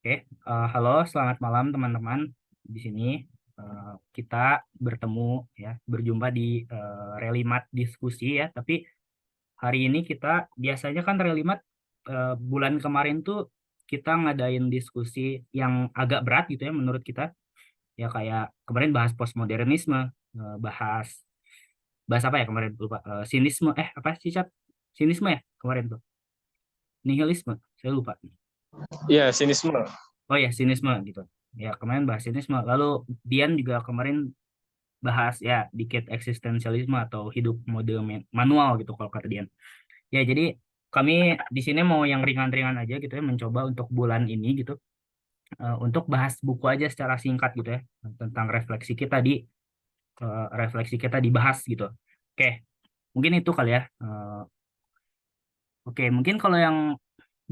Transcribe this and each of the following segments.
Oke, halo, selamat malam teman-teman. Di sini kita bertemu ya, berjumpa di Relimat diskusi ya. Tapi hari ini kita biasanya kan Relimat bulan kemarin tuh kita ngadain diskusi yang agak berat gitu ya menurut kita. Ya kayak kemarin bahas postmodernisme, bahas bahas apa ya kemarin lupa. Sinisme apa sih Cap? Sinisme ya kemarin tuh. Nihilisme, saya lupa. Iya, sinisme. Oh ya, sinisme gitu. Ya, kemarin bahas sinisme. Lalu Dian juga kemarin bahas ya dikit eksistensialisme atau hidup mode manual gitu kalau kata Dian. Ya, jadi kami di sini mau yang ringan-ringan aja gitu ya, mencoba untuk bulan ini gitu, untuk bahas buku aja secara singkat gitu ya, tentang refleksi kita dibahas gitu. Oke, mungkin itu kali ya. Oke, mungkin kalau yang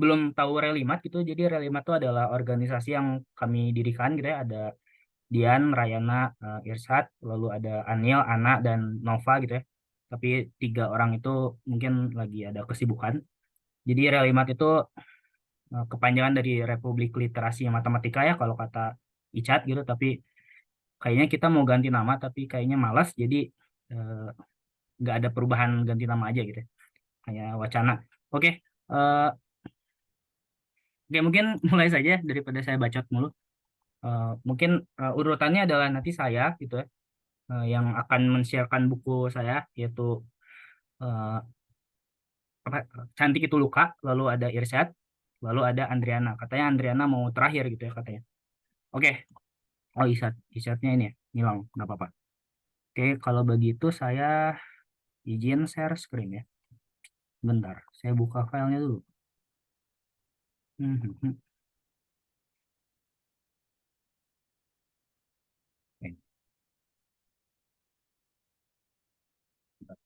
belum tahu Relimat gitu, jadi Relimat itu adalah organisasi yang kami dirikan gitu ya, ada Dian, Rayana, Irsat, lalu ada Anil, Ana, dan Nova gitu ya. Tapi tiga orang itu mungkin lagi ada kesibukan. Jadi Relimat itu kepanjangan dari Republik Literasi Matematika ya kalau kata Icat gitu. Tapi kayaknya kita mau ganti nama, tapi kayaknya malas. Jadi eh, nggak ada perubahan ganti nama aja gitu ya. Hanya wacana. Oke, eh, oke mungkin mulai saja daripada saya bacot mulu. Mungkin urutannya adalah nanti saya gitu ya, yang akan men-sharekan buku saya yaitu eh, apa Cantik Itu Luka, lalu ada Irsyad, lalu ada Andriana. Katanya Andriana mau terakhir gitu ya katanya. Oke, oh Irsyadnya ini ya, hilang, nggak apa-apa. Oke, kalau begitu saya izin share screen ya. Bentar, saya buka filenya dulu. Hmm, hmm, hmm. Oke, bentar.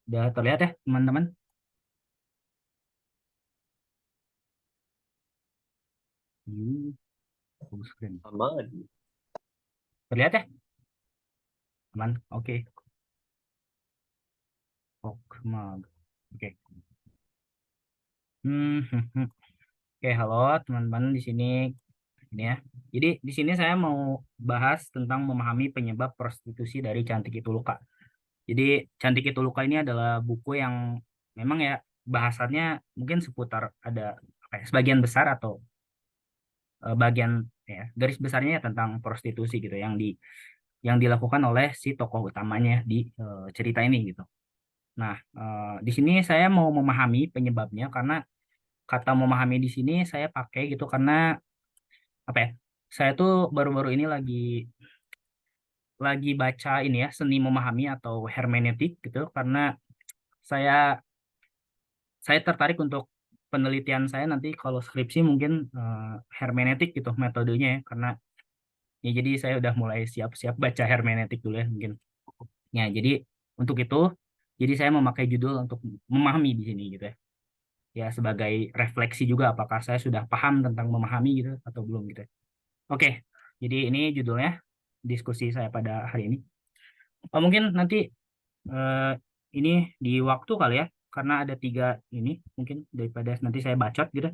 Udah terlihat ya teman-teman? Hmm, full screen. Aman. Terlihat ya, teman? Oke. Pokemon. Oke. Hmm. Oke, halo teman-teman di sini ini ya. Jadi di sini saya mau bahas tentang memahami penyebab prostitusi dari Cantik Itu Luka. Jadi Cantik Itu Luka ini adalah buku yang memang ya bahasannya mungkin seputar ada apa ya, sebagian besar atau bagian ya garis besarnya ya tentang prostitusi gitu yang dilakukan oleh si tokoh utamanya di cerita ini gitu. Nah, di sini saya mau memahami penyebabnya karena kata memahami di sini saya pakai gitu karena apa ya? Saya tuh baru-baru ini lagi baca ini ya seni memahami atau hermeneutik gitu karena saya saya tertarik untuk penelitian saya nanti kalau skripsi mungkin hermeneutik gitu metodenya ya karena ya jadi saya udah mulai siap-siap baca hermeneutik dulu ya mungkin. Ya, jadi untuk itu jadi saya memakai judul untuk memahami di sini gitu ya. Ya sebagai refleksi juga apakah saya sudah paham tentang memahami gitu atau belum gitu ya. Oke, jadi ini judulnya diskusi saya pada hari ini. Mungkin nanti eh, ini di waktu kali ya, karena ada tiga ini, mungkin daripada nanti saya bacot gitu.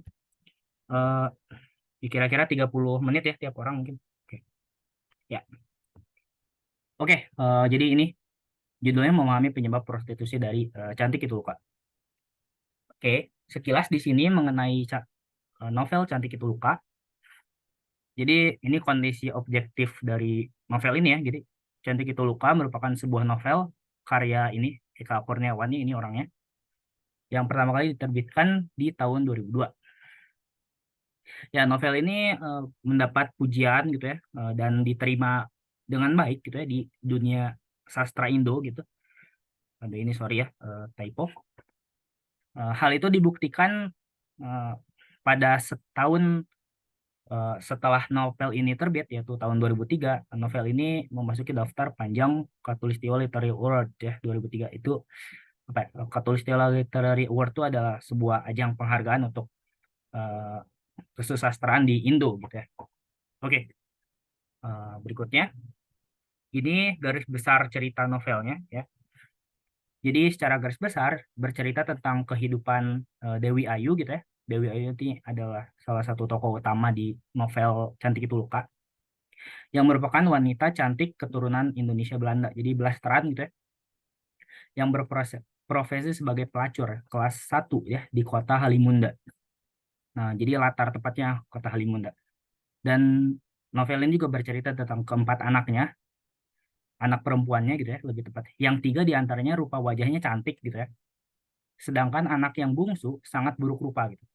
Kira-kira 30 menit ya tiap orang mungkin. Oke, ya. Oke, jadi ini judulnya memahami penyebab prostitusi dari Cantik Itu Luka. Oke, sekilas di sini mengenai novel Cantik Itu Luka. Jadi ini kondisi objektif dari novel ini ya. Jadi Cantik Itu Luka merupakan sebuah novel karya ini Eka Kurniawan ini orangnya yang pertama kali diterbitkan di tahun 2002. Ya, novel ini mendapat pujian gitu ya dan diterima dengan baik gitu ya di dunia sastra Indo gitu. Ada ini sorry ya typo. Hal itu dibuktikan eh, pada setahun setelah novel ini terbit yaitu tahun 2003, novel ini memasuki daftar panjang Khatulistiwa Literary Award ya 2003 itu apa ya, Khatulistiwa Literary Award itu adalah sebuah ajang penghargaan untuk eh, kesusastraan di Indo gitu ya. Oke, berikutnya ini garis besar cerita novelnya ya. Jadi secara garis besar bercerita tentang kehidupan Dewi Ayu gitu ya. Dewi Ayu ini adalah salah satu tokoh utama di novel Cantik Itu Luka, yang merupakan wanita cantik keturunan Indonesia Belanda. Jadi blasteran gitu ya, yang berprofesi sebagai pelacur kelas 1 ya di kota Halimunda. Nah, jadi latar tepatnya kota Halimunda. Dan novel ini juga bercerita tentang keempat anaknya, anak perempuannya gitu ya, lebih tepat. Yang tiga diantaranya rupa wajahnya cantik gitu ya. Sedangkan anak yang bungsu sangat buruk rupa gitu.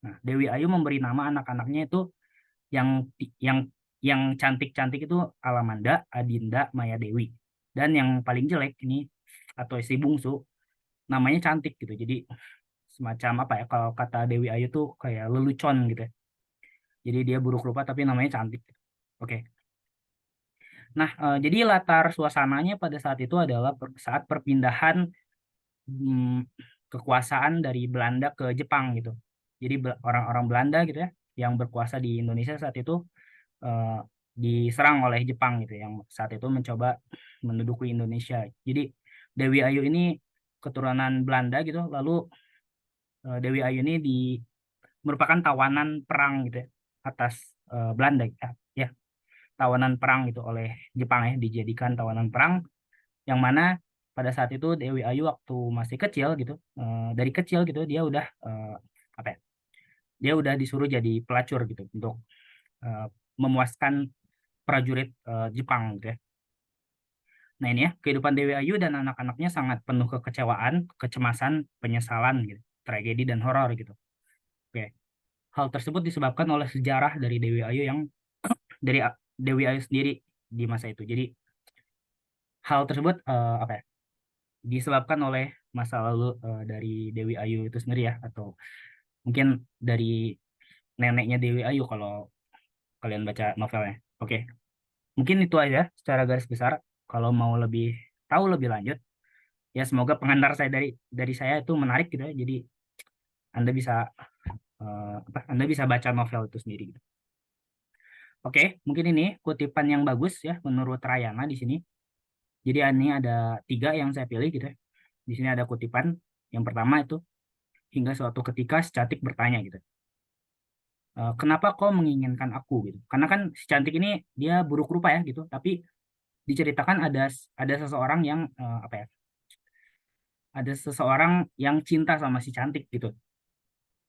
Nah, Dewi Ayu memberi nama anak-anaknya itu yang yang yang cantik-cantik itu Alamanda, Adinda, Maya Dewi. Dan yang paling jelek ini atau si bungsu namanya cantik gitu. Jadi semacam apa ya, kalau kata Dewi Ayu tuh kayak lelucon gitu ya. Jadi dia buruk rupa tapi namanya cantik. Oke. Nah, jadi latar suasananya pada saat itu adalah saat perpindahan kekuasaan dari Belanda ke Jepang gitu. Jadi orang-orang Belanda gitu ya yang berkuasa di Indonesia saat itu eh, diserang oleh Jepang gitu, yang saat itu mencoba menduduki Indonesia. Jadi Dewi Ayu ini keturunan Belanda gitu. Lalu Dewi Ayu ini merupakan tawanan perang gitu ya atas Belanda ya, ya, tawanan perang gitu oleh Jepang ya, dijadikan tawanan perang, yang mana pada saat itu Dewi Ayu waktu masih kecil gitu, dari kecil gitu dia udah apa ya, dia udah disuruh jadi pelacur gitu untuk eh, memuaskan prajurit Jepang gitu ya. Nah ini ya, kehidupan Dewi Ayu dan anak-anaknya sangat penuh kekecewaan, kecemasan, penyesalan gitu, tragedi dan horor gitu. Oke. Hal tersebut disebabkan oleh sejarah dari Dewi Ayu yang dari Dewi Ayu sendiri di masa itu. Jadi hal tersebut apa ya, disebabkan oleh masa lalu dari Dewi Ayu itu sendiri ya, atau mungkin dari neneknya Dewi Ayu kalau kalian baca novelnya. Oke, mungkin itu aja secara garis besar. Kalau mau lebih tahu lebih lanjut, ya semoga pengantar saya dari saya itu menarik gitu ya. Jadi Anda bisa apa? Anda bisa baca novel itu sendiri gitu. Oke, mungkin ini kutipan yang bagus ya menurut Rayana di sini. Jadi ini ada tiga yang saya pilih gitu ya. Di sini ada kutipan. Yang pertama itu, hingga suatu ketika si cantik bertanya gitu. Kenapa kau menginginkan aku gitu? Karena kan si cantik ini dia buruk rupa ya gitu. Tapi diceritakan ada seseorang yang apa ya? Ada seseorang yang cinta sama si cantik gitu.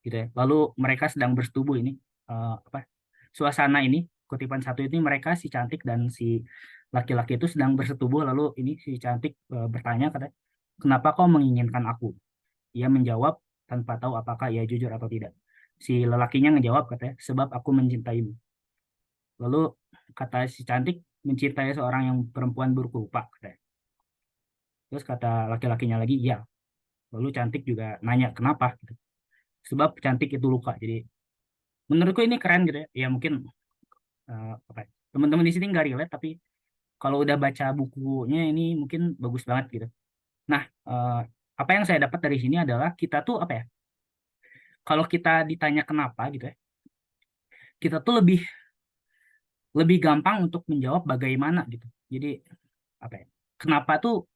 Gitu ya. Lalu mereka sedang bersetubuh ini, apa? Suasana ini kutipan satu ini mereka si cantik dan si laki-laki itu sedang bersetubuh, lalu ini si cantik bertanya katanya, kenapa kau menginginkan aku? Ia menjawab tanpa tahu apakah ia jujur atau tidak. Si lelakinya ngejawab katanya, sebab aku mencintaimu. Lalu kata si cantik, mencintai seorang yang perempuan buruk rupa katanya. Terus kata laki-lakinya lagi, iya. Lalu cantik juga nanya kenapa gitu. Sebab cantik itu luka. Jadi menurutku ini keren gitu ya. Ya mungkin apa ya, teman-teman di sini nggak relate, tapi kalau udah baca bukunya ini mungkin bagus banget gitu. Nah, apa yang saya dapat dari sini adalah kita tuh apa ya? Kalau kita ditanya kenapa gitu ya, kita tuh lebih lebih gampang untuk menjawab bagaimana gitu. Jadi apa ya? Kenapa tuh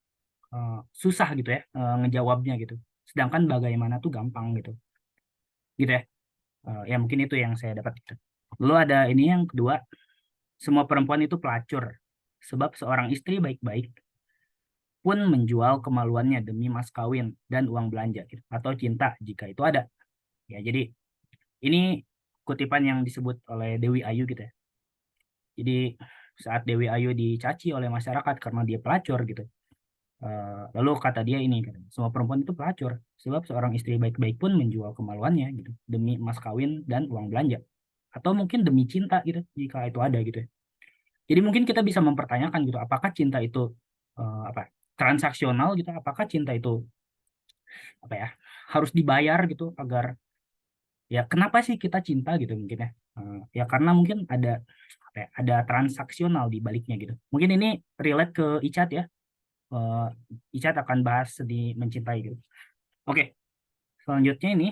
susah gitu ya ngejawabnya gitu. Sedangkan bagaimana tuh gampang gitu. Gitu ya. Ya mungkin itu yang saya dapat gitu. Lalu ada ini yang kedua, semua perempuan itu pelacur. Sebab seorang istri baik-baik pun menjual kemaluannya demi mas kawin dan uang belanja gitu. Atau cinta jika itu ada. Ya, jadi ini kutipan yang disebut oleh Dewi Ayu gitu ya. Jadi saat Dewi Ayu dicaci oleh masyarakat karena dia pelacur gitu. Lalu kata dia ini, katanya, semua perempuan itu pelacur, sebab seorang istri baik-baik pun menjual kemaluannya gitu, demi mas kawin dan uang belanja. Atau mungkin demi cinta gitu, jika itu ada gitu ya. Jadi mungkin kita bisa mempertanyakan gitu, apakah cinta itu apa transaksional gitu, apakah cinta itu apa ya harus dibayar gitu agar, ya kenapa sih kita cinta gitu mungkin ya. Ya karena mungkin ada apa ya, ada transaksional di baliknya gitu. Mungkin ini relate ke Icat ya. Eh, Icat akan bahas seni mencintai gitu. Oke, selanjutnya ini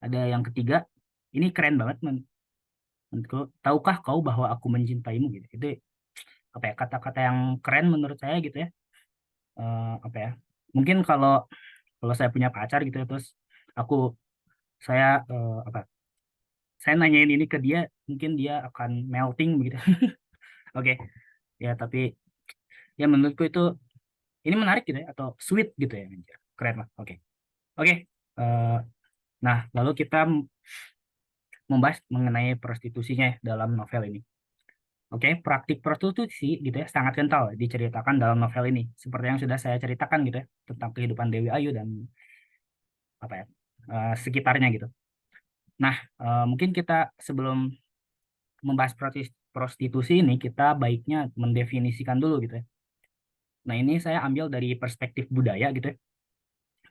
ada yang ketiga. Ini keren banget menurutku. Tahukah kau bahwa aku mencintaimu gitu. Itu apa ya, kata-kata yang keren menurut saya gitu ya. apa ya? Mungkin kalau kalau saya punya pacar gitu ya, terus aku saya apa? Saya nanyain ini ke dia, mungkin dia akan melting begitu. Oke, ya tapi ya menurutku itu ini menarik gitu ya atau sweet gitu ya, anjir. Keren lah. Oke, oke. Eh, nah, lalu kita membahas mengenai prostitusinya ya dalam novel ini. Oke, praktik prostitusi gitu ya sangat kental diceritakan dalam novel ini. Seperti yang sudah saya ceritakan gitu ya tentang kehidupan Dewi Ayu dan apa ya sekitarnya gitu. Nah, mungkin kita sebelum membahas prostitusi ini kita baiknya mendefinisikan dulu gitu ya. Nah, ini saya ambil dari perspektif budaya gitu ya.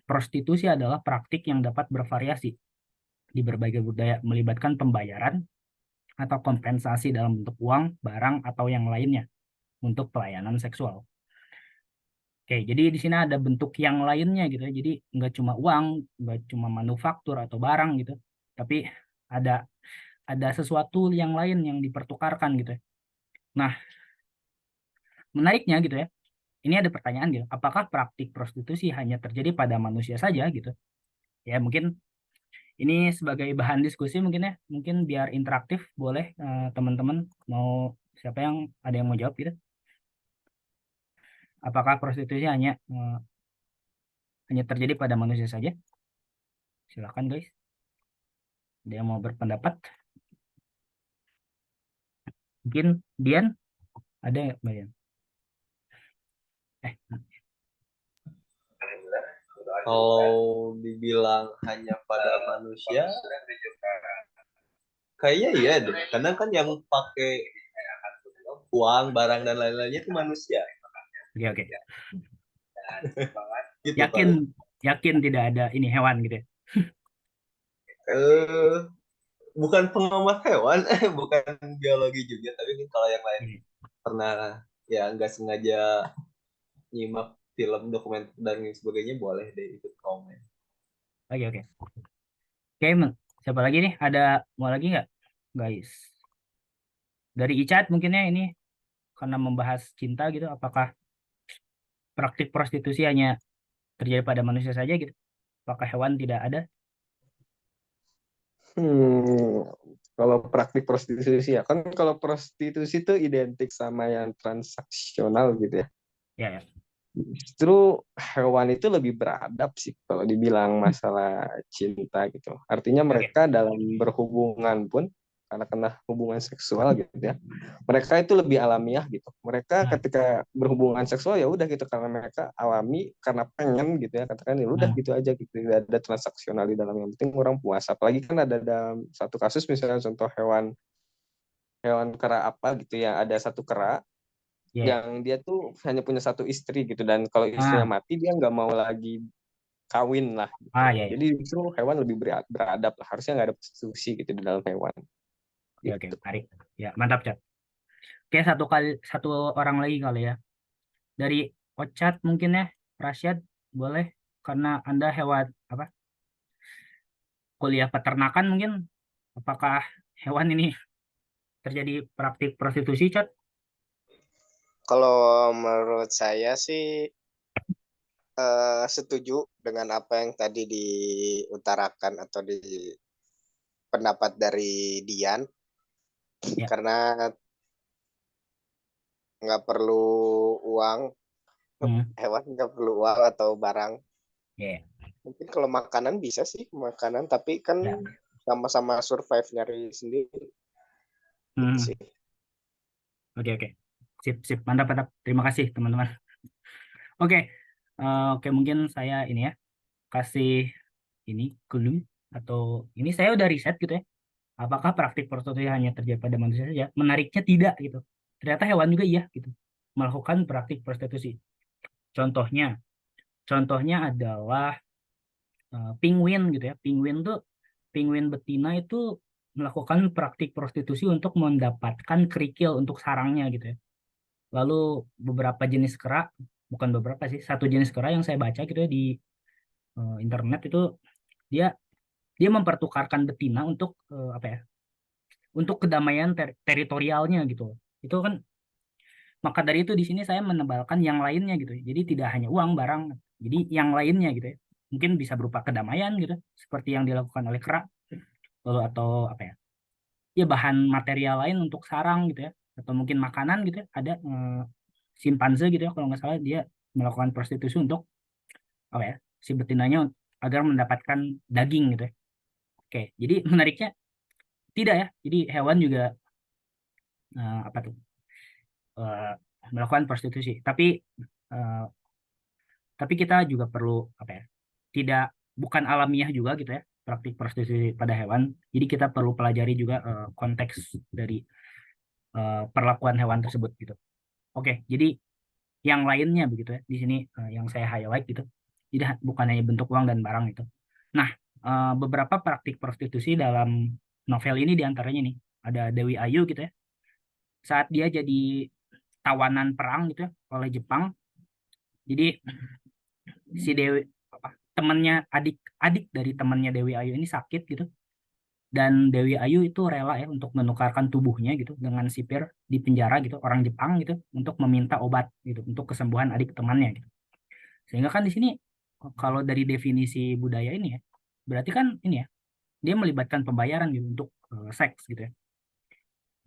Prostitusi adalah praktik yang dapat bervariasi di berbagai budaya, melibatkan pembayaran atau kompensasi dalam bentuk uang, barang, atau yang lainnya untuk pelayanan seksual. Oke, jadi di sini ada bentuk yang lainnya gitu ya. Jadi nggak cuma uang, nggak cuma manufaktur atau barang gitu, tapi ada ada sesuatu yang lain yang dipertukarkan gitu ya. Nah, menariknya gitu ya. Ini ada pertanyaan gitu. Apakah praktik prostitusi hanya terjadi pada manusia saja gitu? Ya, mungkin ini sebagai bahan diskusi mungkin ya. Mungkin biar interaktif boleh teman-teman mau siapa yang ada yang mau jawab gitu. Apakah prostitusi hanya terjadi pada manusia saja? Silakan guys. Ada yang mau berpendapat? Mungkin Dian ada ya, Mbak Dian? Eh, Kalau dibilang hanya pada manusia, kayaknya iya deh. Karena kan yang pakai uang, barang dan lain-lainnya itu manusia. oke oke. Gitu Yakin paling. yakin tidak ada ini hewan gitu ya? Eh, bukan pengamat hewan, bukan biologi juga, tapi kan kalau yang lain Oke pernah ya nggak sengaja nyimak film dokumenter dan sebagainya boleh deh ikut komen. oke. Oke. Oke, siapa lagi nih? Ada mau lagi nggak, guys? Dari Icat mungkin ya ini karena membahas cinta gitu. Apakah praktik prostitusi hanya terjadi pada manusia saja gitu? Apakah hewan tidak ada? Hmm, kalau praktik prostitusi ya kan kalau prostitusi itu identik sama yang transaksional gitu ya. Ya, ya. Justru hewan itu lebih beradab sih kalau dibilang masalah cinta gitu. Artinya Oke, oke. mereka dalam berhubungan pun karena kena hubungan seksual gitu ya. Mereka itu lebih alamiah gitu. Mereka Nah, ketika berhubungan seksual ya udah gitu karena mereka alami karena pengen gitu ya. Katakan ya udah nah, gitu aja gitu. Tidak ada transaksional di dalam yang penting orang puas. Apalagi kan ada dalam satu kasus misalnya contoh hewan hewan kera apa gitu ya. Ada satu kera ya, ya. yang dia tuh hanya punya satu istri gitu dan kalau istrinya Ah, mati dia nggak mau lagi kawin lah gitu. ya, ya. Jadi justru hewan lebih beradab lah. Harusnya nggak ada prostitusi gitu di dalam hewan Oke, oke. gitu. Menarik. Ya, mantap, Cat. Oke, satu orang lagi kali ya. Dari Ocat mungkin ya, Rasyad boleh karena Anda hewan apa? Kuliah peternakan mungkin. Apakah hewan ini terjadi praktik prostitusi, Cat? Kalau menurut saya sih setuju dengan apa yang tadi diutarakan atau di pendapat dari Dian, Ya. karena nggak perlu uang, Hmm. hewan nggak perlu uang atau barang. Ya, Mungkin kalau makanan bisa sih makanan, tapi kan ya. sama-sama survive nyari sendiri gitu Hmm. sih. Oke, oke. Sip, sip. Mantap, mantap. Terima kasih, teman-teman. Oke. Oke, mungkin saya ini ya, kasih ini clue atau ini saya udah riset gitu ya. Apakah praktik prostitusi hanya terjadi pada manusia saja? Menariknya tidak gitu. Ternyata hewan juga iya gitu. Melakukan praktik prostitusi. Contohnya, contohnya adalah penguin gitu ya. Penguin betina itu melakukan praktik prostitusi untuk mendapatkan kerikil untuk sarangnya gitu ya. Lalu beberapa jenis kera, bukan beberapa sih, satu jenis kera yang saya baca gitu ya di internet itu dia dia mempertukarkan betina untuk apa ya? Untuk kedamaian teritorialnya gitu. Itu kan Maka dari itu di sini saya menebalkan yang lainnya gitu. Jadi tidak hanya uang, barang. Jadi yang lainnya gitu ya. Mungkin bisa berupa kedamaian gitu, seperti yang dilakukan oleh Kera, lalu atau apa ya? Ya bahan material lain untuk sarang gitu ya, atau mungkin makanan gitu ya. Ada simpanse gitu ya, kalau nggak salah dia melakukan prostitusi untuk apa ya? Si betinanya agar mendapatkan daging gitu ya. Oke, jadi menariknya tidak ya. Jadi hewan juga apa tuh? eh, melakukan prostitusi. Eh, tapi kita juga perlu apa ya? Tidak bukan alamiah juga gitu ya praktik prostitusi pada hewan. Jadi kita perlu pelajari juga konteks dari perlakuan hewan tersebut gitu. Oke, jadi yang lainnya begitu ya di sini yang saya highlight gitu. Jadi bukan hanya bentuk uang dan barang itu. Nah, beberapa praktik prostitusi dalam novel ini diantaranya nih ada Dewi Ayu gitu ya. Saat dia jadi tawanan perang gitu ya oleh Jepang. Jadi si Dewi apa temannya adik dari temannya Dewi Ayu ini sakit gitu dan Dewi Ayu itu rela ya untuk menukarkan tubuhnya gitu dengan sipir di penjara gitu orang Jepang gitu untuk meminta obat gitu untuk kesembuhan adik temannya gitu. Sehingga kan di sini kalau dari definisi budaya ini ya berarti kan ini ya dia melibatkan pembayaran gitu untuk seks gitu ya.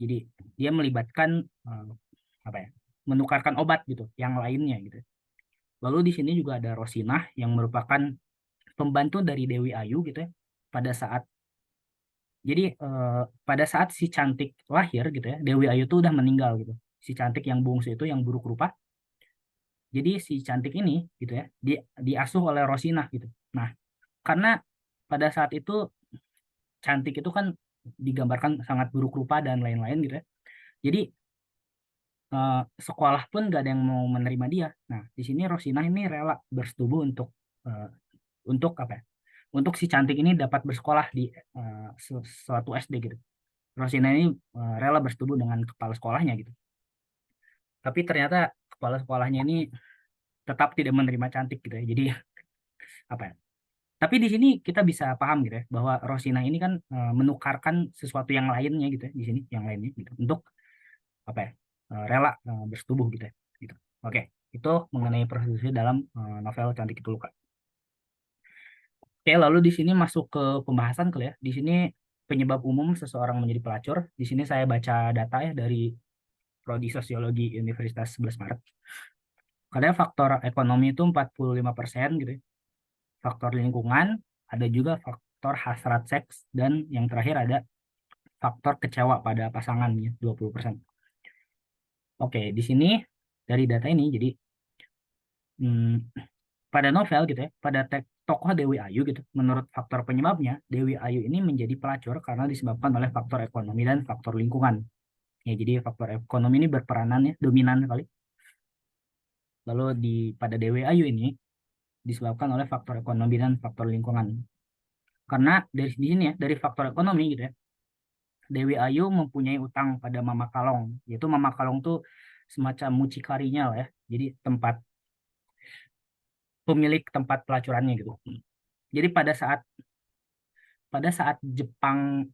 Jadi dia melibatkan eh, apa ya menukarkan obat gitu yang lainnya gitu. Lalu di sini juga ada Rosinah yang merupakan pembantu dari Dewi Ayu gitu ya pada saat jadi pada saat si cantik lahir gitu ya Dewi Ayu tuh udah meninggal gitu si cantik yang bungsu itu yang buruk rupa jadi si cantik ini gitu ya diasuh oleh Rosinah gitu. Nah karena pada saat itu cantik itu kan digambarkan sangat buruk rupa dan lain-lain gitu ya jadi eh, sekolah pun gak ada yang mau menerima dia. Nah di sini Rosinah ini rela bersetubuh eh, untuk apa ya untuk si cantik ini dapat bersekolah di suatu SD gitu. Rosina ini rela bersetubuh dengan kepala sekolahnya gitu. Tapi ternyata kepala sekolahnya ini tetap tidak menerima cantik gitu ya. Jadi apa ya? Tapi di sini kita bisa paham gitu ya bahwa Rosina ini kan menukarkan sesuatu yang lainnya gitu ya di sini yang lainnya gitu untuk apa ya? Rela bersetubuh gitu ya. Gitu. Oke, itu mengenai prostitusi dalam novel Cantik Itu Luka. Oke, lalu di sini masuk ke pembahasan kali ya. Di sini penyebab umum seseorang menjadi pelacur. Di sini saya baca data ya dari Prodi Sosiologi Universitas 11 Maret. Katanya faktor ekonomi itu 45% gitu ya. Faktor lingkungan, ada juga faktor hasrat seks, dan yang terakhir ada faktor kecewa pada pasangan ya, 20%. Oke, di sini dari data ini, jadi pada novel gitu ya, pada tokoh Dewi Ayu gitu, menurut faktor penyebabnya, Dewi Ayu ini menjadi pelacur karena disebabkan oleh faktor ekonomi dan faktor lingkungan. Ya, jadi faktor ekonomi ini berperanan ya, dominan sekali. Lalu pada Dewi Ayu ini disebabkan oleh faktor ekonomi dan faktor lingkungan. Karena dari di sini ya, dari faktor ekonomi gitu ya, Dewi Ayu mempunyai utang pada Mama Kalong. Yaitu Mama Kalong tuh semacam mucikarinya lah ya. Jadi pemilik tempat pelacurannya gitu. Jadi pada saat Jepang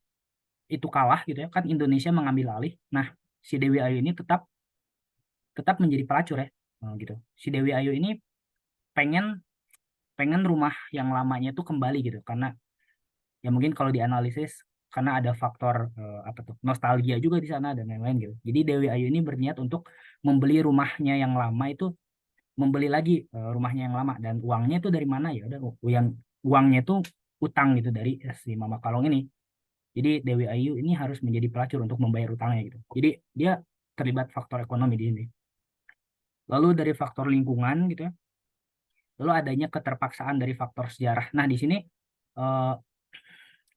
itu kalah gitu ya, kan Indonesia mengambil alih. Nah, si Dewi Ayu ini tetap tetap menjadi pelacur ya. Gitu. Si Dewi Ayu ini pengen pengen rumah yang lamanya itu kembali gitu karena ya mungkin kalau dianalisis karena ada faktor apa tuh nostalgia juga di sana dan lain-lain gitu. Jadi Dewi Ayu ini berniat untuk membeli rumahnya yang lama itu membeli lagi rumahnya yang lama dan uangnya itu dari mana ya udah uangnya itu utang gitu dari si Mama Kalong ini. Jadi Dewi Ayu ini harus menjadi pelacur untuk membayar utangnya gitu. Jadi dia terlibat faktor ekonomi di sini. Lalu dari faktor lingkungan gitu ya. Lalu adanya keterpaksaan dari faktor sejarah. Nah, di sini eh,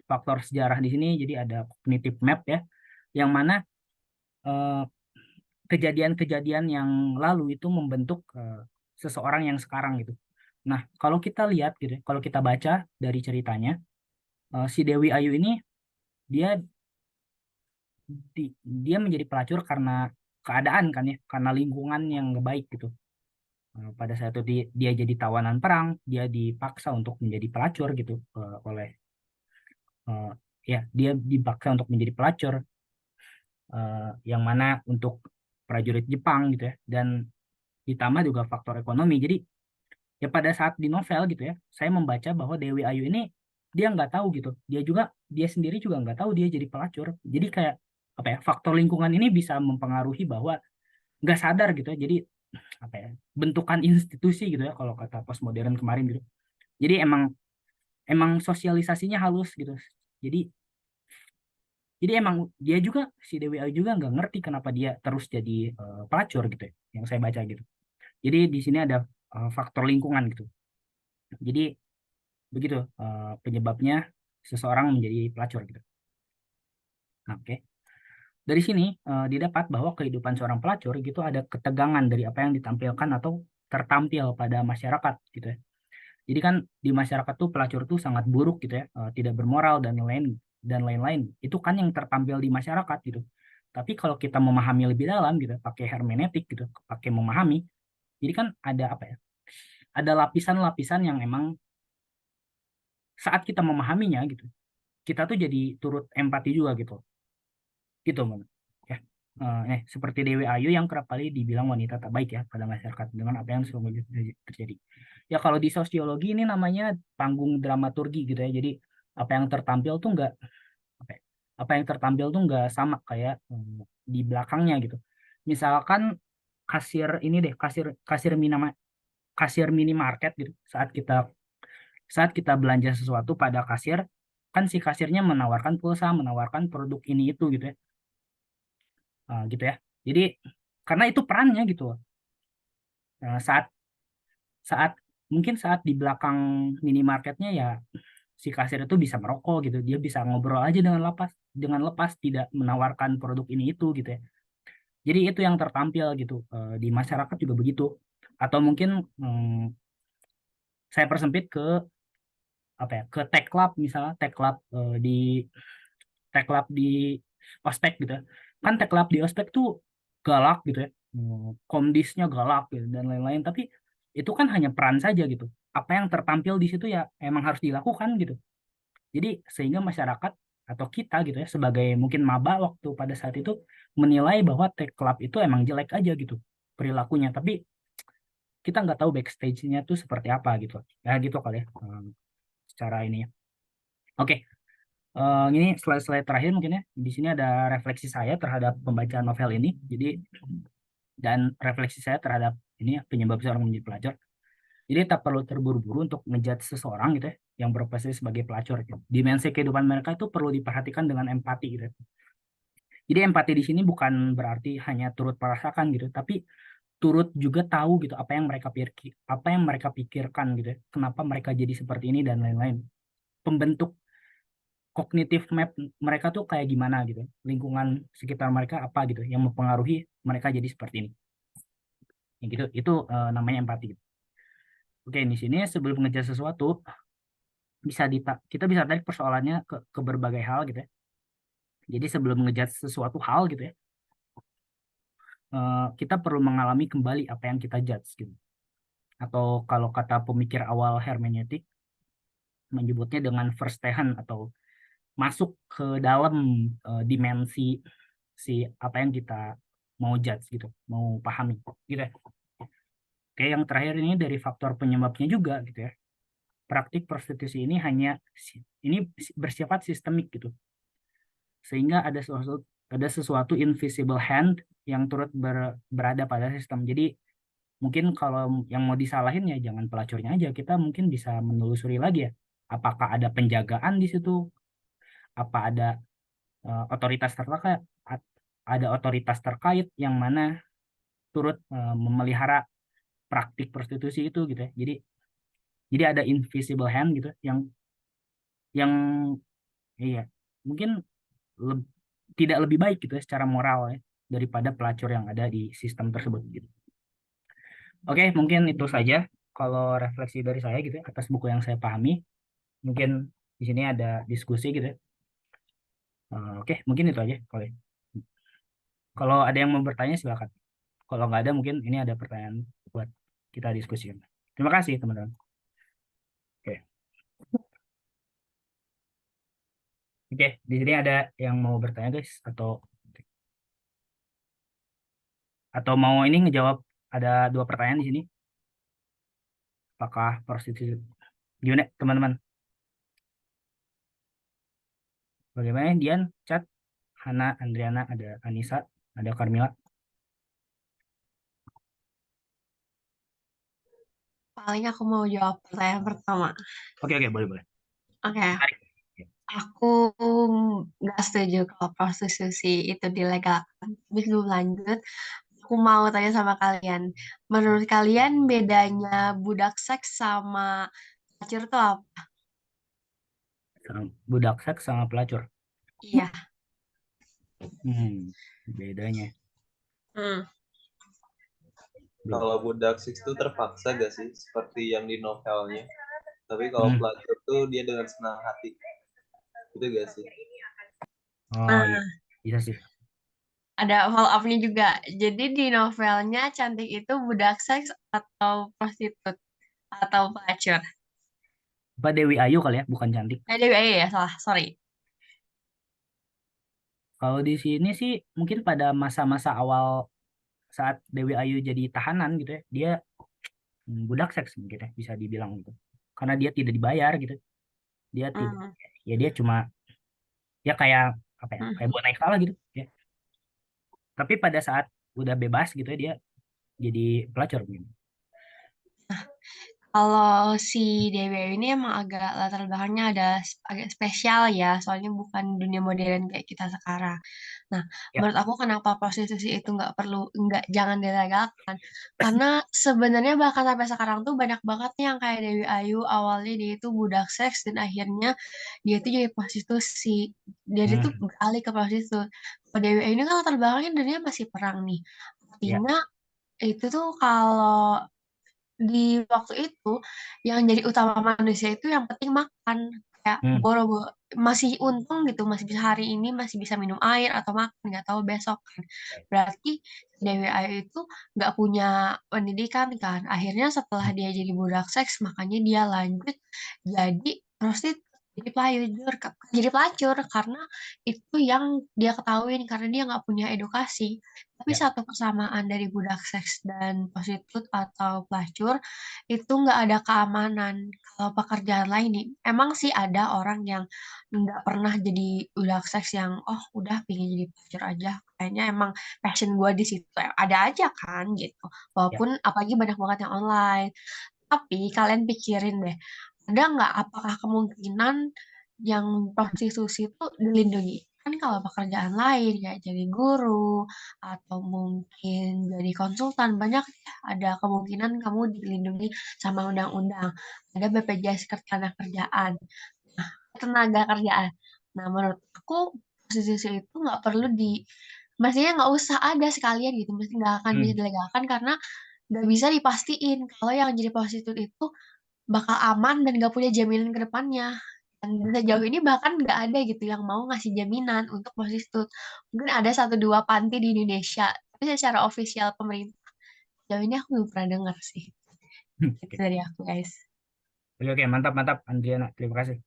faktor sejarah di sini jadi ada cognitive map ya yang mana eh, kejadian-kejadian yang lalu itu membentuk seseorang yang sekarang gitu. Nah, kalau kita lihat gitu, ya, kalau kita baca dari ceritanya, si Dewi Ayu ini dia dia menjadi pelacur karena keadaan kan ya, karena lingkungan yang nggak baik gitu. Pada saat itu dia jadi tawanan perang, dia dipaksa untuk menjadi pelacur gitu oleh eh, ya dia dipaksa untuk menjadi pelacur yang mana untuk prajurit Jepang gitu ya, dan ditambah juga faktor ekonomi. Jadi ya pada saat di novel gitu ya, saya membaca bahwa Dewi Ayu ini dia nggak tahu gitu, dia sendiri juga nggak tahu dia jadi pelacur. Jadi kayak apa ya, faktor lingkungan ini bisa mempengaruhi bahwa nggak sadar gitu ya. Jadi apa ya, bentukan institusi gitu ya kalau kata postmodern kemarin gitu. Jadi emang emang sosialisasinya halus gitu. Jadi jadi emang dia juga, si Dewi Ayu juga nggak ngerti kenapa dia terus jadi pelacur gitu ya, yang saya baca gitu. Jadi di sini ada faktor lingkungan gitu. Jadi begitu penyebabnya seseorang menjadi pelacur gitu. Nah, oke. Dari sini didapat bahwa kehidupan seorang pelacur gitu ada ketegangan dari apa yang ditampilkan atau tertampil pada masyarakat gitu ya. Jadi kan di masyarakat tuh pelacur tuh sangat buruk gitu ya, tidak bermoral dan lain-lain. Itu kan yang tertampil di masyarakat gitu. Tapi kalau kita memahami lebih dalam gitu, pakai hermeneutik gitu, pakai memahami, jadi kan ada apa ya? Ada lapisan-lapisan yang emang saat kita memahaminya gitu, kita tuh jadi turut empati juga gitu. Gitu, Mon. Ya. Seperti Dewi Ayu yang kerap kali dibilang wanita tak baik ya pada masyarakat dengan apa yang sesungguhnya terjadi. Ya kalau di sosiologi ini namanya panggung dramaturgi gitu ya. Jadi apa yang tertampil tuh enggak apa ya, apa yang tertampil tuh enggak sama kayak di belakangnya gitu. Misalkan kasir ini deh, kasir kasir minimarket gitu. Saat kita belanja sesuatu pada kasir, kan si kasirnya menawarkan pulsa, menawarkan produk ini itu gitu ya. Gitu ya. Jadi karena itu perannya gitu. Nah, saat saat mungkin saat di belakang minimarketnya ya si kasir itu bisa merokok gitu. Dia bisa ngobrol aja dengan lepas tidak menawarkan produk ini itu gitu ya. Jadi itu yang tertampil gitu. Di masyarakat juga begitu. Atau mungkin saya persempit ke apa ya, ke tech club misalnya, tech club di ospek gitu ya. Kan tech club di ospek tuh galak gitu ya. Komdisnya galak gitu dan lain-lain, tapi itu kan hanya peran saja gitu. Apa yang tertampil di situ ya emang harus dilakukan gitu. Jadi sehingga masyarakat atau kita gitu ya sebagai mungkin maba waktu pada saat itu menilai bahwa tech club itu emang jelek aja gitu perilakunya, tapi kita nggak tahu backstage-nya tuh seperti apa gitu. Ya gitu kali ya, secara ini ya. Oke. Ini slide-slide terakhir mungkin ya. Di sini ada refleksi saya terhadap pembacaan novel ini. Jadi dan refleksi saya terhadap ini ya, penyebab seorang menjadi pelacur. Jadi tak perlu terburu-buru untuk ngejudge seseorang gitu ya, yang berprofesi sebagai pelacur. Gitu. Dimensi kehidupan mereka itu perlu diperhatikan dengan empati gitu ya. Jadi empati di sini bukan berarti hanya turut merasakan gitu, tapi turut juga tahu gitu apa yang mereka pikirkan gitu ya. Kenapa mereka jadi seperti ini dan lain-lain. Pembentuk kognitif map mereka tuh kayak gimana gitu, lingkungan sekitar mereka apa gitu yang mempengaruhi mereka jadi seperti ini. Ya gitu, itu namanya empati gitu. Oke, di sini sebelum mengejar sesuatu kita bisa tarik persoalannya ke berbagai hal gitu ya. Jadi sebelum mengejar sesuatu hal gitu ya, kita perlu mengalami kembali apa yang kita judge gitu. Atau kalau kata pemikir awal hermeneutik menyebutnya dengan first hand atau masuk ke dalam dimensi si apa yang kita mau judge gitu, mau pahami gitu ya. Oke, yang terakhir ini dari faktor penyebabnya juga gitu ya. Praktik prostitusi ini bersifat sistemik gitu. Sehingga ada sesuatu invisible hand yang turut berada pada sistem. Jadi mungkin kalau yang mau disalahin ya jangan pelacurnya aja, kita mungkin bisa menelusuri lagi ya. Apakah ada penjagaan di situ? Apa ada otoritas terkait yang mana turut memelihara praktik prostitusi itu gitu ya. Jadi ada invisible hand gitu yang iya mungkin leb- tidak lebih baik gitu ya secara moral ya daripada pelacur yang ada di sistem tersebut gitu. Oke, mungkin itu saja kalau refleksi dari saya gitu ya atas buku yang saya pahami. Mungkin di sini ada diskusi gitu ya. Oke, mungkin itu aja kalau ada yang mau bertanya silakan. Kalau nggak ada mungkin ini ada pertanyaan buat kita diskusikan. Terima kasih teman-teman. Oke. Oke, di sini ada yang mau bertanya guys atau Atau mau ini ngejawab, ada 2 pertanyaan di sini. Apakah prostitusi? Gimana teman-teman? Bagaimana Dian, Chat, Hana, Andriana, ada Anissa, ada Carmila. Paling aku mau jawab pertanyaan pertama. Oke, boleh. Oke, Menarik. aku nggak setuju kalau prostitusi itu dilegalkan. Tapi sebelum lanjut, aku mau tanya sama kalian. Menurut kalian bedanya budak seks sama pelacur itu apa? Budak seks sama pelacur. Iya. Bedanya. Hmm. Kalau budak seks itu terpaksa gak sih seperti yang di novelnya? Tapi kalau pelacur tuh dia dengan senang hati. Itu gak sih? Oh iya, bisa sih. Ada follow up-nya juga. Jadi di novelnya Cantik itu budak seks atau prostitut atau pelacur? Apa Dewi Ayu kali ya, bukan Cantik. Dewi Ayu ya, salah. Sorry. Kalau di sini sih mungkin pada masa-masa awal saat Dewi Ayu jadi tahanan gitu ya, dia budak seks mungkin ya, bisa dibilang gitu. Karena dia tidak dibayar gitu. Dia tidak, ya dia cuma ya kayak apa ya, kayak boneka lah gitu ya. Tapi pada saat udah bebas gitu ya, dia jadi pelacur mungkin. Kalau si Dewi Ayu ini emang agak latar belakangnya agak spesial ya, soalnya bukan dunia modern kayak kita sekarang. Nah, Ya. menurut aku kenapa prostitusi itu jangan dilegalkan? Karena sebenarnya bahkan sampai sekarang tuh banyak banget nih yang kayak Dewi Ayu, awalnya dia itu budak seks dan akhirnya dia tuh jadi prostitusi. Jadi tuh beralih ke prostitusi. Kalau Dewi Ayu ini kan latar belakangnya dunia masih perang nih. Ya. Artinya itu tuh kalau di waktu itu yang jadi utama manusia itu yang penting makan, kayak boro-boro masih untung gitu, masih bisa hari ini masih bisa minum air atau makan, nggak tahu besok kan. Berarti Dewi Ayu itu nggak punya pendidikan kan, akhirnya setelah dia jadi budak seks makanya dia lanjut jadi prostitut, jadi pelacur karena itu yang dia ketahuin karena dia nggak punya edukasi. Tapi Ya. satu kesamaan dari budak seks dan prostitut atau pelacur itu nggak ada keamanan. Kalau pekerjaan lain nih, emang sih ada orang yang nggak pernah jadi budak seks yang udah pengen jadi pelacur aja. Kayaknya emang passion gue di situ. Ada aja kan gitu. Ya. Walaupun apalagi banyak banget yang online. Tapi kalian pikirin deh, ada nggak apakah kemungkinan yang prostitusi itu dilindungi? Kan kalau pekerjaan lain kayak jadi guru atau mungkin jadi konsultan banyak ya, ada kemungkinan kamu dilindungi sama undang-undang. Ada BPJS Ketenagakerjaan. Nah, tenaga kerjaan. Nah, menurut aku prostitusi itu nggak perlu mestinya nggak usah ada sekalian gitu, mesti nggak akan bisa dilegalkan karena nggak bisa dipastiin kalau yang jadi prostitut itu bakal aman dan nggak punya jaminan ke depannya. Dan sejauh ini bahkan nggak ada gitu yang mau ngasih jaminan untuk prostitut. Mungkin ada satu dua panti di Indonesia, tapi secara ofisial pemerintah sejauh ini aku belum pernah dengar sih. Itu dari aku guys. Oke, mantap Andriana, terima kasih.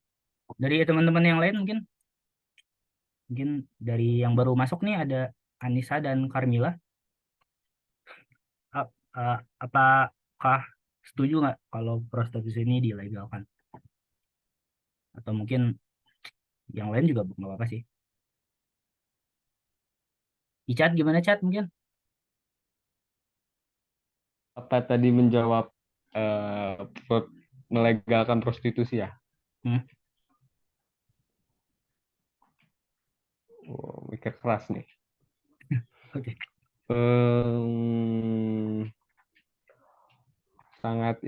Dari teman-teman yang lain mungkin dari yang baru masuk nih ada Anissa dan Carmila. Apakah setuju nggak kalau prostitusi ini dilegalkan? Atau mungkin yang lain juga nggak apa-apa sih. Icat gimana Cat mungkin? Apa tadi menjawab melegalkan prostitusi ya? Mikir keras nih. Oke. Sangat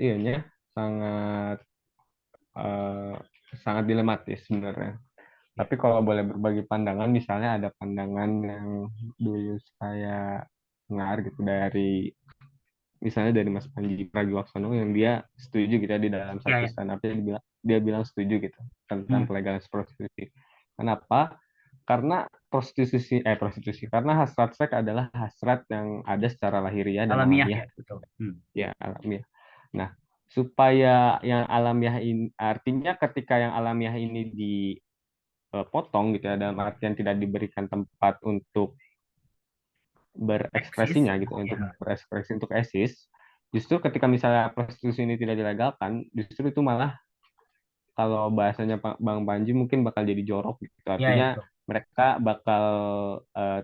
sangat dilematis sebenarnya. Tapi kalau boleh berbagi pandangan, misalnya ada pandangan yang dulu saya dengar gitu misalnya dari Mas Panji Pragiwaksono yang dia setuju gitu ya di dalam satu stand up dia bilang setuju gitu tentang pelegalan prostitusi. Kenapa? Karena karena hasrat seks adalah hasrat yang ada secara lahiriah dan alamiah. Ya, betul. Ya, alamiah. Nah, supaya yang alamiah ini artinya ketika yang alamiah ini dipotong gitu ya, dalam artian tidak diberikan tempat untuk berekspresinya eksis. gitu, untuk Ya, berekspresi, untuk eksis. Justru ketika misalnya prostitusi ini tidak dilegalkan, justru itu malah kalau bahasanya Bang Panji mungkin bakal jadi jorok gitu. ya, ya, Artinya betul. mereka bakal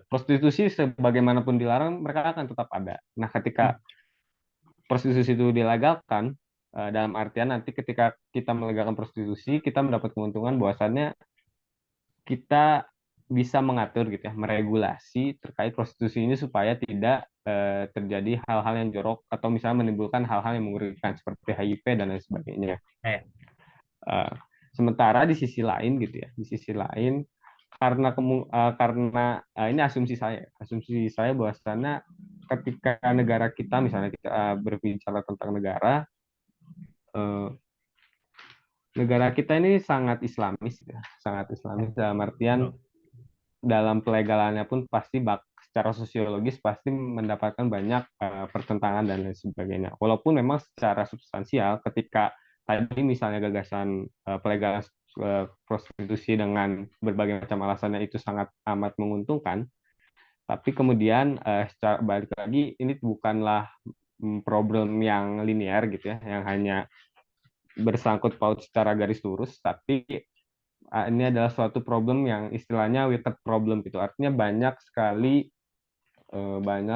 prostitusi sebagaimanapun dilarang, mereka akan tetap ada. Nah, Hmm. ketika prostitusi itu dilegalkan, dalam artian nanti ketika kita melegalkan prostitusi, kita mendapat keuntungan bahwasannya kita bisa mengatur gitu ya, meregulasi terkait prostitusi ini supaya tidak terjadi hal-hal yang jorok atau misalnya menimbulkan hal-hal yang mengerikan seperti HIV dan lain sebagainya. Ya, Eh, Sementara di sisi lain gitu ya, di sisi lain karena ini asumsi saya bahwasannya ketika negara kita misalnya kita berbicara tentang eh, negara kita ini sangat Islamis ya, sangat ya, Islamis dalam artian betul. dalam pelegalannya pun pasti secara sosiologis pasti mendapatkan banyak pertentangan dan lain sebagainya. Walaupun memang secara substansial ketika tadi misalnya gagasan pelegalan prostitusi dengan berbagai macam alasannya itu sangat amat menguntungkan, tapi kemudian secara balik lagi ini bukanlah problem yang linear gitu ya, yang hanya bersangkut paut secara garis lurus, tapi ini adalah suatu problem yang istilahnya wicked problem gitu. Artinya banyak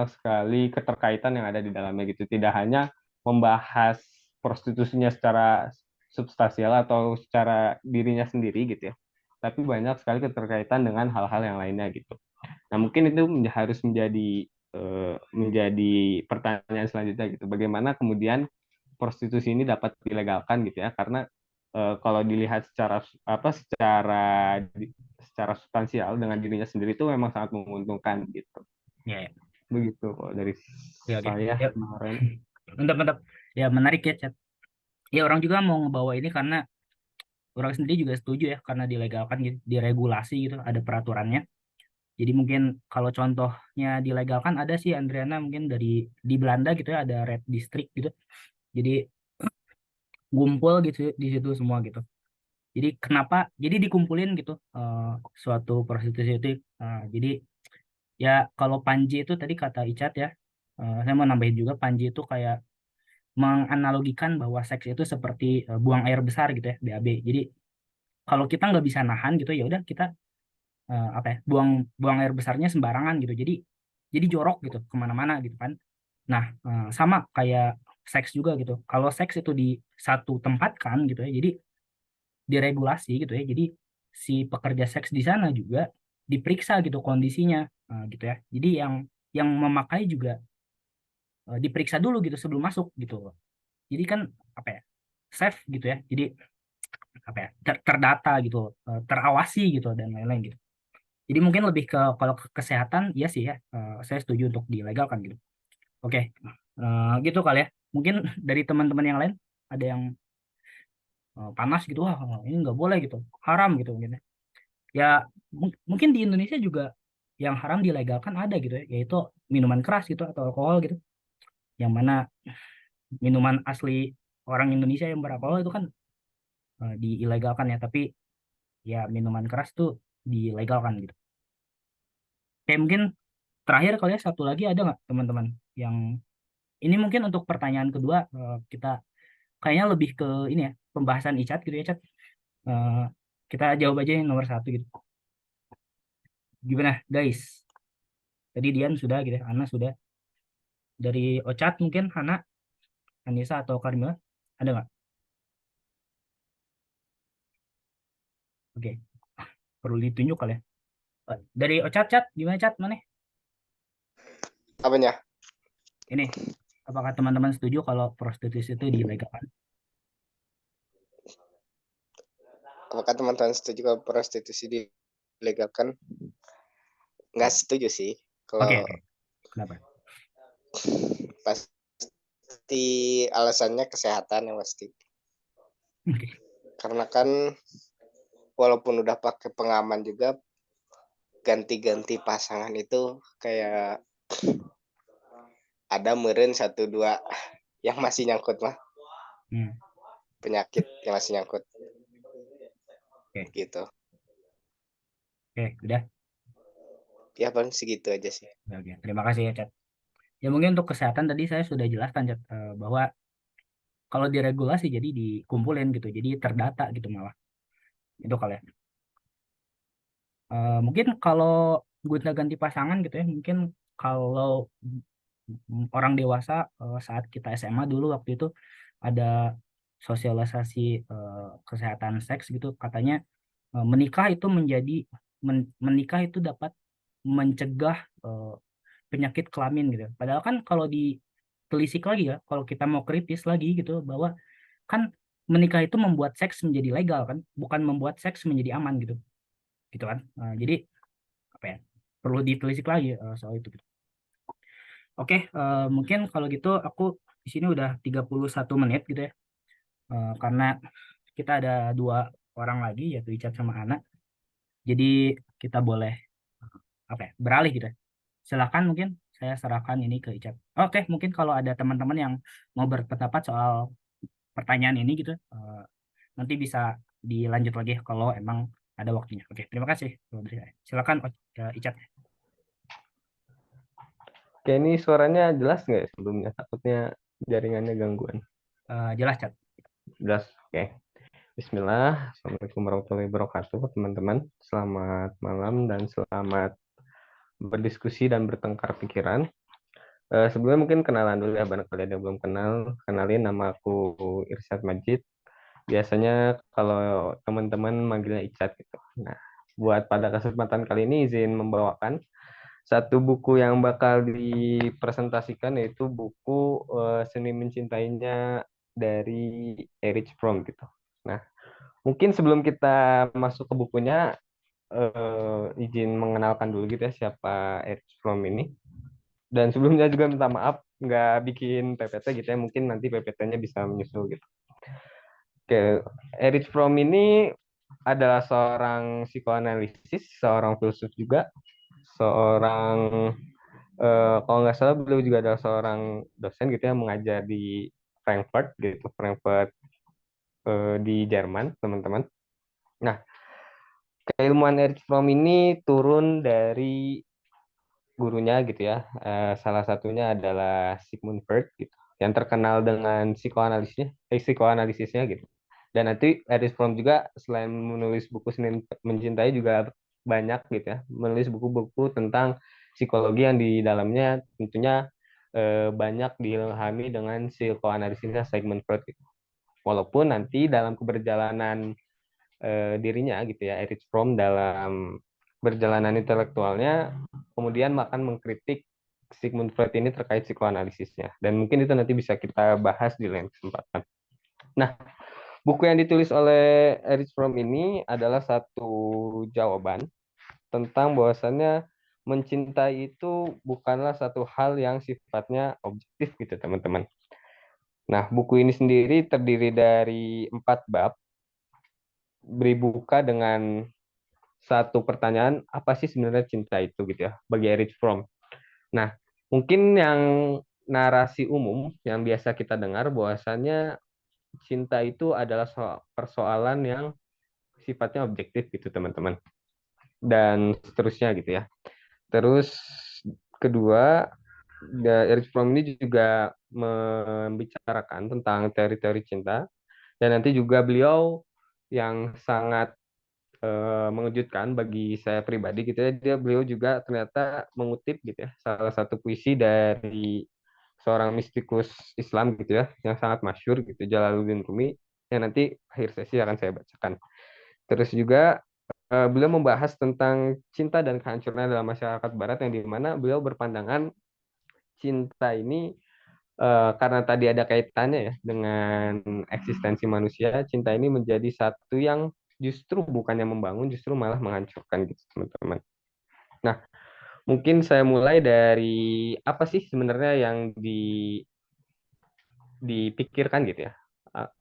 sekali keterkaitan yang ada di dalamnya gitu. Tidak hanya membahas prostitusinya secara substansial atau secara dirinya sendiri gitu ya. Tapi banyak sekali keterkaitan dengan hal-hal yang lainnya gitu. Nah, mungkin itu harus menjadi pertanyaan selanjutnya gitu. Bagaimana kemudian prostitusi ini dapat dilegalkan gitu ya? Karena kalau dilihat secara substansial dengan dirinya sendiri itu memang sangat menguntungkan gitu. Ya, ya. Begitu kok dari Oke, oke. saya Ya, kemarin. mantap, mantap. Ya, menarik ya, Chat. Ya, orang juga mau ngebawa ini karena orang sendiri juga setuju ya, karena dilegalkan gitu, diregulasi gitu, ada peraturannya. Jadi mungkin kalau contohnya dilegalkan ada sih Andriana, mungkin di Belanda gitu ya, ada red district gitu. Jadi ngumpul gitu di situ semua gitu. Jadi kenapa? Jadi dikumpulin gitu suatu prostitusi itu. Jadi ya kalau Panji itu tadi kata Icat ya, saya mau nambahin juga Panji itu kayak menganalogikan bahwa seks itu seperti buang air besar gitu ya, BAB. Jadi kalau kita nggak bisa nahan gitu ya udah kita apa ya, buang buang air besarnya sembarangan gitu. Jadi jorok gitu kemana-mana gitu kan. Nah, sama kayak seks juga gitu. Kalau seks itu di satu tempat kan gitu ya, jadi diregulasi gitu ya. Jadi si pekerja seks di sana juga diperiksa gitu kondisinya gitu ya. Jadi yang memakai juga diperiksa dulu gitu sebelum masuk gitu. Jadi kan apa ya? Safe gitu ya. Jadi apa ya? Terdata gitu, terawasi gitu dan lain-lain gitu. Jadi mungkin lebih ke kalau ke kesehatan ya sih ya, saya setuju untuk dilegalkan gitu. Oke, gitu kali ya. Mungkin dari teman-teman yang lain ada yang panas gitu, wah ini nggak boleh gitu, haram gitu mungkin ya. Ya mungkin di Indonesia juga yang haram dilegalkan ada gitu ya, yaitu minuman keras gitu atau alkohol gitu. Yang mana minuman asli orang Indonesia yang beralkohol itu kan diilegalkan ya, tapi ya minuman keras tuh dilegalkan gitu. Oke, mungkin terakhir kali ya satu lagi ada nggak teman-teman yang ini mungkin untuk pertanyaan kedua kita kayaknya lebih ke ini ya pembahasan Icat gitu ya Cat. Eh, kita jawab aja yang nomor satu gitu. Gimana guys? Tadi Dian sudah gitu ya, Ana sudah. Dari Ocat mungkin Hana, Anissa atau Karmila ada nggak? Oke, perlu ditunjuk kali ya. Dari Ocat Cat gimana Cat mana? Apanya? Ini apakah teman-teman setuju kalau prostitusi itu dilegalkan? Apakah teman-teman setuju kalau prostitusi dilegalkan? Nggak setuju sih. Oke, Kalau oke. Kenapa? pasti alasannya kesehatan yang pasti. Oke. Karena kan walaupun udah pakai pengaman juga, ganti-ganti pasangan itu kayak ada meren 1-2 yang masih nyangkut mah, Hmm, penyakit yang masih nyangkut oke, gitu. oke, udah. Ya paling segitu aja sih. Oke, terima kasih ya, Chat. Ya mungkin untuk kesehatan tadi saya sudah jelaskan, Chat, bahwa kalau diregulasi jadi dikumpulin gitu, jadi terdata gitu malah. Itu kalian. Mungkin kalau gonta-ganti pasangan gitu ya, mungkin kalau orang dewasa saat kita SMA dulu waktu itu ada sosialisasi kesehatan seks gitu, katanya menikah itu menikah itu dapat mencegah eh, penyakit kelamin gitu. Padahal kan kalau ditelisik lagi ya, kalau kita mau kritis lagi gitu, bahwa kan menikah itu membuat seks menjadi legal kan, bukan membuat seks menjadi aman gitu, gitu kan. Jadi apa ya? Perlu ditelisik lagi soal itu gitu. Oke, mungkin kalau gitu aku di sini udah 31 menit gitu ya. Karena kita ada dua orang lagi yaitu Icat sama Ana. Jadi kita boleh apa ya? Beralih gitu ya. Silakan mungkin saya serahkan ini ke Icat. Oke, mungkin kalau ada teman-teman yang mau berpendapat soal pertanyaan ini gitu, nanti bisa dilanjut lagi kalau emang ada waktunya. Oke, terima kasih. Silakan Icat. Oke, ini suaranya jelas nggak ya sebelumnya? Takutnya jaringannya gangguan. Jelas, Cat. Jelas, oke. Bismillah, Assalamualaikum warahmatullahi wabarakatuh, teman-teman. Selamat malam dan selamat berdiskusi dan bertengkar pikiran. Sebelumnya mungkin kenalan dulu ya, barangkali ada yang belum kenal. Kenalin, nama aku Irsyad Majid. Biasanya kalau teman-teman manggilnya Icat gitu. Nah, buat pada kesempatan kali ini izin membawakan satu buku yang bakal dipresentasikan, yaitu buku Seni Mencintainya dari Erich Fromm gitu. Nah, mungkin sebelum kita masuk ke bukunya, izin mengenalkan dulu gitu ya siapa Erich Fromm ini. Dan sebelumnya juga minta maaf nggak bikin PPT gitu ya, mungkin nanti PPT-nya bisa menyusul gitu. Oke, Erich Fromm ini adalah seorang psikoanalisis, seorang filsuf juga, seorang kalau nggak salah beliau juga adalah seorang dosen gitu ya, mengajar di Frankfurt gitu, Frankfurt di Jerman, teman-teman. Nah, keilmuan Erich Fromm ini turun dari gurunya gitu ya. Salah satunya adalah Sigmund Freud gitu, yang terkenal dengan psikoanalisisnya gitu. Dan nanti Erich Fromm juga selain menulis buku Seni Mencintai juga banyak gitu ya, menulis buku-buku tentang psikologi yang di dalamnya tentunya banyak diilhami dengan psikoanalisisnya Sigmund Freud gitu. Walaupun nanti dalam keberjalanan dirinya gitu ya, Erich Fromm dalam berjalanan intelektualnya kemudian akan mengkritik Sigmund Freud ini terkait psikoanalisisnya, dan mungkin itu nanti bisa kita bahas di lain kesempatan. Nah, buku yang ditulis oleh Erich Fromm ini adalah satu jawaban tentang bahwasannya mencintai itu bukanlah satu hal yang sifatnya objektif gitu teman-teman. Nah, buku ini sendiri terdiri dari 4 bab, beri buka dengan satu pertanyaan, apa sih sebenarnya cinta itu gitu ya bagi Erich Fromm. Nah, mungkin yang narasi umum yang biasa kita dengar bahwasannya cinta itu adalah persoalan yang sifatnya objektif gitu teman-teman, dan seterusnya gitu ya. Terus kedua, Erich Fromm ini juga membicarakan tentang teori-teori cinta, dan nanti juga beliau yang sangat mengejutkan bagi saya pribadi gitu ya, beliau juga ternyata mengutip gitu ya salah satu puisi dari seorang mistikus Islam gitu ya yang sangat masyhur gitu, Jalaluddin Rumi, yang nanti akhir sesi akan saya bacakan. Terus juga beliau membahas tentang cinta dan kehancuran dalam masyarakat Barat, yang dimana beliau berpandangan cinta ini karena tadi ada kaitannya ya dengan eksistensi manusia, cinta ini menjadi satu yang justru bukannya membangun, justru malah menghancurkan gitu teman-teman. Nah, mungkin saya mulai dari apa sih sebenarnya yang dipikirkan gitu ya.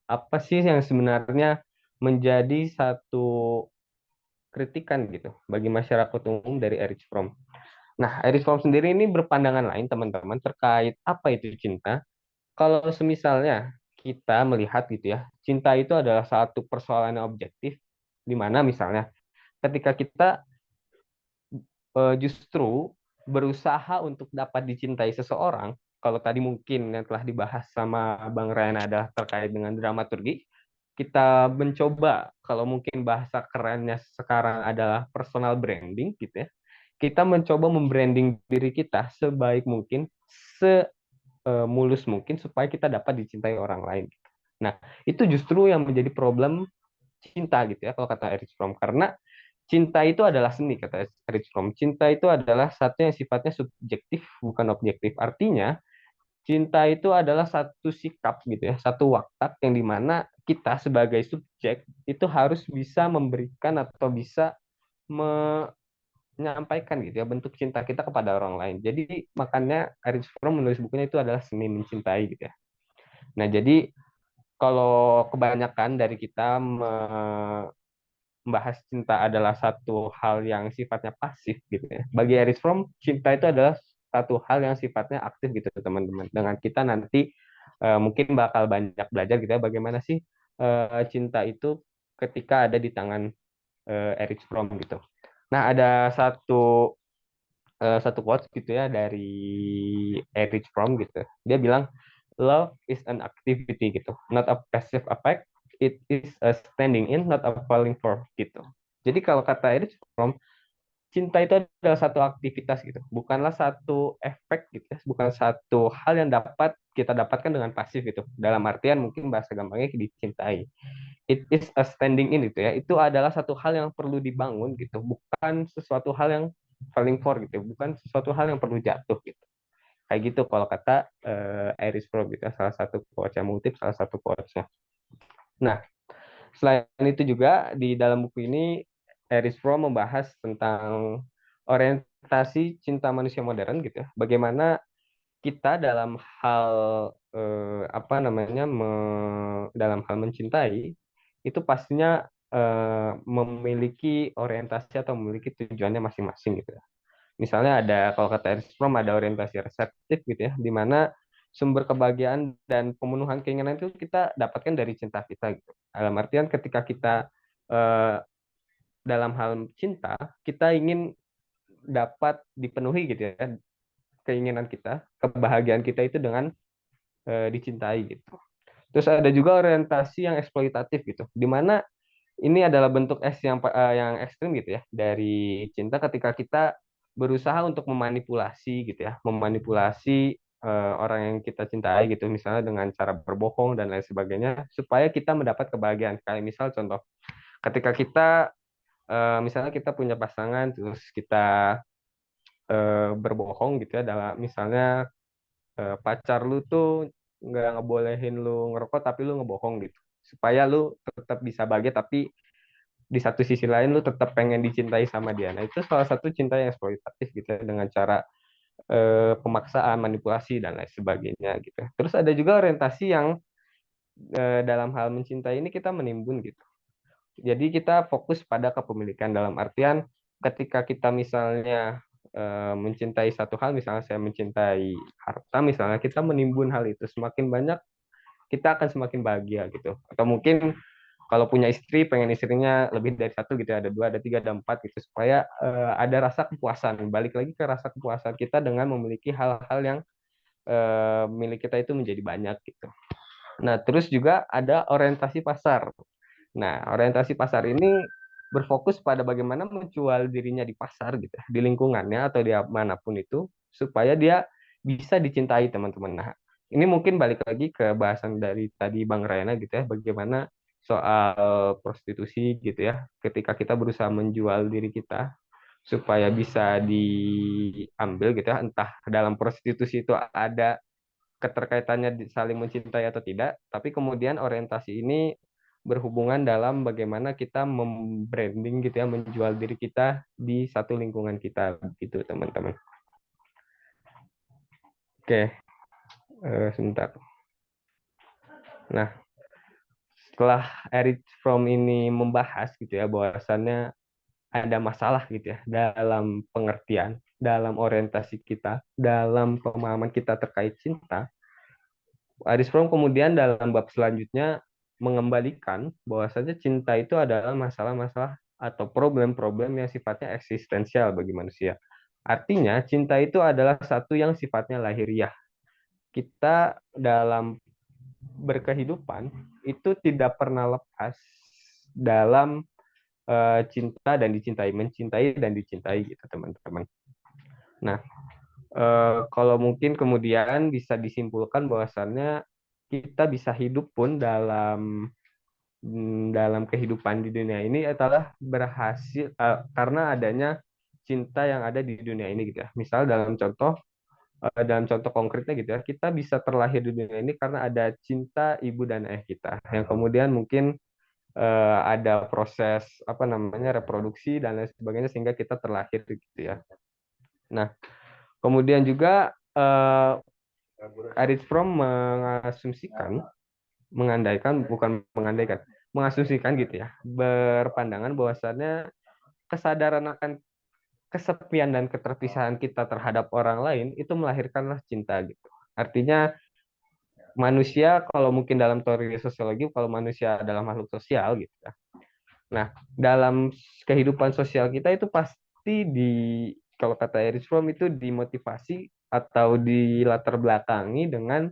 Apa sih yang sebenarnya menjadi satu kritikan gitu bagi masyarakat umum dari Erich Fromm. Nah, Erich Fromm sendiri ini berpandangan lain teman-teman terkait apa itu cinta. Kalau semisalnya kita melihat gitu ya, cinta itu adalah satu persoalan yang objektif, di mana misalnya ketika kita justru berusaha untuk dapat dicintai seseorang, kalau tadi mungkin yang telah dibahas sama Bang Ryan adalah terkait dengan dramaturgi, kita mencoba, kalau mungkin bahasa kerennya sekarang adalah personal branding gitu ya, kita mencoba membranding diri kita sebaik mungkin, semulus mungkin supaya kita dapat dicintai orang lain. Nah, itu justru yang menjadi problem cinta gitu ya kalau kata Erich Fromm, karena cinta itu adalah seni kata Erich Fromm. Cinta itu adalah satu yang sifatnya subjektif bukan objektif. Artinya cinta itu adalah satu sikap gitu ya, satu watak yang dimana kita sebagai subjek itu harus bisa memberikan atau bisa menyampaikan gitu ya bentuk cinta kita kepada orang lain. Jadi makanya Erich Fromm menulis bukunya itu adalah seni mencintai gitu ya. Nah, jadi kalau kebanyakan dari kita membahas cinta adalah satu hal yang sifatnya pasif gitu ya. Bagi Erich Fromm, cinta itu adalah satu hal yang sifatnya aktif gitu teman-teman. Dengan kita nanti mungkin bakal banyak belajar gitu ya bagaimana sih cinta itu ketika ada di tangan Erich Fromm gitu. Nah, ada satu quotes gitu ya dari Erich Fromm gitu. Dia bilang love is an activity gitu, not a passive effect. It is a standing in, not a falling for gitu. Jadi kalau kata Erich Fromm, cinta itu adalah satu aktivitas gitu, bukanlah satu efek gitu ya, bukan satu hal yang dapat kita dapatkan dengan pasif gitu. Dalam artian mungkin bahasa gampangnya dicintai. It is a standing in gitu ya. Itu adalah satu hal yang perlu dibangun gitu, bukan sesuatu hal yang falling for gitu, bukan sesuatu hal yang perlu jatuh gitu. Kayak gitu kalau kata Erich Fromm gitu, salah satu quotes yang mengutip salah satu quotes-nya. Nah, selain itu juga di dalam buku ini Erich Fromm membahas tentang orientasi cinta manusia modern gitu ya. Bagaimana kita dalam hal apa namanya dalam hal mencintai itu pastinya memiliki orientasi atau memiliki tujuannya masing-masing gitu ya. Misalnya ada, kalau kata Erich Fromm, ada orientasi reseptif gitu ya, di mana sumber kebahagiaan dan pemenuhan keinginan itu kita dapatkan dari cinta kita gitu. Dalam artian ketika kita eh, dalam hal cinta, kita ingin dapat dipenuhi gitu ya, keinginan kita, kebahagiaan kita itu dengan dicintai gitu. Terus ada juga orientasi yang eksploitatif gitu, di mana ini adalah bentuk yang ekstrim gitu ya dari cinta ketika kita berusaha untuk memanipulasi gitu ya, memanipulasi orang yang kita cintai gitu, misalnya dengan cara berbohong dan lain sebagainya supaya kita mendapat kebahagiaan. Kayak misal contoh, ketika kita misalnya kita punya pasangan terus kita berbohong gitu ya, dalam misalnya pacar lu tuh nggak ngebolehin lu ngerokok tapi lu ngebohong gitu supaya lu tetap bisa bahagia, tapi di satu sisi lain lu tetap pengen dicintai sama dia. Nah, itu salah satu cinta yang eksploitatif gitu ya, dengan cara pemaksaan, manipulasi dan lain sebagainya gitu. Terus ada juga orientasi yang dalam hal mencintai ini kita menimbun gitu. Jadi kita fokus pada kepemilikan, dalam artian ketika kita misalnya mencintai satu hal, misalnya saya mencintai harta, misalnya kita menimbun hal itu, semakin banyak kita akan semakin bahagia gitu. Atau mungkin kalau punya istri, pengen istrinya lebih dari satu gitu, ada dua, ada tiga, ada empat gitu, supaya ada rasa kepuasan. Balik lagi ke rasa kepuasan kita dengan memiliki hal-hal yang milik kita itu menjadi banyak gitu. Nah, terus juga ada orientasi pasar. Nah, orientasi pasar ini berfokus pada bagaimana menjual dirinya di pasar gitu, di lingkungannya atau di manapun itu, supaya dia bisa dicintai teman-teman. Nah, ini mungkin balik lagi ke bahasan dari tadi Bang Rayana gitu ya, bagaimana soal prostitusi gitu ya, ketika kita berusaha menjual diri kita supaya bisa diambil gitu ya, entah dalam prostitusi itu ada keterkaitannya saling mencintai atau tidak, tapi kemudian orientasi ini berhubungan dalam bagaimana kita membranding gitu ya, menjual diri kita di satu lingkungan kita gitu teman-teman. Oke, sebentar. Nah, setelah Erich Fromm ini membahas gitu ya bahwasannya ada masalah gitu ya dalam pengertian, dalam orientasi kita, dalam pemahaman kita terkait cinta, Erich Fromm kemudian dalam bab selanjutnya mengembalikan bahwasanya cinta itu adalah masalah-masalah atau problem-problem yang sifatnya eksistensial bagi manusia. Artinya cinta itu adalah satu yang sifatnya lahiriah. Kita dalam berkehidupan itu tidak pernah lepas dalam cinta dan dicintai, mencintai dan dicintai gitu teman-teman. Nah, kalau mungkin kemudian bisa disimpulkan bahwasannya kita bisa hidup pun dalam kehidupan di dunia ini adalah berhasil karena adanya cinta yang ada di dunia ini gitu ya. Misal dalam contoh konkretnya gitu ya, kita bisa terlahir di dunia ini karena ada cinta ibu dan ayah kita, yang kemudian mungkin ada proses apa namanya reproduksi dan lain sebagainya sehingga kita terlahir gitu ya. Nah, kemudian juga Erich Fromm mengasumsikan gitu ya, berpandangan bahwasannya kesadaran akan kesepian dan keterpisahan kita terhadap orang lain itu melahirkanlah cinta gitu. Artinya manusia kalau mungkin dalam teori sosiologi kalau manusia adalah makhluk sosial gitu ya. Nah, dalam kehidupan sosial kita itu pasti kalau kata Erich Fromm itu dimotivasi atau dilatar belakangi dengan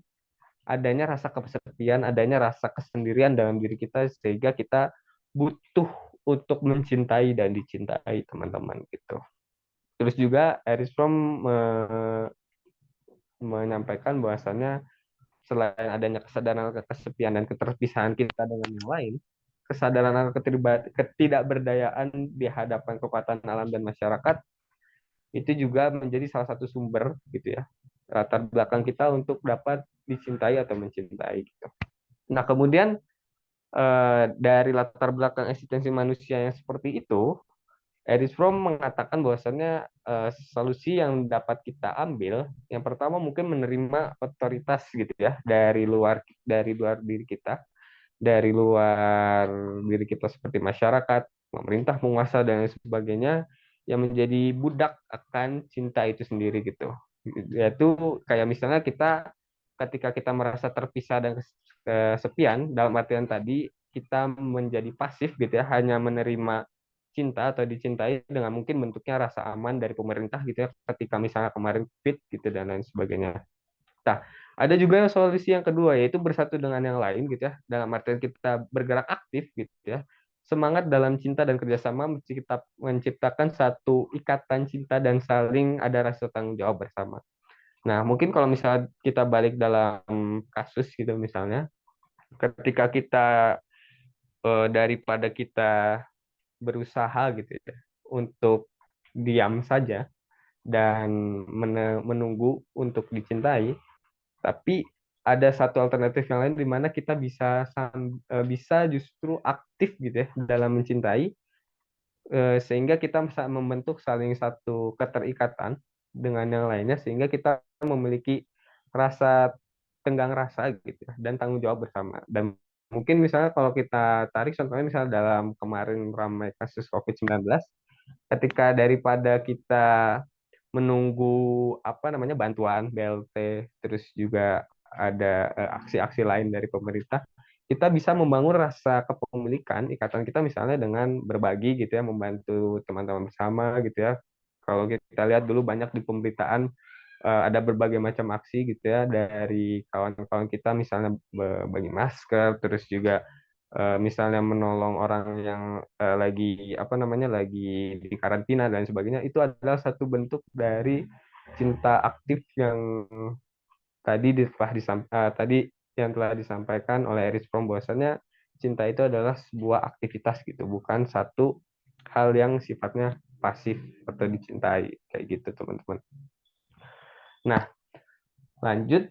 adanya rasa kesepian, adanya rasa kesendirian dalam diri kita sehingga kita butuh untuk mencintai dan dicintai teman-teman gitu. Terus juga Erich Fromm menyampaikan bahwasannya selain adanya kesadaran kesepian dan keterpisahan kita dengan yang lain, kesadaran akan ketidakberdayaan di hadapan kekuatan alam dan masyarakat itu juga menjadi salah satu sumber gitu ya latar belakang kita untuk dapat dicintai atau mencintai gitu. Nah kemudian dari latar belakang eksistensi manusia yang seperti itu, Erich Fromm mengatakan bahwasannya solusi yang dapat kita ambil, yang pertama mungkin menerima otoritas gitu ya dari luar diri kita, dari luar diri kita seperti masyarakat, pemerintah, penguasa dan lain sebagainya yang menjadi budak akan cinta itu sendiri gitu. Yaitu kayak misalnya ketika kita merasa terpisah dan kesepian, dalam artian tadi kita menjadi pasif gitu ya, hanya menerima cinta atau dicintai dengan mungkin bentuknya rasa aman dari pemerintah gitu ya, ketika misalnya kemarin fit gitu dan lain sebagainya. Nah, ada juga solusi yang kedua yaitu bersatu dengan yang lain gitu ya. Dalam artian kita bergerak aktif gitu ya. Semangat dalam cinta dan kerjasama menciptakan satu ikatan cinta dan saling ada rasa tanggung jawab bersama. Nah, mungkin kalau misalnya kita balik dalam kasus gitu misalnya, ketika kita daripada kita berusaha gitu ya untuk diam saja dan menunggu untuk dicintai, tapi ada satu alternatif yang lain di mana kita bisa justru aktif gitu ya dalam mencintai sehingga kita bisa membentuk saling satu keterikatan dengan yang lainnya sehingga kita memiliki rasa tenggang rasa gitu ya dan tanggung jawab bersama. Dan mungkin misalnya kalau kita tarik contohnya misalnya dalam kemarin ramai kasus COVID-19, ketika daripada kita menunggu apa namanya bantuan BLT terus juga ada aksi-aksi lain dari pemerintah, kita bisa membangun rasa kepemilikan ikatan kita misalnya dengan berbagi gitu ya, membantu teman-teman bersama gitu ya. Kalau kita lihat dulu banyak di pemberitaan ada berbagai macam aksi gitu ya dari kawan-kawan kita misalnya berbagi masker terus juga misalnya menolong orang yang lagi apa namanya lagi di karantina dan sebagainya, itu adalah satu bentuk dari cinta aktif yang tadi yang telah disampaikan oleh Erich Fromm bahwasannya cinta itu adalah sebuah aktivitas gitu, bukan satu hal yang sifatnya pasif atau dicintai kayak gitu teman-teman. Nah, lanjut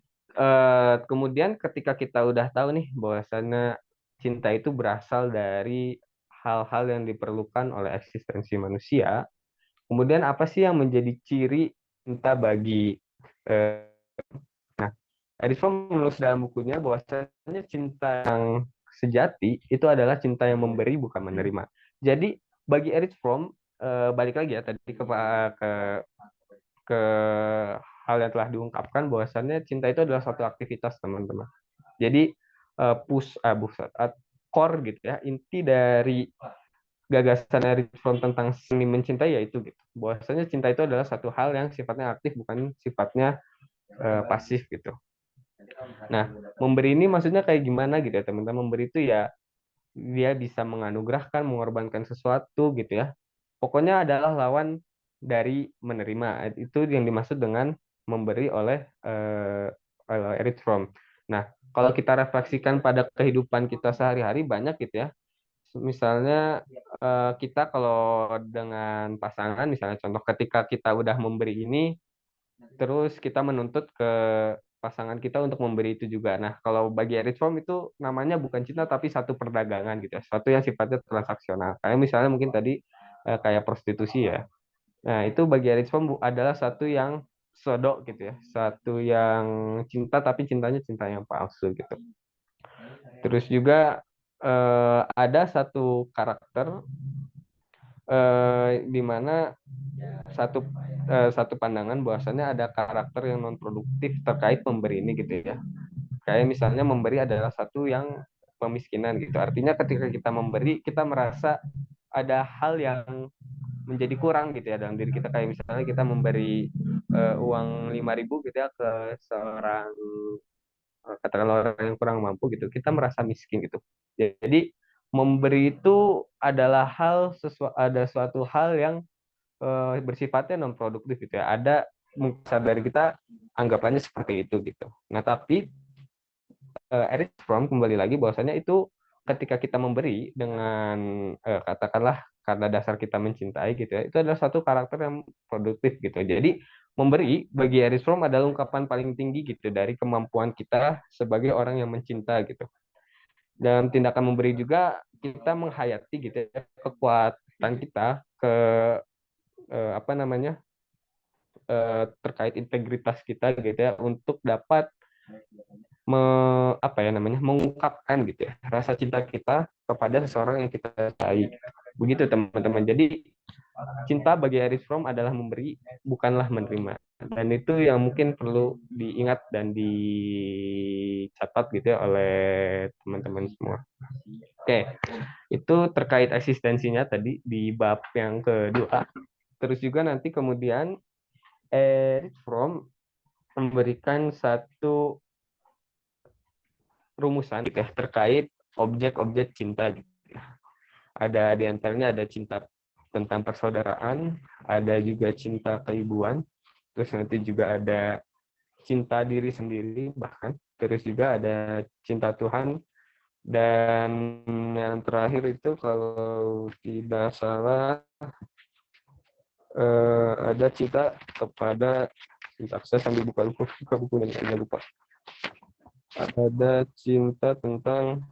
kemudian ketika kita udah tahu nih bahwasannya cinta itu berasal dari hal-hal yang diperlukan oleh eksistensi manusia, kemudian apa sih yang menjadi ciri cinta bagi nah, Erich Fromm menulis dalam bukunya bahwasanya cinta yang sejati itu adalah cinta yang memberi bukan menerima. Jadi bagi Erich Fromm balik lagi ya tadi ke hal yang telah diungkapkan bahwasannya cinta itu adalah suatu aktivitas teman-teman. Jadi core gitu ya, inti dari gagasan Erich Fromm tentang seni mencintai yaitu gitu. Bahwasanya cinta itu adalah satu hal yang sifatnya aktif, bukan sifatnya pasif gitu. Nah, memberi ini maksudnya kayak gimana gitu ya teman-teman. Memberi itu ya dia bisa menganugerahkan, mengorbankan sesuatu gitu ya. Pokoknya adalah lawan dari menerima. Itu yang dimaksud dengan memberi oleh Erich Fromm. Nah, kalau kita refleksikan pada kehidupan kita sehari-hari banyak gitu ya. Misalnya kita kalau dengan pasangan, misalnya contoh ketika kita udah memberi ini, terus kita menuntut ke pasangan kita untuk memberi itu juga. Nah, kalau bagi Erich Fromm itu namanya bukan cinta tapi satu perdagangan gitu ya, satu yang sifatnya transaksional. Kayak misalnya mungkin tadi kayak prostitusi ya. Nah, itu bagi Erich Fromm adalah satu yang sodok gitu ya, satu yang cinta tapi cintanya cinta yang palsu gitu. Terus juga ada satu karakter di mana satu pandangan bahwasannya ada karakter yang non produktif terkait memberi ini gitu ya. Kayak misalnya memberi adalah satu yang pemiskinan gitu. Artinya ketika kita memberi, kita merasa ada hal yang menjadi kurang gitu ya dalam diri kita. Kayak misalnya kita memberi uang 5.000 gitu ya ke seorang katakanlah orang yang kurang mampu gitu, kita merasa miskin gitu. Jadi memberi itu adalah ada suatu hal yang bersifatnya non produktif gitu ya. Ada mungkin dari kita anggapannya seperti itu gitu. Nah, tapi Erich Fromm kembali lagi bahwasanya itu ketika kita memberi dengan katakanlah karena dasar kita mencintai gitu ya, itu adalah satu karakter yang produktif gitu. Jadi memberi bagi Erich Fromm adalah ungkapan paling tinggi gitu dari kemampuan kita sebagai orang yang mencinta gitu. Dan tindakan memberi juga kita menghayati gitu ya, kekuatan kita ke apa namanya terkait integritas kita gitu ya untuk dapat mengungkapkan gitu ya rasa cinta kita kepada seseorang yang kita cintai. Begitu teman-teman. Jadi cinta bagi Erich Fromm adalah memberi, bukanlah menerima. Dan itu yang mungkin perlu diingat dan dicatat gitu ya oleh teman-teman semua. Oke, itu terkait eksistensinya tadi di bab yang kedua. Terus juga nanti kemudian Erich Fromm memberikan satu rumusan gitu ya, terkait objek-objek cinta gitu. Ada di antaranya ada cinta tentang persaudaraan, ada juga cinta keibuan, terus nanti juga ada cinta diri sendiri bahkan, terus juga ada cinta Tuhan, dan yang terakhir itu kalau tidak salah ada cinta kepada cinta, saya sambil buka buku dan saya lupa. Ada cinta tentang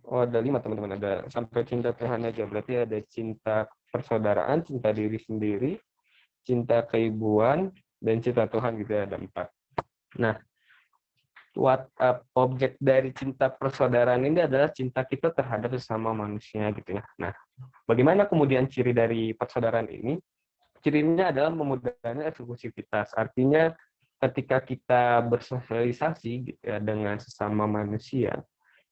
ada 5 teman-teman, ada sampai cinta Tuhan aja, berarti ada cinta persaudaraan, cinta diri sendiri, cinta keibuan, dan cinta Tuhan gitu ya, ada 4. Nah, objek dari cinta persaudaraan ini adalah cinta kita terhadap sesama manusia gitu ya. Nah, bagaimana kemudian ciri dari persaudaraan ini? Cirinya adalah memudahkan eksklusivitas. Artinya ketika kita bersosialisasi gitu ya, dengan sesama manusia,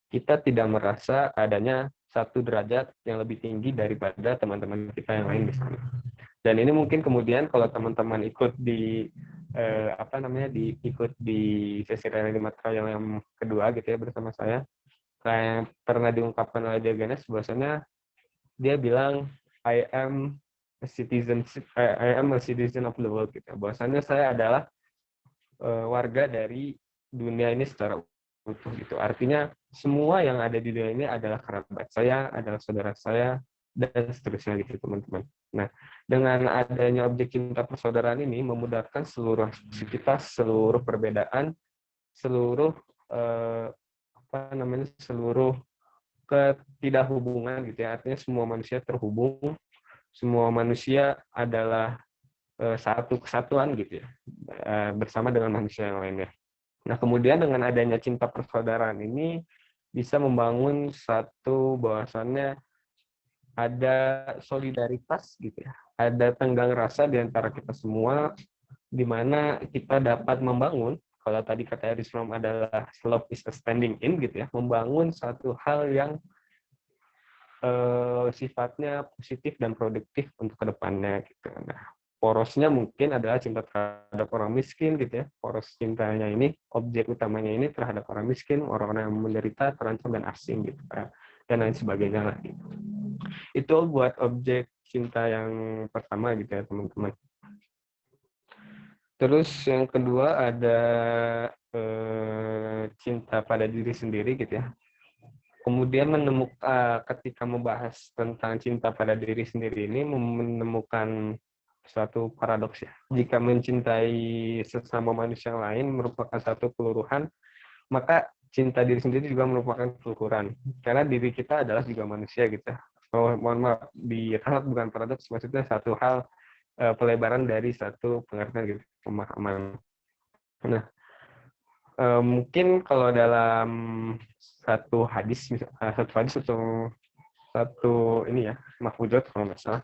kita tidak merasa adanya satu derajat yang lebih tinggi daripada teman-teman kita yang lain misalnya. Dan ini mungkin kemudian kalau teman-teman ikut di ikut di sesi Relima Trial yang kedua gitu ya bersama saya, kayak pernah diungkapkan oleh Diogenes bahwasanya dia bilang I am a citizen of the world gitu. Bahwasanya saya adalah warga dari dunia ini secara utuh gitu. Artinya semua yang ada di dunia ini adalah kerabat saya, adalah saudara saya, dan seterusnya gitu teman-teman. Nah, dengan adanya objek cinta persaudaraan ini memudahkan seluruh aktivitas, seluruh perbedaan, seluruh seluruh ketidakhubungan gitu ya. Artinya semua manusia terhubung, semua manusia adalah satu kesatuan gitu ya, bersama dengan manusia yang lainnya. Nah, kemudian dengan adanya cinta persaudaraan ini bisa membangun satu bahwasannya ada solidaritas gitu ya, ada tenggang rasa di antara kita semua, di mana kita dapat membangun kalau tadi kata Erich Fromm adalah love is a standing in gitu ya, membangun satu hal yang sifatnya positif dan produktif untuk kedepannya gitu. Nah, porosnya mungkin adalah cinta terhadap orang miskin gitu ya. Poros cintanya ini, objek utamanya ini terhadap orang miskin, orang-orang yang menderita, terancam dan asing gitu kan, dan lain sebagainya lah. Gitu. Itu buat objek cinta yang pertama gitu ya teman-teman. Terus yang kedua ada cinta pada diri sendiri gitu ya. Kemudian menemukan ketika membahas tentang cinta pada diri sendiri ini menemukan suatu paradoks ya. Jika mencintai sesama manusia lain merupakan satu keluruhan, maka cinta diri sendiri juga merupakan keluhuran. Karena diri kita adalah juga manusia gitu. Oh, mohon maaf, diralat bukan paradoks, maksudnya satu hal pelebaran dari satu pengertian gitu, pemahaman. Nah, mungkin kalau dalam satu hadis atau satu ini ya, mahfuzat kalau nggak salah,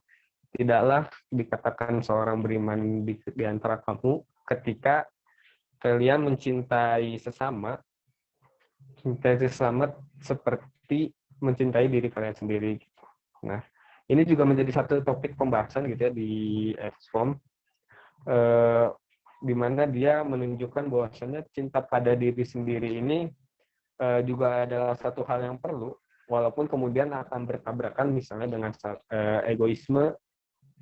tidaklah dikatakan seorang beriman di antara kamu ketika kalian mencintai sesama seperti mencintai diri kalian sendiri. Nah, ini juga menjadi satu topik pembahasan gitu ya di EXCOM, di mana dia menunjukkan bahwasannya cinta pada diri sendiri ini juga adalah satu hal yang perlu, walaupun kemudian akan bertabrakan misalnya dengan egoisme,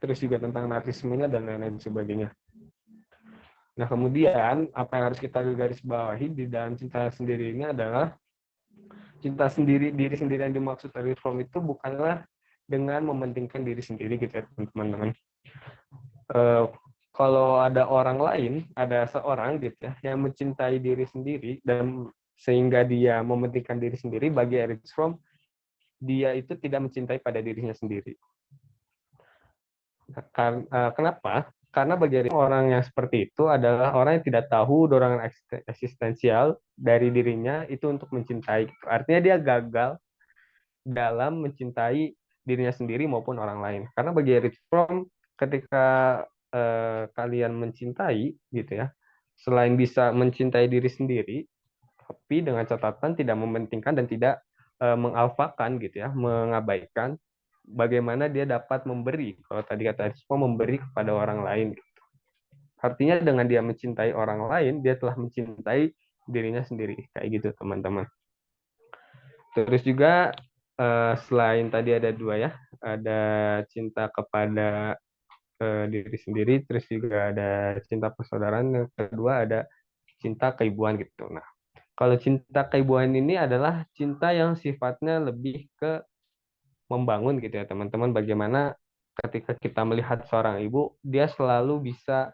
terus juga tentang narsismenya dan lain-lain sebagainya. Nah, kemudian apa yang harus kita garis bawahi di dalam cinta sendiri ini adalah cinta sendiri, diri sendiri yang dimaksud dari Fromm itu bukanlah dengan mementingkan diri sendiri gitu ya teman-teman. Kalau ada orang lain, ada seorang gitu ya yang mencintai diri sendiri dan sehingga dia mementingkan diri sendiri, bagi Erich Fromm dia itu tidak mencintai pada dirinya sendiri. Kenapa? Karena bagi orang yang seperti itu adalah orang yang tidak tahu dorongan eksistensial dari dirinya itu untuk mencintai. Artinya dia gagal dalam mencintai dirinya sendiri maupun orang lain. Karena bagi Erich Fromm, ketika kalian mencintai, gitu ya, selain bisa mencintai diri sendiri, tapi dengan catatan tidak mementingkan dan tidak mengalfakan, gitu ya, mengabaikan bagaimana dia dapat memberi. Kalau tadi kata Erich Fromm, memberi kepada orang lain. Artinya dengan dia mencintai orang lain, dia telah mencintai dirinya sendiri. Kayak gitu, teman-teman. Terus juga selain tadi ada dua ya, ada cinta kepada diri sendiri, terus juga ada cinta persaudaraan, yang kedua ada cinta keibuan gitu. Nah, kalau cinta keibuan ini adalah cinta yang sifatnya lebih ke membangun gitu ya teman-teman. Bagaimana ketika kita melihat seorang ibu, dia selalu bisa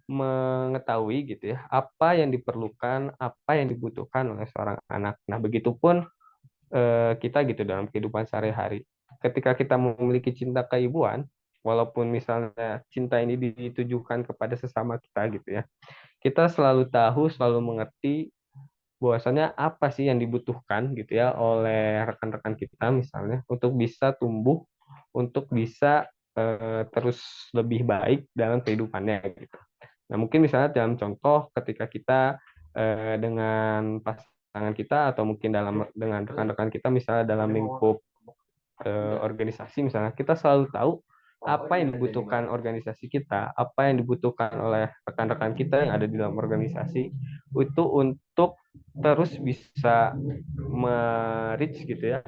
mengetahui gitu ya apa yang diperlukan, apa yang dibutuhkan oleh seorang anak. Nah, begitupun kita gitu dalam kehidupan sehari-hari. Ketika kita memiliki cinta keibuan, walaupun misalnya cinta ini ditujukan kepada sesama kita gitu ya, kita selalu tahu, selalu mengerti bahwasanya apa sih yang dibutuhkan gitu ya oleh rekan-rekan kita misalnya untuk bisa tumbuh, untuk bisa terus lebih baik dalam kehidupannya gitu. Nah, mungkin misalnya dalam contoh ketika kita dengan pasangan kita atau mungkin dengan rekan-rekan kita misalnya dalam lingkup organisasi misalnya, kita selalu tahu apa yang dibutuhkan organisasi kita, apa yang dibutuhkan oleh rekan-rekan kita yang ada di dalam organisasi itu untuk terus bisa reach gitu ya,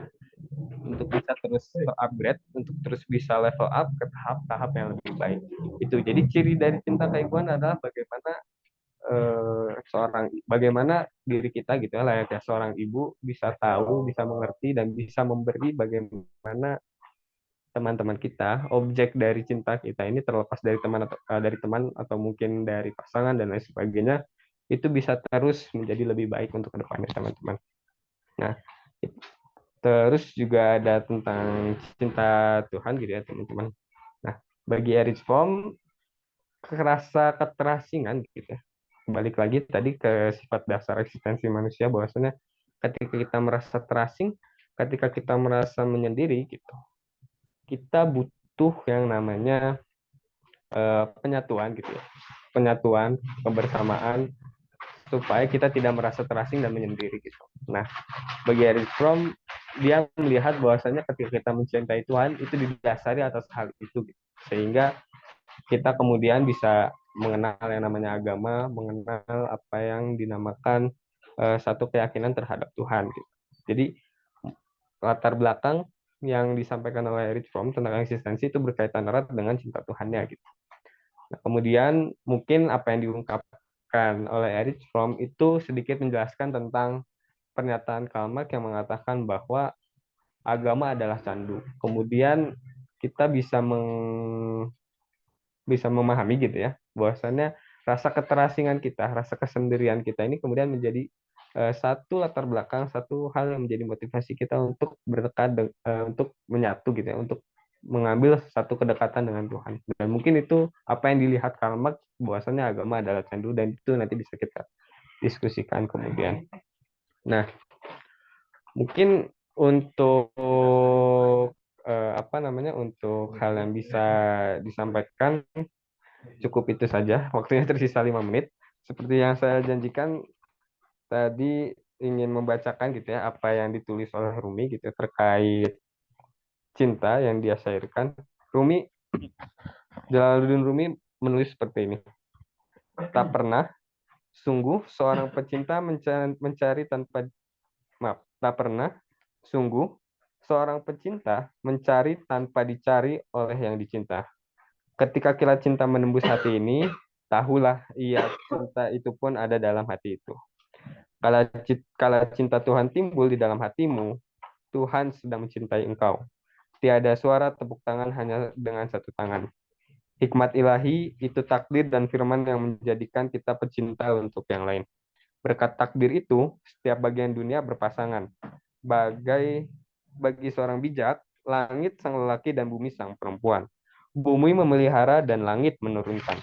untuk bisa terus upgrade, untuk terus bisa level up ke tahap-tahap yang lebih baik. Itu jadi ciri dari cinta keibuan adalah bagaimana diri kita gitu ya layaknya seorang ibu bisa tahu, bisa mengerti dan bisa memberi bagaimana teman-teman kita, objek dari cinta kita ini terlepas dari teman atau mungkin dari pasangan dan lain sebagainya, itu bisa terus menjadi lebih baik untuk kedepannya teman-teman. Nah, terus juga ada tentang cinta Tuhan gitu ya teman-teman. Nah, bagi Erich Fromm, kerasa keterasingan gitu ya. Balik lagi tadi ke sifat dasar eksistensi manusia, bahwasanya ketika kita merasa terasing, ketika kita merasa menyendiri gitu, kita butuh yang namanya penyatuan gitu ya, penyatuan, kebersamaan, supaya kita tidak merasa terasing dan menyendiri gitu. Nah, bagi Erich Fromm, dia melihat bahwasanya ketika kita mencintai Tuhan itu didasari atas hal itu gitu. Sehingga kita kemudian bisa mengenal yang namanya agama, mengenal apa yang dinamakan satu keyakinan terhadap Tuhan gitu. Jadi latar belakang yang disampaikan oleh Erich Fromm tentang eksistensi itu berkaitan erat dengan cinta Tuhannya gitu. Nah, kemudian mungkin apa yang diungkapkan oleh Erich Fromm itu sedikit menjelaskan tentang pernyataan Karl Marx yang mengatakan bahwa agama adalah candu. Kemudian kita bisa memahami gitu ya, bahwasannya rasa keterasingan kita, rasa kesendirian kita ini kemudian menjadi satu latar belakang, satu hal yang menjadi motivasi kita untuk berdekat, untuk menyatu gitu ya, untuk mengambil satu kedekatan dengan Tuhan. Dan mungkin itu apa yang dilihat Karl Marx, bahwasannya agama adalah candu, dan itu nanti bisa kita diskusikan kemudian. Nah, mungkin untuk untuk hal yang bisa disampaikan cukup itu saja. Waktunya tersisa 5 menit. Seperti yang saya janjikan tadi, ingin membacakan gitu ya apa yang ditulis oleh Rumi gitu terkait cinta yang dia syairkan. Jalaluddin Rumi menulis seperti ini. Tak pernah sungguh seorang pecinta tak pernah sungguh seorang pecinta mencari tanpa dicari oleh yang dicinta. Ketika kilat cinta menembus hati ini, tahulah cinta itu pun ada dalam hati itu. Kala cinta Tuhan timbul di dalam hatimu, Tuhan sedang mencintai engkau. Tiada suara tepuk tangan, hanya dengan satu tangan. Hikmat ilahi itu takdir dan firman yang menjadikan kita pecinta untuk yang lain. Berkat takdir itu, setiap bagian dunia berpasangan. Bagi seorang bijak, langit sang lelaki dan bumi sang perempuan. Bumi memelihara dan langit menurunkan.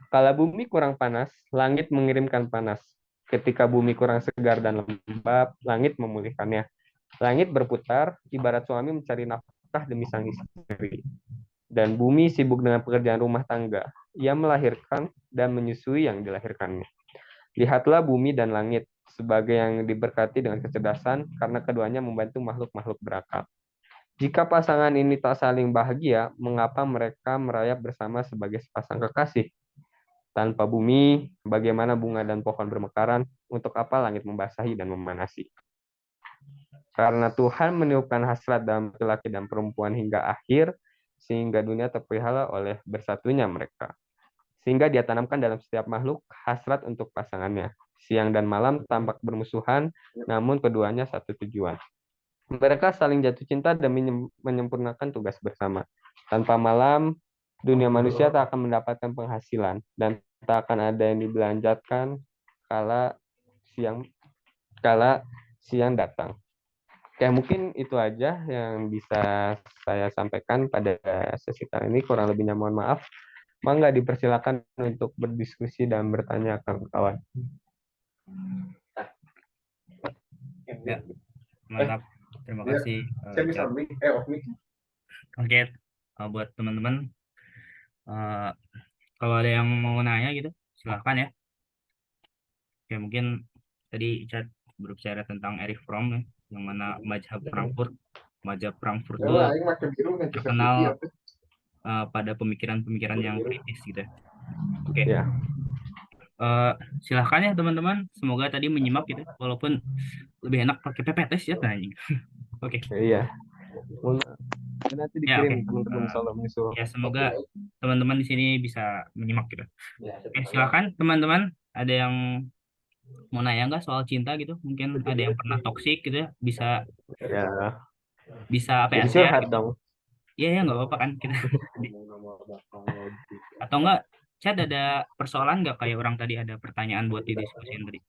Kala bumi kurang panas, langit mengirimkan panas. Ketika bumi kurang segar dan lembab, langit memulihkannya. Langit berputar, ibarat suami mencari nafkah demi sang istri. Dan bumi sibuk dengan pekerjaan rumah tangga. Ia melahirkan dan menyusui yang dilahirkannya. Lihatlah bumi dan langit sebagai yang diberkati dengan kecerdasan, karena keduanya membantu makhluk-makhluk berakal. Jika pasangan ini tak saling bahagia, mengapa mereka merayap bersama sebagai sepasang kekasih? Tanpa bumi, bagaimana bunga dan pohon bermekaran? Untuk apa langit membasahi dan memanasi? Karena Tuhan meniupkan hasrat dalam laki-laki dan perempuan hingga akhir, sehingga dunia terpelihara oleh bersatunya mereka. Sehingga dia tanamkan dalam setiap makhluk hasrat untuk pasangannya. Siang dan malam tampak bermusuhan, namun keduanya satu tujuan. Mereka saling jatuh cinta demi menyempurnakan tugas bersama. Tanpa malam, dunia manusia tak akan mendapatkan penghasilan dan tak akan ada yang dibelanjakan kala siang datang. Oke, mungkin itu aja yang bisa saya sampaikan pada sesi kali ini. Kurang lebihnya mohon maaf. Mangga dipersilakan untuk berdiskusi dan bertanya kawan-kawan. Ya, mantap. Terima kasih. Oke, buat teman-teman, kalau ada yang mau nanya gitu, silahkan ya. Oke, mungkin tadi Icat berbicara tentang Erich Fromm ya, yang mana mazhab Frankfurt itu terkenal pada pemikiran-pemikiran yang kritis gitu. Oke. Ya. Silahkan ya teman-teman, semoga tadi menyimak gitu, walaupun lebih enak pakai PPT ya tanya. Oke. Iya. Nanti dikirim teman-teman ya, semoga teman-teman di sini bisa menyimak gitu. Oke, silakan teman-teman, ada yang mau nanya nggak soal cinta gitu? Mungkin ada yang pernah toksik gitu ya, bisa apa ya, share gitu. dong. Iya, nggak apa-apa kan kita. Atau enggak, Chat, ada persoalan nggak kayak orang tadi, ada pertanyaan buat didiskusin tadi?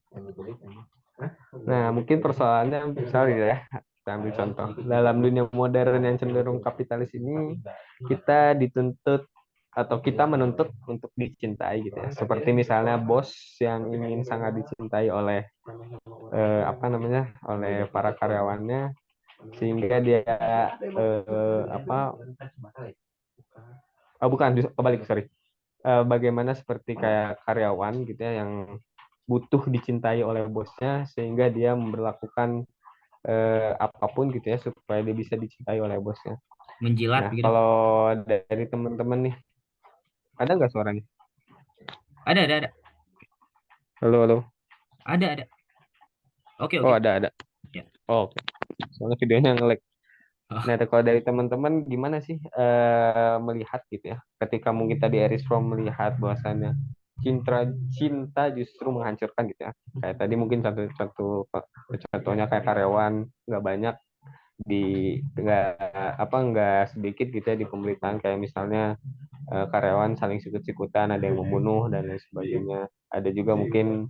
Nah, mungkin persoalannya misalnya ya, kita ambil contoh. Dalam dunia modern yang cenderung kapitalis ini, kita dituntut atau kita menuntut untuk dicintai gitu ya. Seperti misalnya bos yang ingin sangat dicintai oleh oleh para karyawannya, sehingga dia bagaimana seperti kayak karyawan gitu ya yang butuh dicintai oleh bosnya sehingga dia memperlakukan apapun gitu ya supaya dia bisa dicintai oleh bosnya. Menjilat Nah, begitu. kalau dari teman-teman nih, ada nggak suaranya? Ada. Halo, halo. Ada. Oke, Oh, oke. ada. Ya. Oh, oke. Soalnya videonya nge-lag. Oh, Nah, kalau dari teman-teman gimana sih melihat gitu ya? Ketika mungkin tadi Eris Fromm melihat bahwasannya cinta justru menghancurkan gitu ya. Kayak tadi mungkin satu contohnya kayak karyawan nggak banyak nggak nggak sedikit gitu ya di pemerintahan kayak misalnya karyawan saling sikut-sikutan, ada yang membunuh dan lain sebagainya. Ada juga mungkin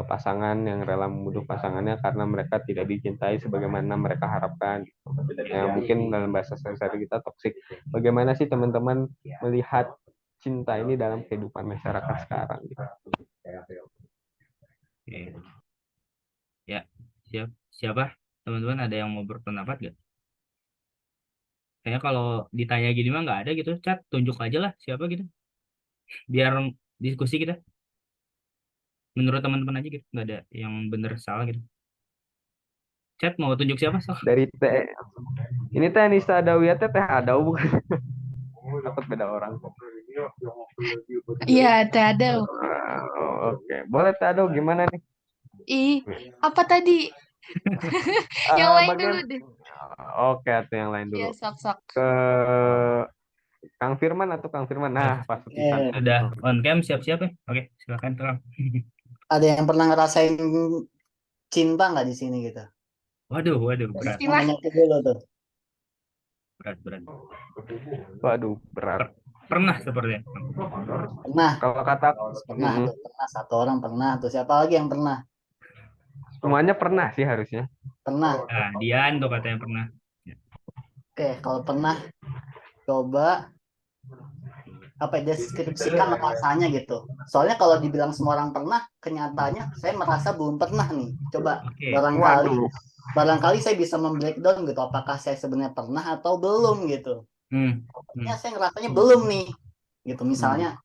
pasangan yang rela membunuh pasangannya karena mereka tidak dicintai sebagaimana mereka harapkan. Yang mungkin dalam bahasa sehari-hari kita toksik. Bagaimana sih teman-teman melihat cinta ini dalam kehidupan masyarakat sekarang? Gitu? oke. Ya, siapa? Teman-teman ada yang mau berpendapat gak? Kayaknya kalau ditanya gini mah nggak ada gitu. Chat, tunjuk aja lah siapa gitu. Biar diskusi kita. Menurut teman-teman aja gitu. Nggak ada yang bener salah gitu. Chat mau tunjuk siapa? So? Dari teh ini teh Nisa Adawiyah teh Adau bukan? Takut beda orang. Iya, ada. Oke, boleh teh Adau gimana nih? Ih, apa tadi? Yang lain dulu Bagian deh. Oke, atau yang lain Iya, dulu. sok-sok. Ke Kang Firman atau Kang Firman? Nah, pas pisan. Sudah on cam siap-siap ya? Oke, silakan Kang. Ada yang pernah ngerasain cinta nggak di sini gitu? Waduh, berat, Mau Pastilah. nanya itu dulu tuh. berat. Waduh, berat. Pernah sepertinya. Pernah, Kalau kata pernah tuh, pernah satu orang pernah tuh. Siapa lagi yang pernah? semuanya pernah sih harusnya. Pernah. Nah, Dian tuh katanya pernah. Oke, kalau pernah coba apa ya, deskripsikan rasanya gitu. Soalnya kalau dibilang semua orang pernah, kenyataannya saya merasa belum pernah nih. Coba Oke. barangkali barangkali saya bisa membreakdown gitu. Apakah saya sebenarnya pernah atau belum gitu. Hmm. Ya saya ngerasanya belum nih. Gitu misalnya,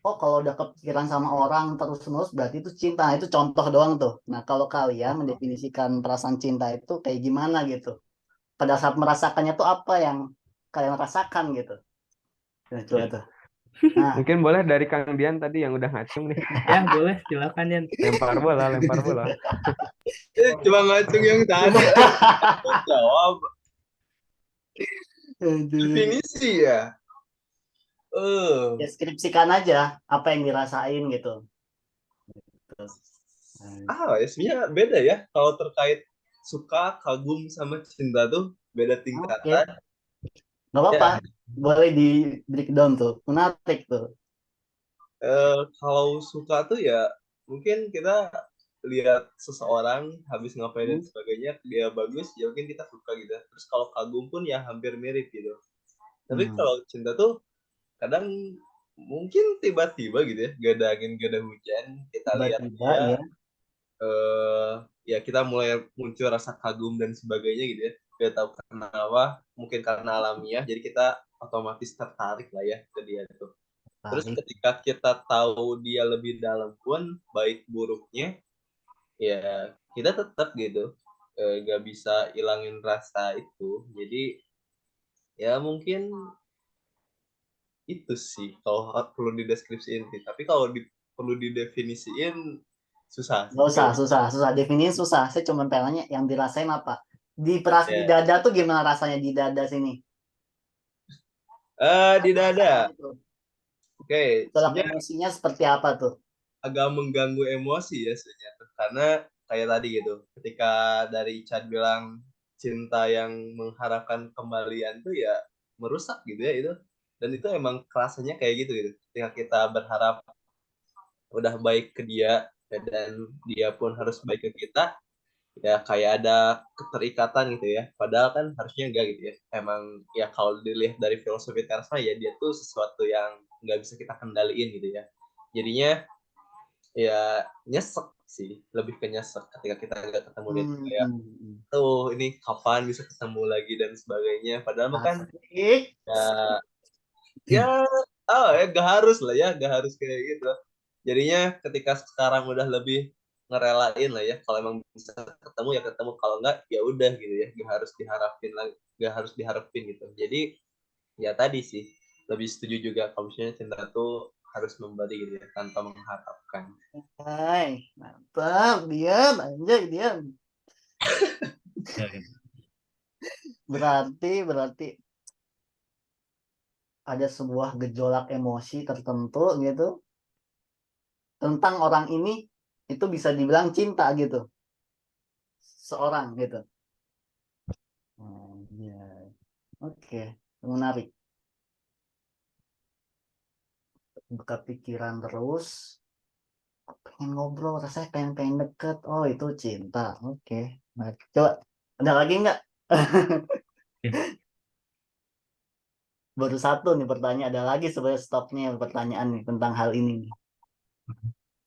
oh kalau udah kepikiran sama orang terus-menerus berarti itu cinta. Nah, itu contoh doang tuh. Nah kalau kalian mendefinisikan perasaan cinta itu kayak gimana gitu. Pada saat merasakannya tuh apa yang kalian rasakan gitu. Nah, coba tuh. Nah, Mungkin boleh dari Kang Dian tadi yang udah ngacung nih. Ya, boleh silakan Dian. Lempar bola. Cuma ngacung yang tadi. Jawab aduh. definisi ya. Deskripsikan aja apa yang dirasain gitu. Ya sebenarnya beda ya kalau terkait suka, kagum sama cinta tuh beda Oke, tingkatan. nggak apa-apa. Ya, Boleh di breakdown tuh. Menarik tuh. kalau suka tuh ya mungkin kita lihat seseorang habis ngapain dan sebagainya dia bagus ya mungkin kita suka gitu. Terus kalau kagum pun ya hampir mirip gitu. Tapi kalau cinta tuh kadang mungkin tiba-tiba gitu ya, gak ada angin gak ada hujan kita lihat Tiba-tiba dia ya. ya kita mulai muncul rasa kagum dan sebagainya gitu ya. Gak tahu kenapa, mungkin karena alamiah jadi kita otomatis tertarik lah ya ke dia tuh. Terus Tarik. ketika kita tahu dia lebih dalam pun baik buruknya ya kita tetap gitu gak bisa ilangin rasa itu. Jadi ya mungkin itu sih kalau perlu dideskripsiin sih. Tapi kalau perlu didefinisiin susah sih. Nggak usah, susah. Definisinya susah. Saya cuma pengen nanya yang dirasain apa. Di di Ya. dada tuh gimana rasanya di dada sini? Di dada. Gitu. Oke, Tolak sebenarnya emosinya seperti apa tuh? agak mengganggu emosi ya sebenarnya. Karena kayak tadi gitu, ketika dari Chad bilang cinta yang mengharapkan kembalian tuh ya merusak gitu ya itu. Dan itu emang kerasanya kayak gitu. Ketika kita berharap udah baik ke dia dan dia pun harus baik ke kita, ya kayak ada keterikatan gitu ya. Padahal kan harusnya enggak gitu ya. Emang ya kalau dilihat dari filosofi Tersma ya dia tuh sesuatu yang nggak bisa kita kendaliin gitu ya. Jadinya ya nyesek sih, lebih ke nyesek ketika kita nggak ketemu dia kayak tuh ini kapan bisa ketemu lagi dan sebagainya. Padahal mah kan Asik. ya ya gak harus lah ya, gak harus kayak gitu. jadinya ketika sekarang udah lebih ngerelain lah ya, kalau emang bisa ketemu ya ketemu, kalau enggak ya udah gitu ya, gak harus diharapin lagi, gak harus diharapin gitu. Jadi ya tadi sih lebih setuju juga kalau misalnya cinta tuh harus memberi gitu ya tanpa mengharapkan. Hai, mantap, diam, anjay, diam. Ya, ya. Berarti ada sebuah gejolak emosi tertentu gitu tentang orang ini, itu bisa dibilang cinta gitu, seorang gitu. Oh, iya. Oke, menarik. Buka pikiran terus, pengen ngobrol, rasanya pengen deket. Oh, itu cinta. Oke. Nah, coba, ada lagi nggak? Ya. Baru satu nih pertanyaan. Ada lagi sebenarnya stopnya pertanyaan nih tentang hal ini nih.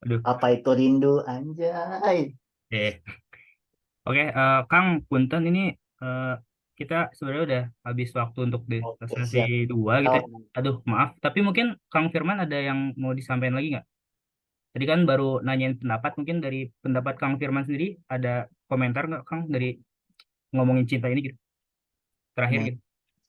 Aduh. Apa itu rindu? Anjay. Eh. Oke, Kang Punten ini eh, kita sebenarnya udah habis waktu untuk di Oke, sesi siap. 2 gitu Oh, ya. Aduh, maaf. Tapi mungkin Kang Firman ada yang mau disampaikan lagi nggak? Tadi kan baru nanyain pendapat. Mungkin dari pendapat Kang Firman sendiri ada komentar nggak, Kang, dari ngomongin cinta ini gitu? Terakhir gitu.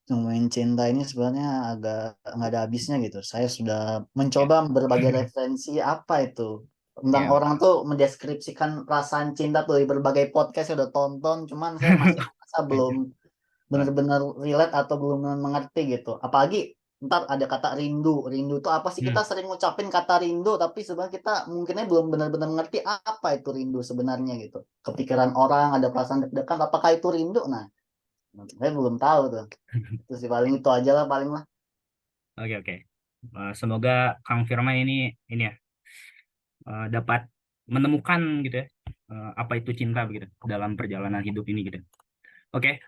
ngomongin cinta ini sebenarnya agak nggak ada habisnya gitu. Saya sudah Ya, mencoba berbagai referensi apa itu tentang ya, orang tuh mendeskripsikan perasaan cinta tuh di berbagai podcast saya udah tonton, cuman saya masih merasa belum Wah, benar-benar relate atau belum benar mengerti gitu. Apalagi ntar ada kata rindu. Rindu itu apa sih? Kita hmm, sering ngucapin kata rindu, tapi sebenarnya kita mungkinnya belum benar-benar mengerti apa itu rindu sebenarnya gitu. Kepikiran orang, ada perasaan deg-degan, apakah itu rindu? Nah, saya belum tahu tuh. Itu sih paling itu aja lah paling lah. oke, oke. Semoga Kang Firman ini ya dapat menemukan gitu ya apa itu cinta begitu dalam perjalanan hidup ini gitu. Oke,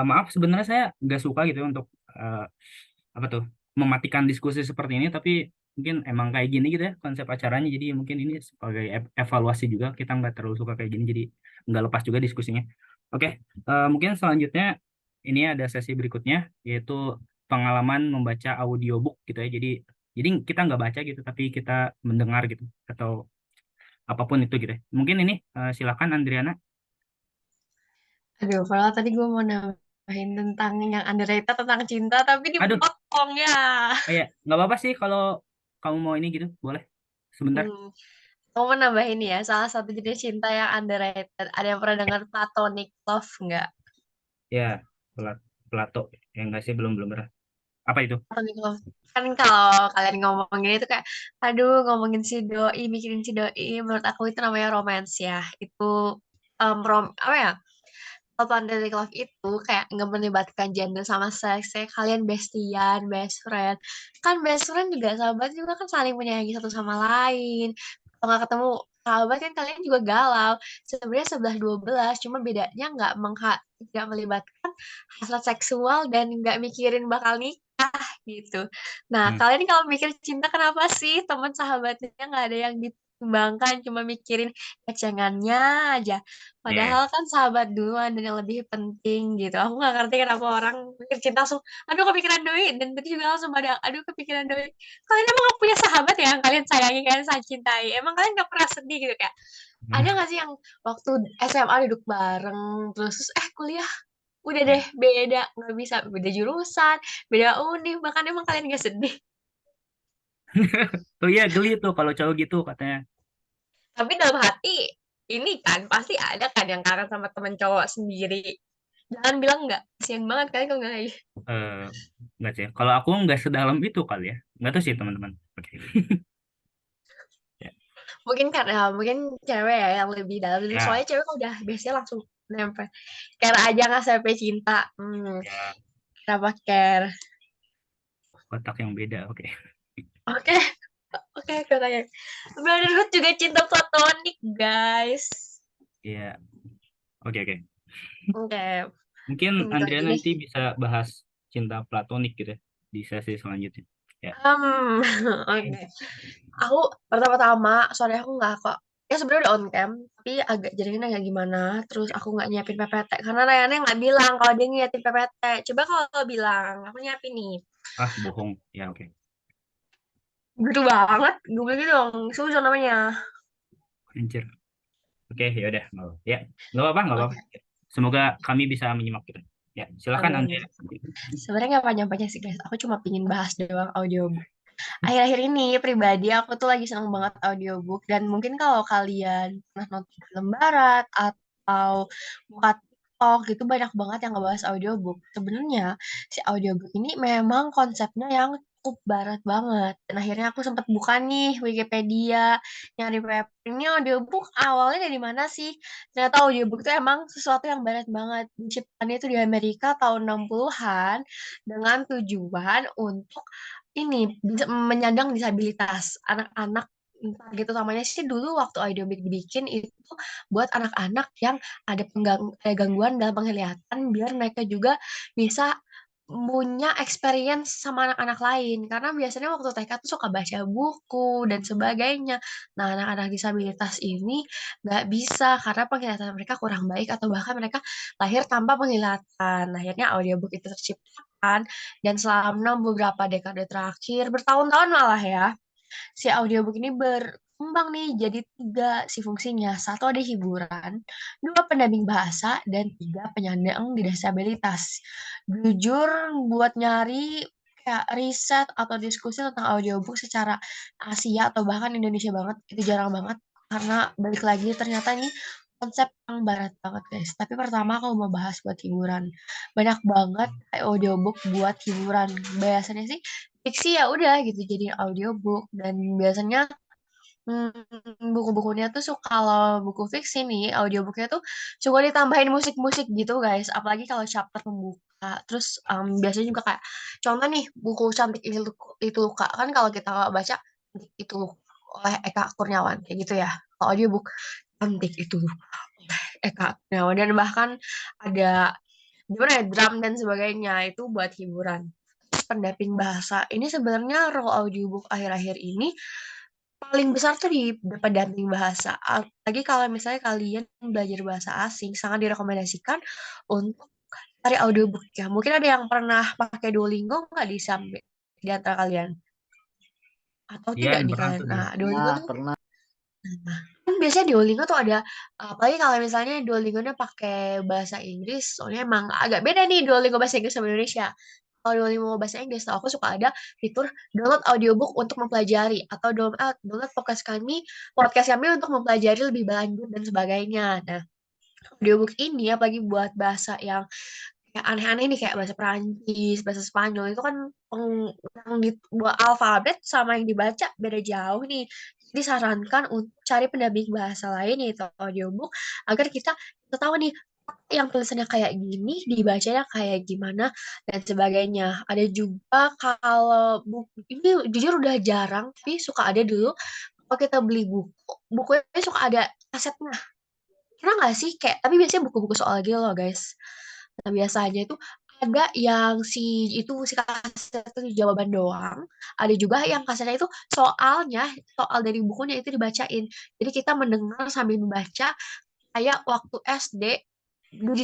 maaf sebenarnya saya nggak suka gitu ya untuk eh, apa tuh mematikan diskusi seperti ini, tapi mungkin emang kayak gini gitu ya konsep acaranya. Jadi mungkin ini sebagai evaluasi juga, kita nggak terlalu suka kayak gini, jadi nggak lepas juga diskusinya. Oke, mungkin selanjutnya ini ada sesi berikutnya yaitu pengalaman membaca audiobook gitu ya. Jadi kita nggak baca gitu, tapi kita mendengar gitu atau apapun itu gitu ya. Mungkin ini silakan Andriana. Aduh, kalau tadi gue mau nambahin tentang yang underrated tentang cinta, tapi Aduh, dipotong ya. oh ya nggak apa-apa sih kalau kamu mau ini gitu, boleh sebentar. Hmm. Aku mau nambahin ya, salah satu jenis cinta yang underrated. Ada yang pernah dengar platonic love nggak? Ya, Plato. Ya enggak sih, belum belum pernah. Apa itu? Platonic love. Kan kalau kalian ngomongin itu kayak, aduh ngomongin si doi, mikirin si doi, menurut aku itu namanya romance ya. Itu apa ya? Platonic love itu kayak nggak melibatkan gender sama seks, kayak kalian bestian, best friend. Kan best friend juga sahabat juga kan saling menyayangi satu sama lain. Kalau nggak ketemu sahabat kan kalian juga galau. Sebenarnya 11-12, cuma bedanya nggak melibatkan hasrat seksual dan nggak mikirin bakal nikah gitu. Nah, Hmm. kalian kalau mikir cinta kenapa sih teman sahabatnya nggak ada yang ditimbangkan, cuma mikirin kecengannya aja. Ya. Padahal kan sahabat duluan dan yang lebih penting gitu. Aku nggak ngerti kenapa orang mikir cinta langsung, aduh kepikiran doi. Dan tadi juga langsung pada, aduh kepikiran doi. Kalian emang gak punya sahabat ya yang kalian sayangi, kalian saling cintai. Emang kalian gak pernah sedih gitu kayak, ada Hmm. gak sih yang waktu SMA duduk bareng, terus kuliah udah Ya. deh beda, nggak bisa beda jurusan, beda univ, bahkan emang kalian gak sedih. Oh iya, geli tuh kalau cowok gitu katanya. Tapi dalam hati, ini kan pasti ada kan yang kangen sama temen cowok sendiri. Jangan bilang nggak, kasian banget kalian kalau nggak kayak gitu. Eh, enggak sih. Kalau aku nggak sedalam itu kali ya. Enggak tahu sih teman-teman. Oke. Ya. Mungkin cewek ya yang lebih dalam. Ya. Soalnya cewek kalau udah biasanya langsung nempel. Care aja nggak sampai cinta. Ya. Kenapa care? Kotak yang beda. Oke. Oke, oke, aku tanya. Brotherhood juga cinta platonik, guys. Iya. Oke, oke. Oke, Mungkin itu Andrea aja deh. nanti bisa bahas cinta platonik gitu ya di sesi selanjutnya. Ya. Oke. Aku pertama-tama, sorry aku nggak kok. Ya sebenarnya udah on cam, tapi agak jaringan agak gimana. Terus aku nggak nyiapin PPT karena Rayane nggak bilang kalau dia nyiapin PPT. Coba kalau bilang, aku nyiapin nih. Ah, bohong. Ya, oke. Gitu banget. Gue bilang gitu dong. Susan namanya. Anjir. Oke, ya udah. Ya, nggak apa-apa, nggak apa-apa. Oke. Semoga kami bisa menyimak gitu. Ya, silakan Amin, Anda. amin. Sebenarnya nggak panjang-panjang sih guys. Aku cuma pingin bahas doang audiobook. Akhir-akhir ini pribadi aku tuh lagi seneng banget audiobook. Dan mungkin kalau kalian pernah nonton film barat atau buka TikTok gitu banyak banget yang ngebahas audiobook. Sebenarnya si audiobook ini memang konsepnya yang cukup barat banget. Dan akhirnya aku sempat buka nih Wikipedia, nyari web ini audiobook awalnya dari mana sih? Ternyata audiobook itu emang sesuatu yang barat banget. Ciptaannya itu di Amerika tahun 60-an dengan tujuan untuk ini bisa menyandang disabilitas anak-anak, target utamanya sih dulu waktu audiobook dibikin itu buat anak-anak yang ada gangguan dalam penglihatan biar mereka juga bisa punya experience sama anak-anak lain karena biasanya waktu TK tuh suka baca buku dan sebagainya. Nah, anak-anak disabilitas ini nggak bisa karena penglihatan mereka kurang baik atau bahkan mereka lahir tanpa penglihatan. Akhirnya audiobook itu terciptakan dan selama beberapa dekade terakhir, bertahun-tahun malah ya, si audiobook ini berkembang nih jadi tiga si fungsinya. Satu ada hiburan, dua pendamping bahasa, dan tiga penyandang disabilitas. Jujur buat nyari kayak riset atau diskusi tentang audiobook secara Asia atau bahkan Indonesia banget, itu jarang banget. Karena balik lagi ternyata ini konsep yang barat banget guys. Tapi pertama aku mau bahas buat hiburan. Banyak banget kayak audiobook buat hiburan. Biasanya sih fiksi ya udah gitu jadi audiobook dan biasanya buku-bukunya tuh suka kalau buku fiksi nih audiobooknya tuh suka ditambahin musik-musik gitu guys apalagi kalau chapter pembuka terus biasanya juga kayak contoh nih buku Cantik itu Luka kan kalau kita baca Cantik Itu Luka oleh Eka Kurniawan kayak gitu ya kalau audiobook Cantik Itu Luka oleh Eka Kurniawan dan bahkan ada gimana ya drum dan sebagainya itu buat hiburan. Pendamping bahasa ini sebenarnya role audiobook akhir-akhir ini paling besar tuh di pendamping bahasa. Apalagi kalau misalnya kalian belajar bahasa asing, sangat direkomendasikan untuk cari audiobook ya. Mungkin ada yang pernah pakai Duolingo nggak di antara kalian? Atau Iya, tidak nih pernah kalian? tuh dulu. Nah, Duolingo Nah, tuh pernah. kan biasanya Duolingo tuh ada apalagi kalau misalnya Duolingo-nya pakai bahasa Inggris, soalnya emang agak beda nih Duolingo bahasa Inggris sama Indonesia. Kalau Duolingo bahasa Inggris, tau aku suka ada fitur download audiobook untuk mempelajari atau download podcast kami untuk mempelajari lebih lanjut dan sebagainya. Nah, audiobook ini apalagi buat bahasa yang kayak aneh-aneh nih kayak bahasa Perancis, bahasa Spanyol itu kan yang dibuat alfabet sama yang dibaca beda jauh nih. Jadi sarankan untuk cari pendamping bahasa lain yaitu audiobook agar kita tahu nih yang tulisannya kayak gini, dibacanya kayak gimana dan sebagainya. Ada juga kalau buku ini jujur udah jarang, tapi suka ada dulu kalau kita beli buku, bukunya suka ada kasetnya. Pernah nggak sih kayak tapi biasanya buku-buku soal gitu loh guys. Nah, biasanya itu ada yang si kaset itu jawaban doang. Ada juga yang kasetnya itu soal dari bukunya itu dibacain. Jadi kita mendengar sambil membaca kayak waktu SD di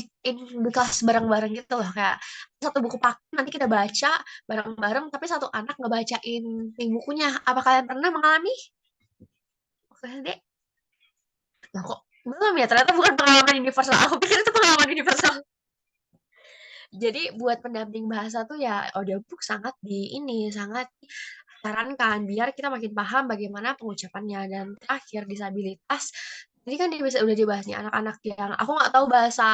kelas bareng-bareng gitu loh kayak satu buku paket nanti kita baca bareng-bareng tapi satu anak ngebacain di bukunya. Apa kalian pernah mengalami waktu SD? Nah, kok belum ya? Ternyata bukan pengalaman universal. Aku pikir itu pengalaman universal. Jadi buat pendamping bahasa tuh ya audiobook sangat sarankan biar kita makin paham bagaimana pengucapannya dan terakhir disabilitas. Ini kan udah dibahas nih anak-anak yang aku nggak tahu bahasa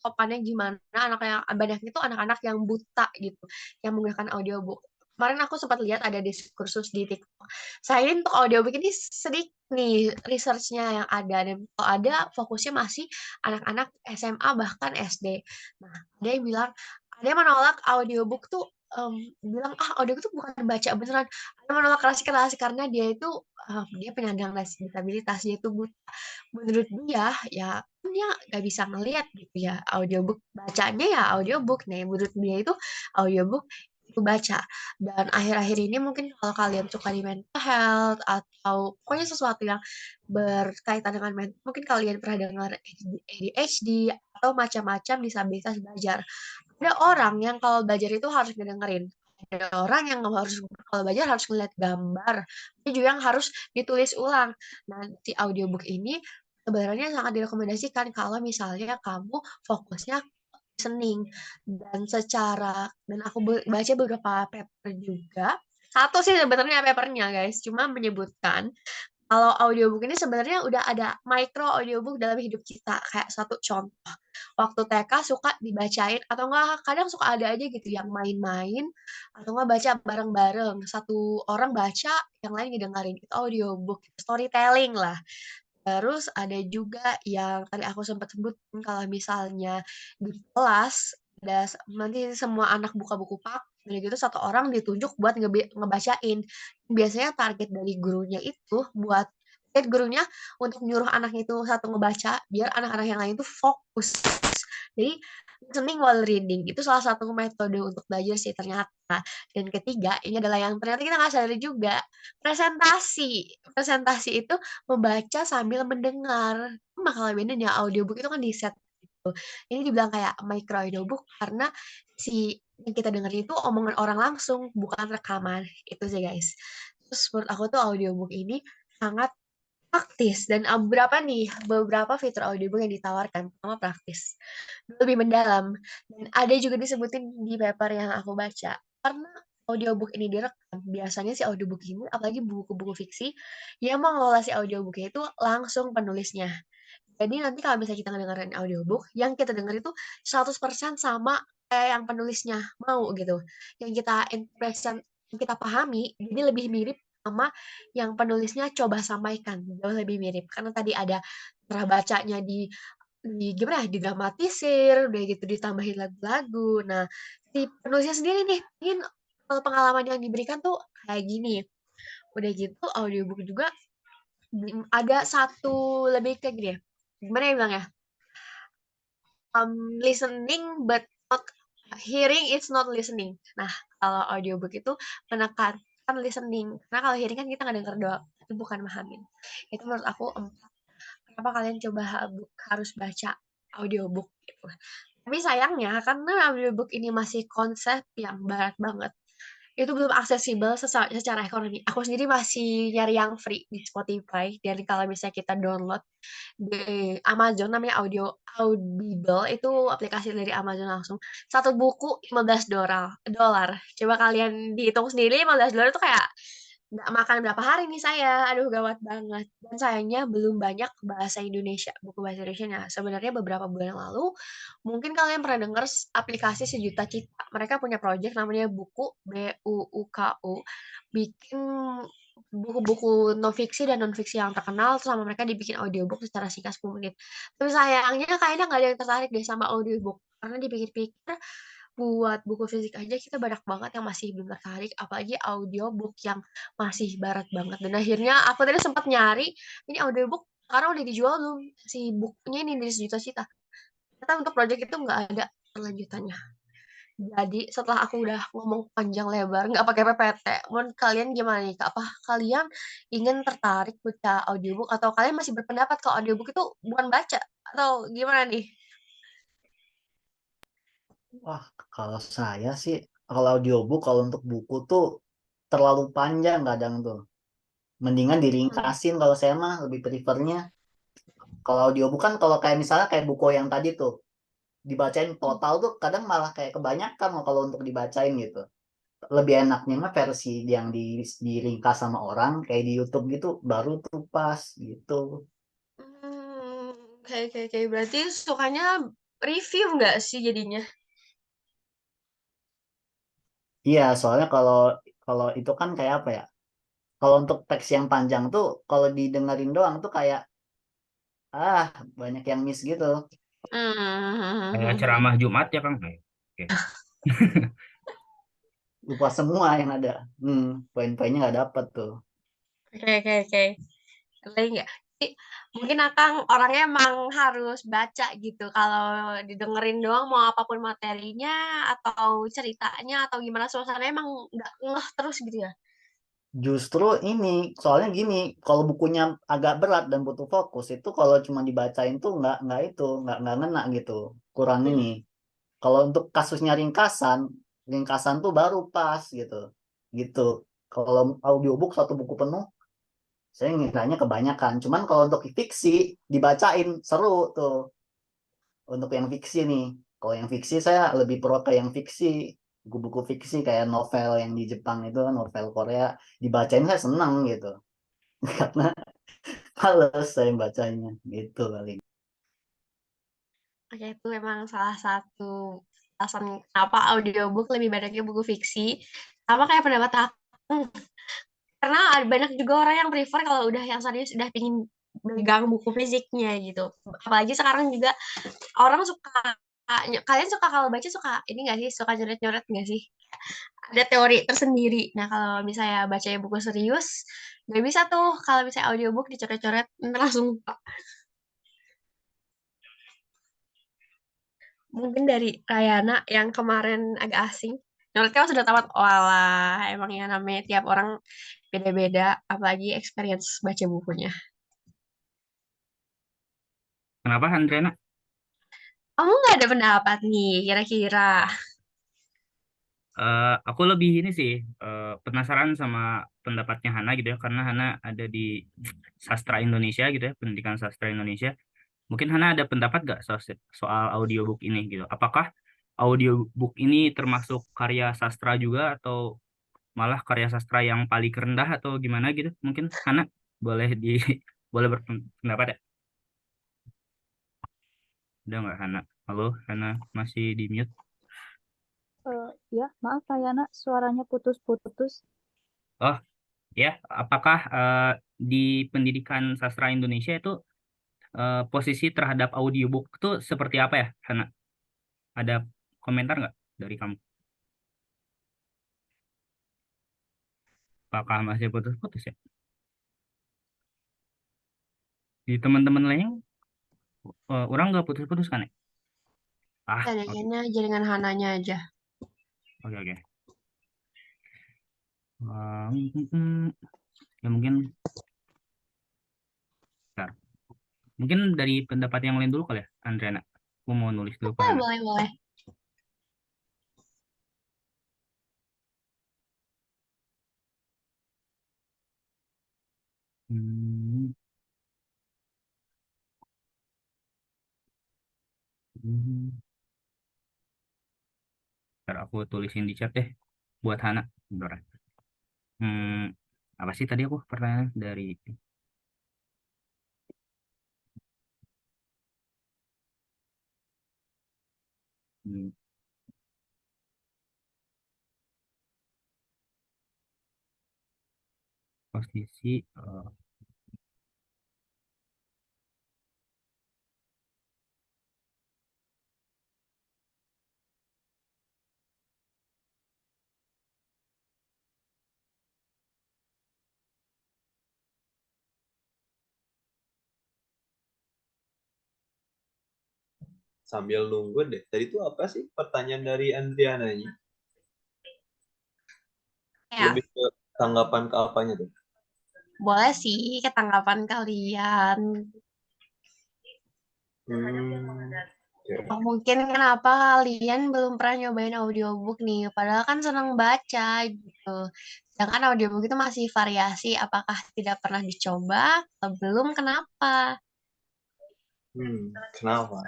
topannya gimana anak yang banyak itu anak-anak yang buta gitu yang menggunakan audiobook. Kemarin aku sempat lihat ada diskursus di TikTok. Saya ini untuk audiobook ini sedikit nih researchnya yang ada dan kalau ada fokusnya masih anak-anak SMA bahkan SD. Nah, ada yang bilang ada yang menolak audiobook tuh bilang audiobook tuh bukan baca beneran. Ada yang menolak keras karena dia penyandang disabilitas dia itu buta. Menurut dia ya kan dia nggak bisa ngelihat gitu ya audiobook bacanya ya audiobook nih menurut dia itu audiobook itu baca dan akhir-akhir ini mungkin kalau kalian suka di mental health atau pokoknya sesuatu yang berkaitan dengan mental mungkin kalian pernah dengar ADHD atau macam-macam disabilitas belajar ada orang yang kalau belajar itu harus ngedengerin ada orang yang harus kalau belajar harus ngeliat gambar, ada juga yang harus ditulis ulang. Nah, si audiobook ini sebenarnya sangat direkomendasikan kalau misalnya kamu fokusnya listening dan aku baca beberapa paper juga. Satu sih sebenarnya papernya guys, cuma menyebutkan kalau audiobook ini sebenarnya udah ada micro audiobook dalam hidup kita. Kayak satu contoh, waktu TK suka dibacain atau enggak kadang suka ada aja gitu yang main-main atau enggak baca bareng-bareng. Satu orang baca, yang lain didengarin. Itu audiobook, storytelling lah. Terus ada juga yang tadi aku sempat sebut kalau misalnya di kelas nanti semua anak buka buku pak, dan gitu satu orang ditunjuk buat ngebacain. Biasanya target dari gurunya itu buat gurunya untuk nyuruh anak itu satu ngebaca biar anak-anak yang lain tuh fokus. Jadi listening while reading itu salah satu metode untuk belajar sih ternyata. Dan ketiga, ini adalah yang ternyata kita nggak sadari juga, presentasi. Presentasi itu membaca sambil mendengar. Makanya bedanya audiobook itu kan di set gitu. Ini dibilang kayak micro audiobook karena si yang kita dengerin itu omongan orang langsung, bukan rekaman. Itu sih guys. Terus menurut aku tuh audiobook ini sangat praktis dan beberapa fitur audiobook yang ditawarkan pertama praktis lebih mendalam dan ada juga disebutin di paper yang aku baca karena audiobook ini direkam biasanya si audiobook ini apalagi buku-buku fiksi yang mengelola si audiobooknya itu langsung penulisnya jadi nanti kalau misalnya kita ngedengerin audiobook yang kita denger itu 100% sama kayak yang penulisnya mau gitu yang kita impression yang kita pahami jadi lebih mirip sama yang penulisnya coba sampaikan jauh lebih mirip karena tadi ada cara bacanya di gimana ya didramatisir udah gitu ditambahin lagu-lagu nah si penulisnya sendiri nih ingin pengalaman yang diberikan tuh kayak gini udah gitu audiobook juga ada satu lebih kayak gini ya gimana ya bilang ya listening but not hearing it's not listening nah kalau audiobook itu menekankan listening karena kalau hearing kan kita nggak denger doang itu bukan memahami itu menurut aku kenapa kalian coba harus baca audiobook gitu. Tapi sayangnya karena audiobook ini masih konsep yang barat banget. Itu belum aksesibel secara ekonomi. Aku sendiri masih nyari yang free di Spotify. Dan kalau misalnya kita download di Amazon namanya Audible itu aplikasi dari Amazon langsung. Satu buku $15. Coba kalian dihitung sendiri $15 itu kayak nggak makan berapa hari nih saya. Aduh, gawat banget. Dan sayangnya belum banyak bahasa Indonesia, buku bahasa Indonesia. Sebenarnya beberapa bulan yang lalu, mungkin kalian pernah dengar aplikasi Sejuta Cita. Mereka punya project namanya BUUKU. Bikin buku-buku non fiksi dan non fiksi yang terkenal terus sama mereka dibikin audiobook secara singkat 10 menit. Tapi sayangnya kayaknya nggak ada yang tertarik deh sama audiobook karena dipikir-pikir buat buku fisik aja kita banyak banget yang masih belum tertarik apalagi audiobook yang masih barat banget dan akhirnya aku tadi sempat nyari ini audiobook sekarang udah dijual belum si bukunya ini dari Sejuta Cita ternyata untuk project itu nggak ada kelanjutannya jadi setelah aku udah ngomong panjang lebar nggak pakai PPT menurut kalian gimana nih Kak? Apa kalian ingin tertarik baca audiobook atau kalian masih berpendapat kalau audiobook itu bukan baca atau gimana nih? Wah, kalau saya sih, kalau audiobook, kalau untuk buku tuh terlalu panjang kadang tuh. Mendingan Hmm. diringkasin kalau saya mah lebih prefernya. Kalau audiobook kan kalau kayak misalnya kayak buku yang tadi tuh, dibacain total tuh kadang malah kayak kebanyakan loh kalau untuk dibacain gitu. Lebih enaknya mah versi yang diringkas sama orang kayak di YouTube gitu baru tuh pas gitu. Oke. Berarti sukanya review nggak sih jadinya? Iya, soalnya kalau kalau itu kan kayak apa ya? Kalau untuk teks yang panjang tuh kalau didengerin doang tuh kayak banyak yang miss gitu. Kayak Hmm. ceramah Jumat ya Kang. Oke. Lupa semua yang ada. Poin-poinnya nggak dapet tuh. Oke. Lain nggak? Jadi, mungkin Akang orangnya emang harus baca gitu. Kalau didengerin doang mau apapun materinya atau ceritanya atau gimana suasananya emang nggak ngeh terus gitu ya. Justru ini, soalnya gini, kalau bukunya agak berat dan butuh fokus itu kalau cuma dibacain tuh nggak ngena gitu. Kurang ini. Kalau untuk kasusnya ringkasan, ringkasan tuh baru pas gitu. Gitu. Kalau audiobook satu buku penuh, saya ngiranya kebanyakan. Cuman kalau untuk fiksi dibacain seru tuh. Untuk yang fiksi nih. Kalau yang fiksi saya lebih pro ke yang fiksi. Buku-buku fiksi kayak novel yang di Jepang itu, novel Korea, dibacain saya senang gitu. Karena males saya bacanya gitu kali. Oke, itu memang salah satu alasan kenapa audiobook lebih banyaknya buku fiksi. Sama kayak pendapat aku. Karena ada banyak juga orang yang prefer kalau udah yang serius udah pingin megang buku fisiknya gitu. Apalagi sekarang juga orang suka, kalian suka kalau baca suka ini nggak sih, suka nyoret-nyoret nggak sih? Ada teori tersendiri. Nah, kalau misalnya bacanya buku serius, nggak bisa tuh kalau misalnya audiobook dicoret-coret ntar langsung lupa. Mungkin dari Rayana yang kemarin agak asing. Nyoretnya sudah tamat. Walah, emang ya namanya tiap orang beda-beda, apalagi experience baca bukunya. Kenapa Andriana? Kamu nggak ada pendapat nih, kira-kira? Aku lebih ini sih penasaran sama pendapatnya Hana gitu ya, karena Hana ada di sastra Indonesia gitu ya, pendidikan sastra Indonesia. Mungkin Hana ada pendapat gak soal audiobook ini gitu? Apakah audiobook ini termasuk karya sastra juga atau malah karya sastra yang paling rendah atau gimana gitu? Mungkin Hana boleh boleh berpendapat ya? Udah nggak Hana? Halo, Hana masih di mute? Ya, maaf Rayana, suaranya putus-putus. Oh ya, apakah di pendidikan sastra Indonesia itu posisi terhadap audiobook itu seperti apa ya, Hana? Ada komentar nggak dari kamu? Apakah masih putus-putus ya? Di teman-teman lain, orang nggak putus-putus kan ya? Oke, Kayaknya jaringan Hananya aja. oke, oke. Ya mungkin, bentar. Mungkin dari pendapat yang lain dulu kali ya, Andriana. Aku mau nulis dulu ke Boleh, Hana. boleh, boleh. Hmm, hmm. Ntar aku tulisin di chat deh buat Hana. Bentar. Hmm, apa sih tadi aku pertanyaan dari hmm, posisi Sambil nunggu deh. Tadi itu apa sih pertanyaan dari Andriananya? Ya, Lebih ke tanggapan ke apanya tuh? boleh sih ketanggapan kalian. Oke. Oh, mungkin kenapa kalian belum pernah nyobain audiobook nih, padahal kan senang baca gitu. Sedangkan audiobook itu masih variasi, apakah tidak pernah dicoba? Atau belum, kenapa? Kenapa?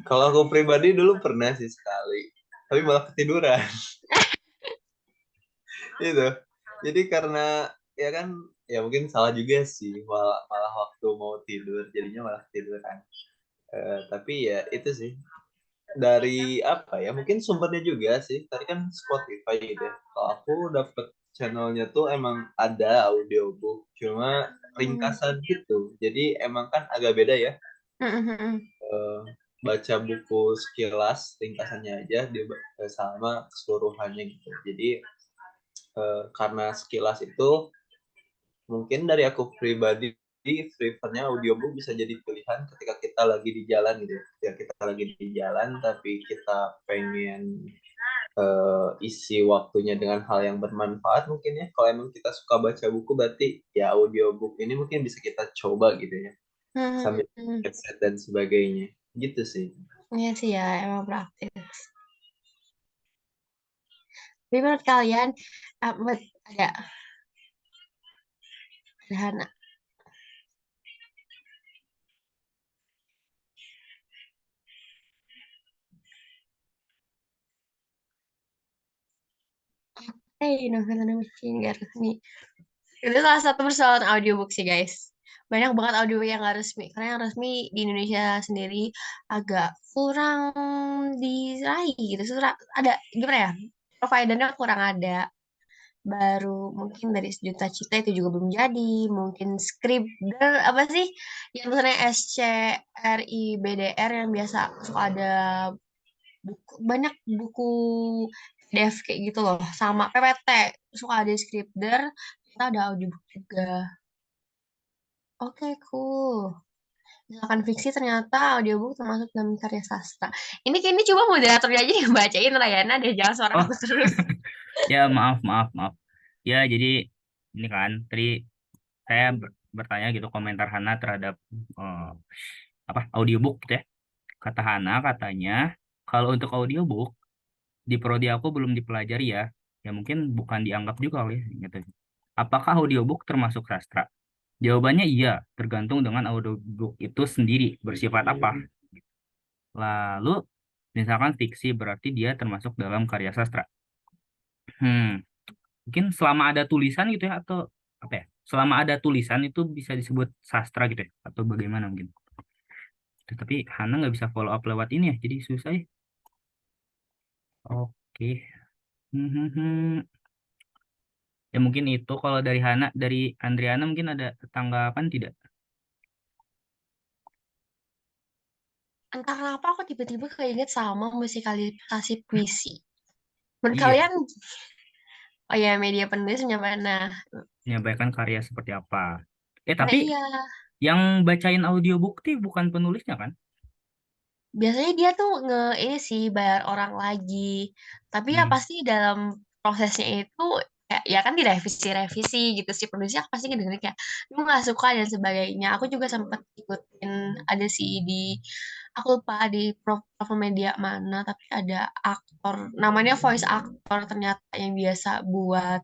Kalau aku pribadi dulu pernah sih sekali, tapi malah ketiduran. Itu. Jadi karena ya kan ya mungkin salah juga sih malah waktu mau tidur jadinya malah ketiduran. Tapi ya itu sih dari apa ya mungkin sumbernya juga sih tadi kan Spotify gitu ya. Kalau aku dapet channelnya tuh emang ada audiobook cuma Hmm. ringkasan gitu. Jadi emang kan agak beda ya eh, baca buku sekilas ringkasannya aja sama keseluruhannya gitu. Jadi karena sekilas itu mungkin dari aku pribadi prefernya audiobook bisa jadi pilihan ketika kita lagi di jalan gitu ya kita lagi di jalan tapi kita pengen isi waktunya dengan hal yang bermanfaat mungkin ya kalau emang kita suka baca buku berarti ya audiobook ini mungkin bisa kita coba gitu ya sambil headset dan sebagainya gitu sih. Iya sih ya, emang praktis. Tapi menurut kalian ada Hana. Novel Machine nggak resmi. Itu salah satu persoalan audiobook sih guys. Banyak banget audiobook yang nggak resmi. Karena yang resmi di Indonesia sendiri agak kurang diraih gitu. Ada gimana ya? Providernya kurang ada. Baru mungkin dari Sejuta Cita itu juga belum jadi. Mungkin Scribder apa sih? Yang tulisannya SCRIBDR yang biasa suka ada banyak buku PDF kayak gitu loh, sama PPT suka ada scripter, kita ada audiobook juga. Oke, cool. Misalkan fiksi ternyata audiobook termasuk dalam karya sastra. Ini kayaknya coba moderatornya aja yang bacain, Rayana deh, jangan suara Oh, aku terus. ya maaf. Ya, jadi ini kan tadi saya bertanya gitu komentar Hana terhadap apa audiobook gitu ya. Kata Hana katanya kalau untuk audiobook di prodi aku belum dipelajari ya. Ya mungkin bukan dianggap juga kali ya, gitu. Apakah audiobook termasuk sastra? Jawabannya iya, tergantung dengan audiobook itu sendiri bersifat apa. Lalu misalkan fiksi berarti dia termasuk dalam karya sastra. Hmm, mungkin selama ada tulisan gitu ya atau apa ya? Selama ada tulisan itu bisa disebut sastra gitu ya atau bagaimana mungkin. Tapi Hana nggak bisa follow up lewat ini ya, jadi susah ya. Oke. Hmm, hmm, hmm. Ya mungkin itu kalau dari Hana, dari Andriana mungkin ada tanggapan tidak? Entah kenapa aku tiba-tiba keinget sama musikalisasi puisi. Menurut Iya, kalian, oh ya media penulisnya mana? menyampaikan karya seperti apa. Nah Tapi iya, yang bacain audiobook tuh bukan penulisnya kan? biasanya dia tuh ini sih bayar orang lagi. Tapi ya Hmm. pasti dalam prosesnya itu ya kan direvisi-revisi gitu sih penulisnya pasti ngedengerin kayak lu nggak suka dan sebagainya. Aku juga sempat ikutin ada sih di aku lupa di platform media mana tapi ada aktor namanya voice actor ternyata yang biasa buat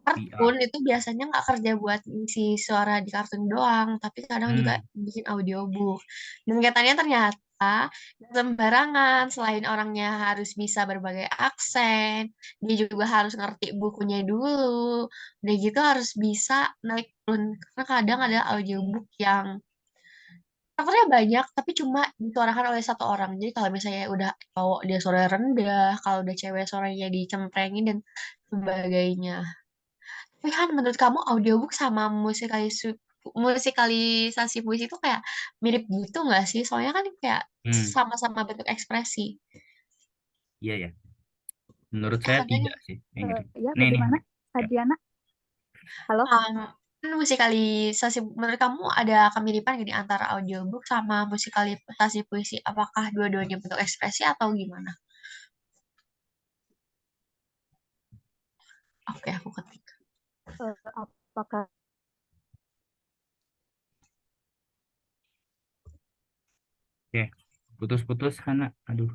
kartun VR. itu biasanya nggak kerja buat ngisi suara di kartun doang, tapi kadang juga Hmm. bikin audiobook. Dan katanya ternyata nggak sembarangan, selain orangnya harus bisa berbagai aksen, dia juga harus ngerti bukunya dulu. Udah gitu harus bisa naik turun, karena kadang ada audiobook yang karakternya banyak, tapi cuma disuarakan oleh satu orang. Jadi kalau misalnya udah cowok dia suara rendah, kalau udah cewek suaranya dicemprengin dan sebagainya. Tapi kan menurut kamu audiobook sama musikalisasi puisi itu kayak mirip gitu nggak sih? Soalnya kan kayak Hmm. sama-sama bentuk ekspresi. Iya ya. Menurut saya Kadang tidak sih. Yang gitu. Ya, Nih. bagaimana, Ya. Adriana? Halo? kan musikalisasi menurut kamu ada kemiripan gak di antara audiobook sama musikalisasi puisi? Apakah dua-duanya bentuk ekspresi atau gimana? Oke, aku ketik. Apakah Oke. Putus-putus Hana. Aduh.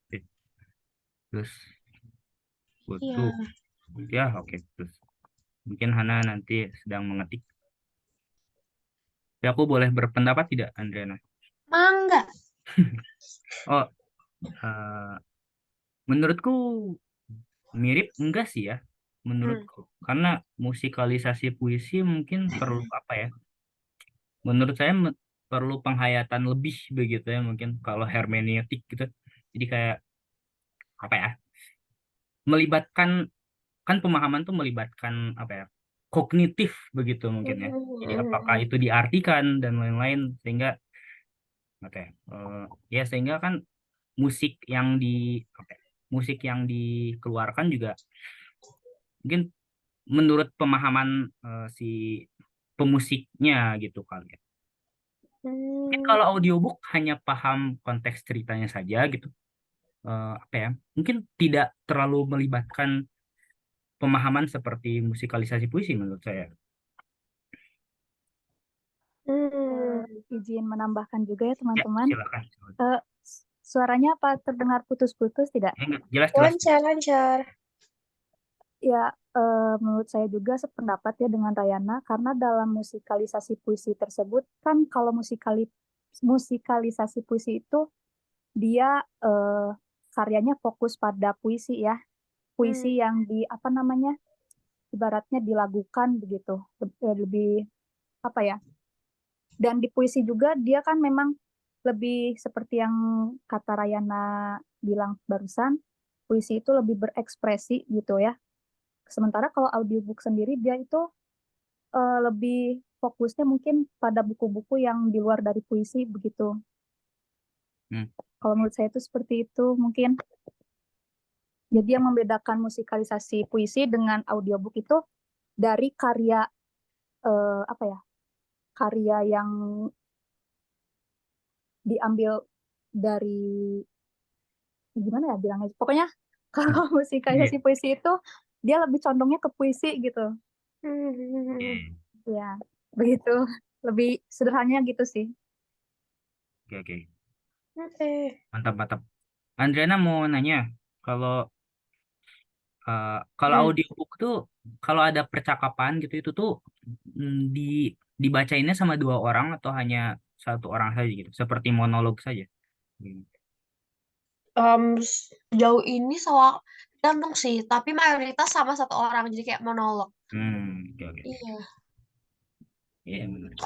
Oke. Terus Iya. putus. Ya, oke. Terus mungkin Hana nanti sedang mengetik. Ya, aku boleh berpendapat tidak, Andriana? Mangga. Oh, menurutku mirip enggak sih ya? Hmm. Menurutku. Karena musikalisasi puisi mungkin perlu apa ya? Menurut saya perlu penghayatan lebih begitu ya mungkin kalau hermeneutik gitu. Jadi kayak apa ya? Melibatkan kan pemahaman tuh melibatkan apa ya? Kognitif begitu mungkin ya. Jadi apakah itu diartikan dan lain-lain sehingga apa ya? Ya sehingga kan musik yang di apa ya, musik yang dikeluarkan juga mungkin menurut pemahaman si pemusiknya gitu kali ya. Mungkin Hmm. kalau audiobook hanya paham konteks ceritanya saja gitu, apa ya? Mungkin tidak terlalu melibatkan pemahaman seperti musikalisasi puisi menurut saya. izin menambahkan juga ya Ya, teman-teman. silakan. Suaranya apa terdengar putus-putus tidak? Enggak, jelas. Lancar. Ya, menurut saya juga sependapat ya dengan Rayana, karena dalam musikalisasi puisi tersebut kan kalau musikalisasi puisi itu dia karyanya fokus pada puisi ya, puisi yang ibaratnya dilagukan begitu, lebih apa ya? Dan di puisi juga dia kan memang lebih seperti yang kata Rayana bilang barusan, puisi itu lebih berekspresi gitu ya. Sementara kalau audiobook sendiri dia itu lebih fokusnya mungkin pada buku-buku yang di luar dari puisi begitu. Kalau menurut saya itu seperti itu mungkin. Jadi yang membedakan musikalisasi puisi dengan audiobook itu dari karya karya yang diambil dari gimana ya bilangnya. Pokoknya kalau musikalisasi puisi itu dia lebih condongnya ke puisi gitu. Ya, begitu. Lebih sederhananya gitu sih. Oke. Oke. Mantap. Andriana mau nanya, kalau audiobook tuh kalau ada percakapan gitu itu tuh dibacainnya sama dua orang atau hanya satu orang saja gitu, seperti monolog saja. Sejauh ini tergantung sih, tapi mayoritas sama satu orang, jadi kayak monolog. Oke. Iya. Iya, benar.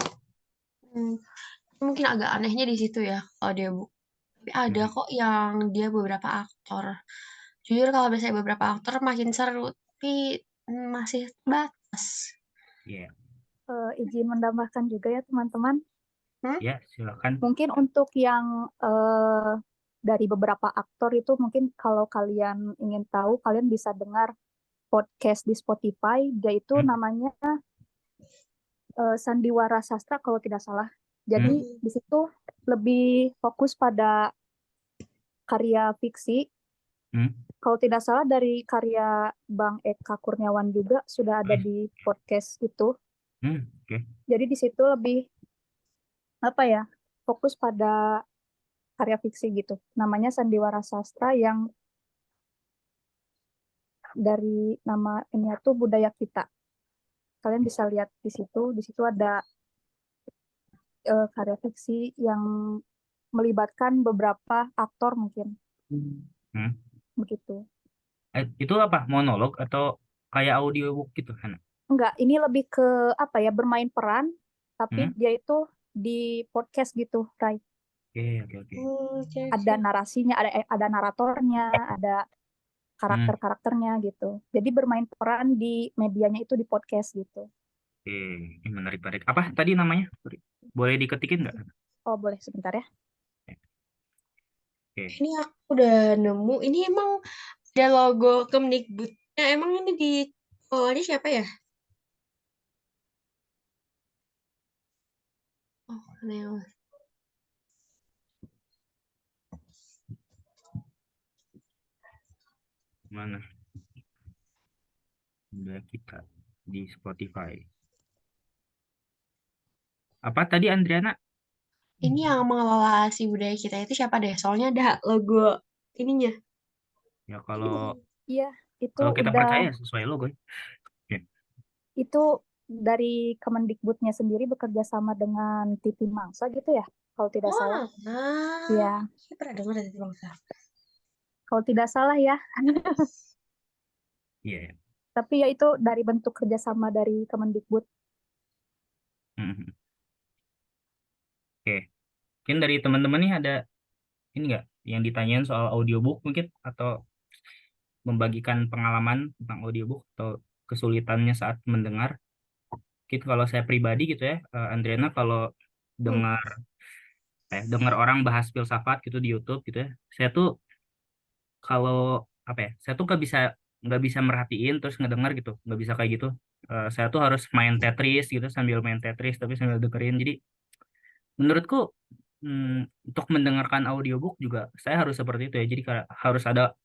Mungkin agak anehnya di situ ya audiobook. Tapi ada kok yang dia beberapa aktor. Jujur kalau misalnya beberapa aktor makin seru, tapi masih batas. Iya. Izin menambahkan juga ya teman-teman. Ya, silakan. Mungkin untuk yang dari beberapa aktor itu mungkin kalau kalian ingin tahu, kalian bisa dengar podcast di Spotify, yaitu namanya Sandiwara Sastra kalau tidak salah. Jadi di situ lebih fokus pada karya fiksi. Kalau tidak salah dari karya Bang Eka Kurniawan juga sudah ada di podcast itu. Jadi di situ lebih fokus pada karya fiksi gitu. Namanya Sandiwara Sastra, yang dari nama ini tuh Budaya Kita. Kalian bisa lihat di situ. Di situ ada karya fiksi yang melibatkan beberapa aktor mungkin. Begitu. Itu apa? Monolog atau kayak audiobook gitu, Hana? Enggak, ini lebih ke bermain peran, tapi dia itu di podcast gitu, Ray. Oke. Ada narasinya, ada naratornya, ada karakter-karakternya gitu. Jadi bermain peran di medianya itu di podcast gitu. Menarik. Apa tadi namanya? Boleh diketikin nggak? Oh, boleh sebentar ya. Ini aku udah nemu. Ini emang ada logo Kemdikbudnya. Emang ini di bawahnya siapa ya? Oh, Neo. Mana? Budaya Kita di Spotify. Apa tadi, Andriana? Ini yang mengelola si Budaya Kita itu siapa deh? Soalnya ada logo ininya. Ya kalau itu kalau kita udah percaya sesuai logo. Itu dari Kemendikbudnya sendiri bekerja sama dengan TV Mangsa gitu ya, kalau tidak salah. Ya. Saya pernah dengar dari TV Mangsa. Kalau tidak salah ya. Iya. Tapi ya itu dari bentuk kerjasama dari Kemendikbud. Oke. Mungkin dari teman-teman nih ada ini nggak yang ditanyain soal audiobook mungkin, atau membagikan pengalaman tentang audiobook atau kesulitannya saat mendengar. Mungkin kalau saya pribadi gitu ya, Andriana, kalau dengar orang bahas filsafat gitu di YouTube gitu ya, saya tuh kalau saya tuh nggak bisa merhatiin terus ngedengar gitu, nggak bisa kayak gitu. Saya tuh harus main Tetris gitu, sambil main Tetris tapi sambil dengerin. Jadi menurutku untuk mendengarkan audiobook juga saya harus seperti itu ya. Jadi harus ada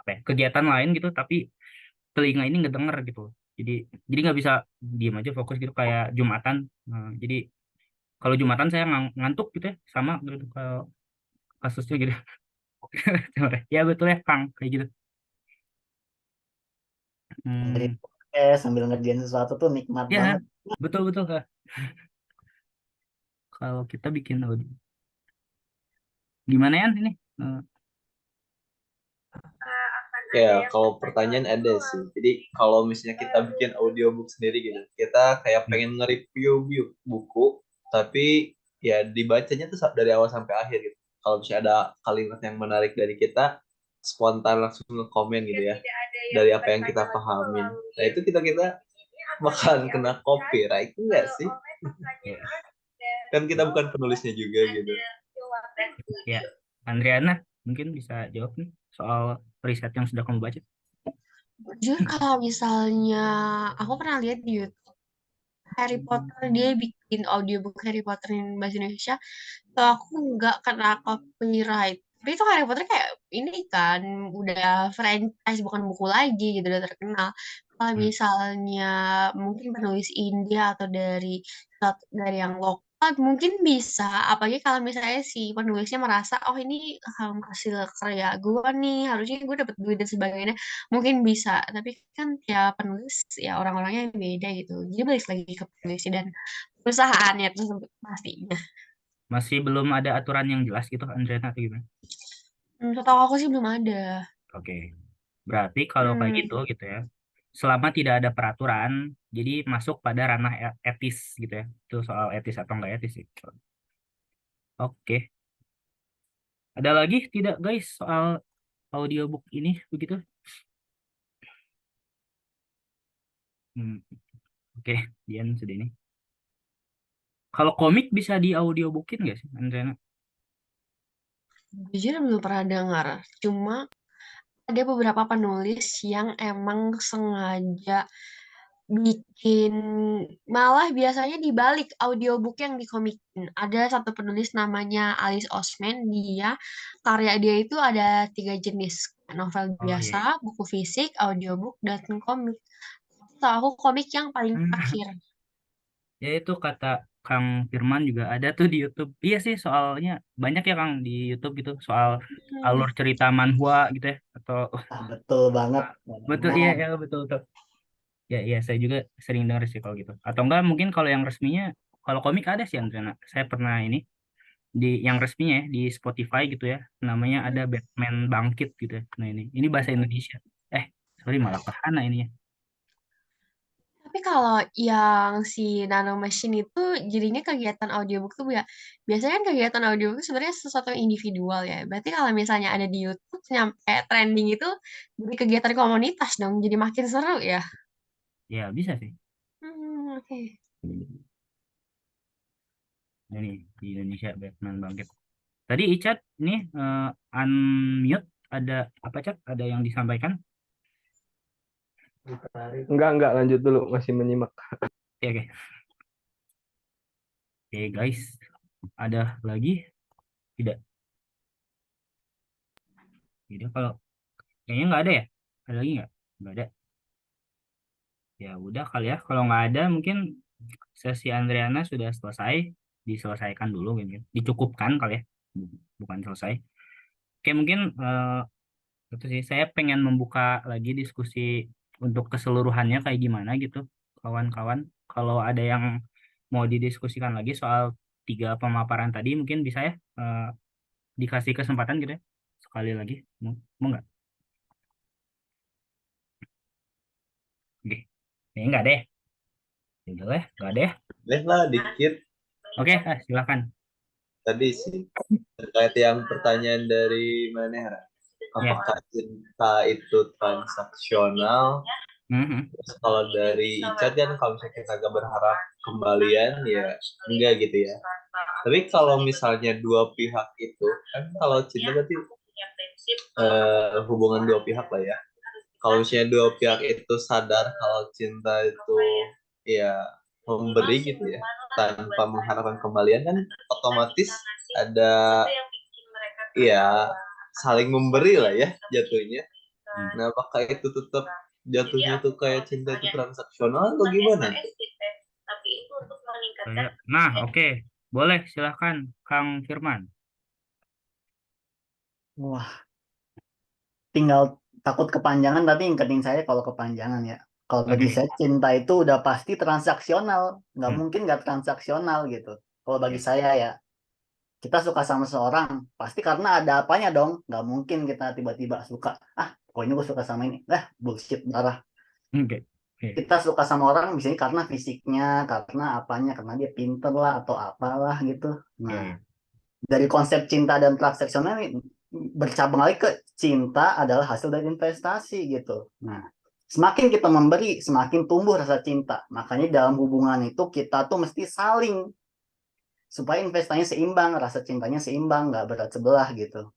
kegiatan lain gitu, tapi telinga ini ngedenger gitu. Jadi nggak bisa diem aja fokus gitu kayak Jumatan. Jadi Kalau Jumatan saya ngantuk gitu ya, sama gitu kalau kasusnya gitu. Ya betul ya Kang, kayak gitu. Dari Hmm, sambil ngerjain sesuatu tuh nikmat ya banget. betul betul Kak. Kalau kita bikin audio, gimana ya ini? Eh, Ya, kalau pertanyaan ada sih. Jadi kalau misalnya kita bikin audiobook sendiri gitu, kita kayak hmm, pengen nge-review buku, tapi ya dibacanya tuh dari awal sampai akhir gitu. Kalau misalnya ada kalimat yang menarik dari kita, spontan langsung nge-komen gitu ya, dari apa yang kita pahamin. Nah itu kita bakalan kena copyright enggak sih? ya, Kan kita bukan penulisnya juga gitu. ya. Andriana mungkin bisa jawab nih soal riset yang sudah kamu baca. Jujur kalau misalnya aku pernah lihat di YouTube Harry Potter, dia bikin audiobook Harry Potter in bahasa Indonesia. Kalau aku nggak kena copyright. Tapi itu Harry Potter kayak ini kan udah franchise, bukan buku lagi gitu, udah terkenal. Kalau Hmm. misalnya mungkin penulis India atau dari yang lokal mungkin bisa, apalagi kalau misalnya si penulisnya merasa oh ini hasil karya gue nih, harusnya gue dapet duit dan sebagainya, mungkin bisa. Tapi kan ya penulis ya orang-orangnya beda gitu. Jadi balik lagi ke penulisnya dan perusahaannya tersebut pastinya. Masih belum ada aturan yang jelas gitu Andriana atau gimana? Setahu aku sih belum ada. Oke. Berarti kalau kayak Hmm. gitu ya, selama tidak ada peraturan, jadi masuk pada ranah etis gitu ya. Itu soal etis atau enggak etis sih. Oke. Ada lagi tidak guys soal audiobook ini begitu? Hmm, Oke, Dian sudah ini. Kalau komik bisa di audiobookin nggak sih, Andriana? Jujur belum pernah dengar. Cuma ada beberapa penulis yang emang sengaja bikin, malah biasanya dibalik audiobook yang dikomikin. Ada satu penulis namanya Alice Osman, karya dia itu ada 3 jenis: novel Oh iya, biasa, iya. buku fisik, audiobook, dan komik. Tahu aku komik yang paling terakhir. Ya itu kata Kang Firman juga ada tuh di YouTube. Iya sih, soalnya banyak ya Kang di YouTube gitu soal Hmm. alur cerita manhwa gitu ya atau Betul banget. Banyak betul iya banget. ya betul tuh. Ya iya saya juga sering dengar sih kalau gitu. Atau enggak mungkin kalau yang resminya kalau komik ada sih Andriana. Saya pernah ini di yang resminya ya, di Spotify gitu ya. Namanya ada Batman Bangkit gitu ya. Nah ini bahasa Indonesia. Eh, sorry malah ke sana ini ya. Tapi kalau yang si Nano Machine itu jadinya kegiatan audiobook tuh biasanya kan kegiatan audiobook itu sebenarnya sesuatu yang individual ya. Berarti kalau misalnya ada di YouTube nyampe trending itu jadi kegiatan komunitas dong, jadi makin seru ya. Ya bisa sih. Oke. Ini di Indonesia Batman Bangkit. Tadi Icat ini unmute ada apa Cat? Ada yang disampaikan? Enggak, lanjut dulu, masih menyimak. Oke, oke. Oke, guys. Ada lagi? Tidak. Tidak kalau kayaknya nggak ada ya? Ada lagi nggak? Nggak ada. Ya udah kali ya. Kalau nggak ada mungkin sesi Andriana sudah selesai. Diselesaikan dulu gitu. Dicukupkan kali ya. Bukan selesai. Oke, mungkin itu sih saya pengen membuka lagi diskusi untuk keseluruhannya kayak gimana gitu, kawan-kawan. Kalau ada yang mau didiskusikan lagi soal 3 pemaparan tadi, mungkin bisa ya dikasih kesempatan gitu ya. Sekali lagi, mau nggak? Oke, kayaknya nggak deh. Ya udah lah, nggak deh. Boleh lah dikit Oke, silakan. tadi sih terkait yang pertanyaan dari Manehra. Ya. Apakah cinta itu transaksional? Mhm. Terus kalau dari Icat kan kalau misalnya kita agak berharap kembalian ya enggak gitu ya. Tapi kalau misalnya dua pihak itu kan kalau cinta berarti hubungan dua pihak lah ya. Kalau misalnya dua pihak itu sadar kalau cinta itu ya memberi gitu ya tanpa mengharapkan kembalian kan otomatis ada ya saling memberi lah ya jatuhnya. Nah, apakah itu tetap jatuhnya tuh kayak cinta itu transaksional atau gimana? Nah, oke. Boleh, silahkan Kang Firman. Wah, tinggal takut kepanjangan tapi ingetin saya kalau kepanjangan ya. Kalau bagi Oke. saya cinta itu udah pasti transaksional, nggak Hmm. mungkin nggak transaksional gitu. Kalau bagi Ya. saya ya, kita suka sama seorang pasti karena ada apanya dong, nggak mungkin kita tiba-tiba suka. Ah, pokoknya gue suka sama ini. Bullshit darah. Oke. Oke. Kita suka sama orang misalnya karena fisiknya, karena apanya, karena dia pinter lah atau apalah gitu. Ya, Nah, ya. dari konsep cinta dan transaksional ini bercabang lagi ke cinta adalah hasil dari investasi gitu. Nah, semakin kita memberi, semakin tumbuh rasa cinta. Makanya dalam hubungan itu kita tuh mesti saling supaya investasinya seimbang, rasa cintanya seimbang, nggak berat sebelah gitu.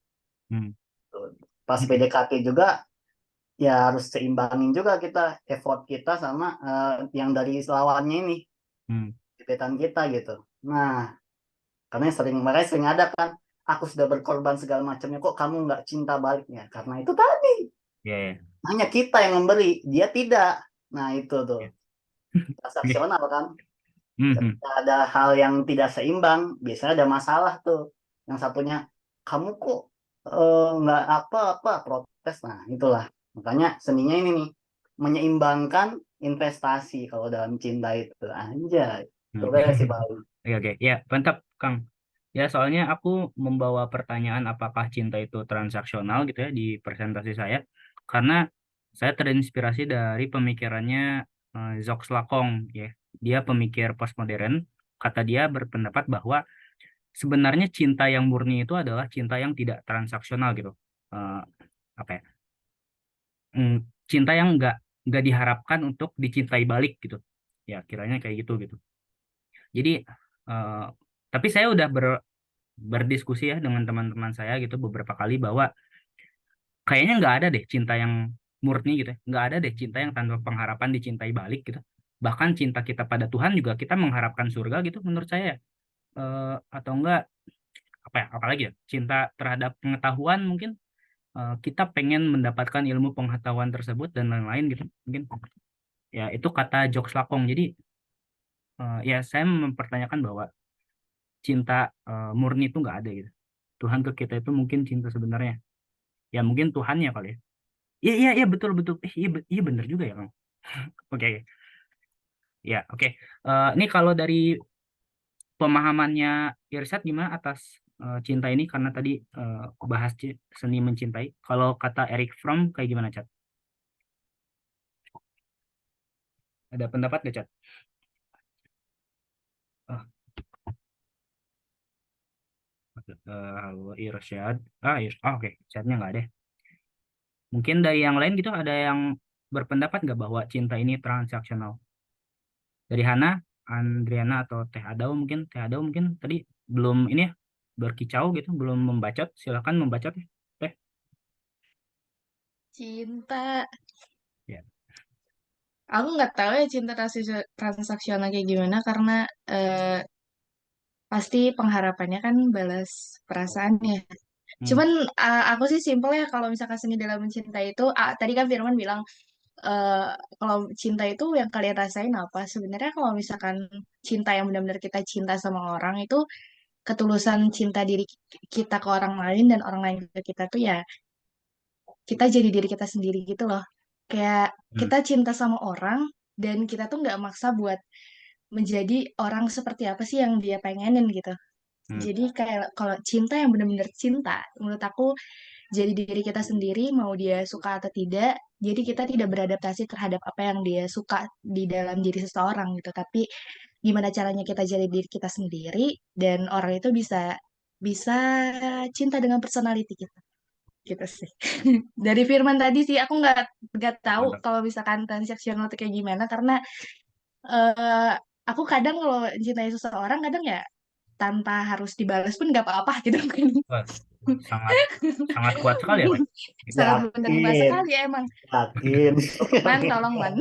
Hmm. Pas Oke. PDKT juga ya harus seimbangin juga kita effort kita sama yang dari lawannya ini, Hmm. gebetan kita gitu. Nah, karena makanya sering ada kan, aku sudah berkorban segala macamnya, kok kamu nggak cinta baliknya? Karena itu tadi, Ya, ya. hanya kita yang memberi, dia tidak. Nah itu Ya. tuh, Oke. transaksional kan. Hmm. Ketika ada hal yang tidak seimbang, biasanya ada masalah tuh. Yang satunya, kamu kok nggak apa-apa, protes. Nah itulah, makanya seninya ini nih, menyeimbangkan investasi kalau dalam cinta itu. Anjay, Hmm. coba sih Bang. Oke, oke. Ya, mantap, Kang. Ya, soalnya aku membawa pertanyaan apakah cinta itu transaksional gitu ya di presentasi saya. Karena saya terinspirasi dari pemikirannya Jacques Lacan ya. Dia pemikir postmodern. Kata dia berpendapat bahwa sebenarnya cinta yang murni itu adalah cinta yang tidak transaksional gitu. Eh, apa ya? Hmm, cinta yang nggak diharapkan untuk dicintai balik gitu. Ya, kiranya kayak gitu. Jadi, eh, tapi saya udah berdiskusi ya dengan teman-teman saya gitu beberapa kali bahwa kayaknya nggak ada deh cinta yang murni gitu ya. Nggak ada deh cinta yang tanpa pengharapan dicintai balik gitu. Bahkan cinta kita pada Tuhan juga kita mengharapkan surga gitu menurut saya ya. Atau enggak apa ya, apalagi ya, cinta terhadap pengetahuan mungkin kita pengen mendapatkan ilmu pengetahuan tersebut dan lain-lain gitu. Mungkin ya itu kata Jokes Lakong. Jadi ya saya mempertanyakan bahwa cinta murni itu nggak ada gitu. Tuhan ke kita itu mungkin cinta sebenarnya. Ya mungkin Tuhannya kali ya. Iya iya iya betul betul. Iya iya bener juga ya Kang. Oke oke. Ya oke. Ini kalau dari pemahamannya Irsat gimana atas cinta ini karena tadi bahas seni mencintai. Kalau kata Eric Fromm kayak gimana Cat? Ada pendapat gak Cat? Oh, halo Irsyad. Oke. Chatnya nggak ada. Mungkin dari yang lain gitu ada yang berpendapat nggak bahwa cinta ini transaksional? Dari Hana, Andriana atau Teh Adau mungkin tadi belum ini ya berkicau gitu, belum membacot. Silakan membacot ya. Teh. Cinta. Ya. Aku nggak tahu ya cinta transaksional kayak gimana karena eh, pasti pengharapannya kan balas perasaan ya. Hmm. Cuman aku sih simpel ya kalau misalkan seni dalam mencintai itu, tadi kan Firman bilang eh, kalau cinta itu yang kalian rasain apa? Sebenarnya kalau misalkan cinta yang benar-benar kita cinta sama orang itu ketulusan cinta diri kita ke orang lain dan orang lain ke kita tuh ya kita jadi diri kita sendiri gitu loh. Kayak Hmm. kita cinta sama orang dan kita tuh nggak maksa buat menjadi orang seperti apa sih yang dia pengenin gitu. Hmm. Jadi kayak kalau cinta yang benar-benar cinta, menurut aku jadi diri kita sendiri mau dia suka atau tidak. Jadi kita tidak beradaptasi terhadap apa yang dia suka di dalam diri seseorang gitu. Tapi gimana caranya kita jadi diri kita sendiri dan orang itu bisa bisa cinta dengan personality kita gitu sih. Dari Firman tadi sih aku nggak tahu Mantap. kalau misalkan transaksional itu kayak gimana karena eh, aku kadang kalau mencintai seseorang kadang ya tanpa harus dibalas pun nggak apa-apa gitu kan. Wah, sangat sangat kuat sekali ya, Pak. Gitu. Sangat menerima Yakin, sekali emang. yakin. Man, tolong man.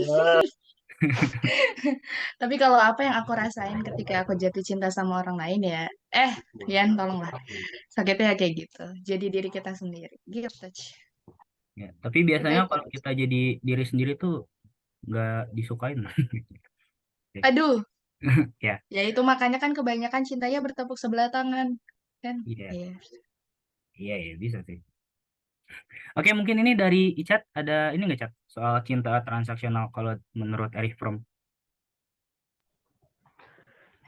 Tapi kalau apa yang aku rasain ketika aku jatuh cinta sama orang lain ya, Yan, tolonglah. Sakitnya kayak gitu. Jadi diri kita sendiri. Gitu. Ya, tapi Itu biasanya aja. kalau kita jadi diri sendiri tuh nggak disukain. Oke. Aduh, Ya, Ya itu makanya kan kebanyakan cintanya bertepuk sebelah tangan kan. iya, Iya. iya, iya, bisa sih. Oke, mungkin ini dari Icat ada ini nggak, Cat? Soal cinta transaksional kalau menurut Erich Fromm.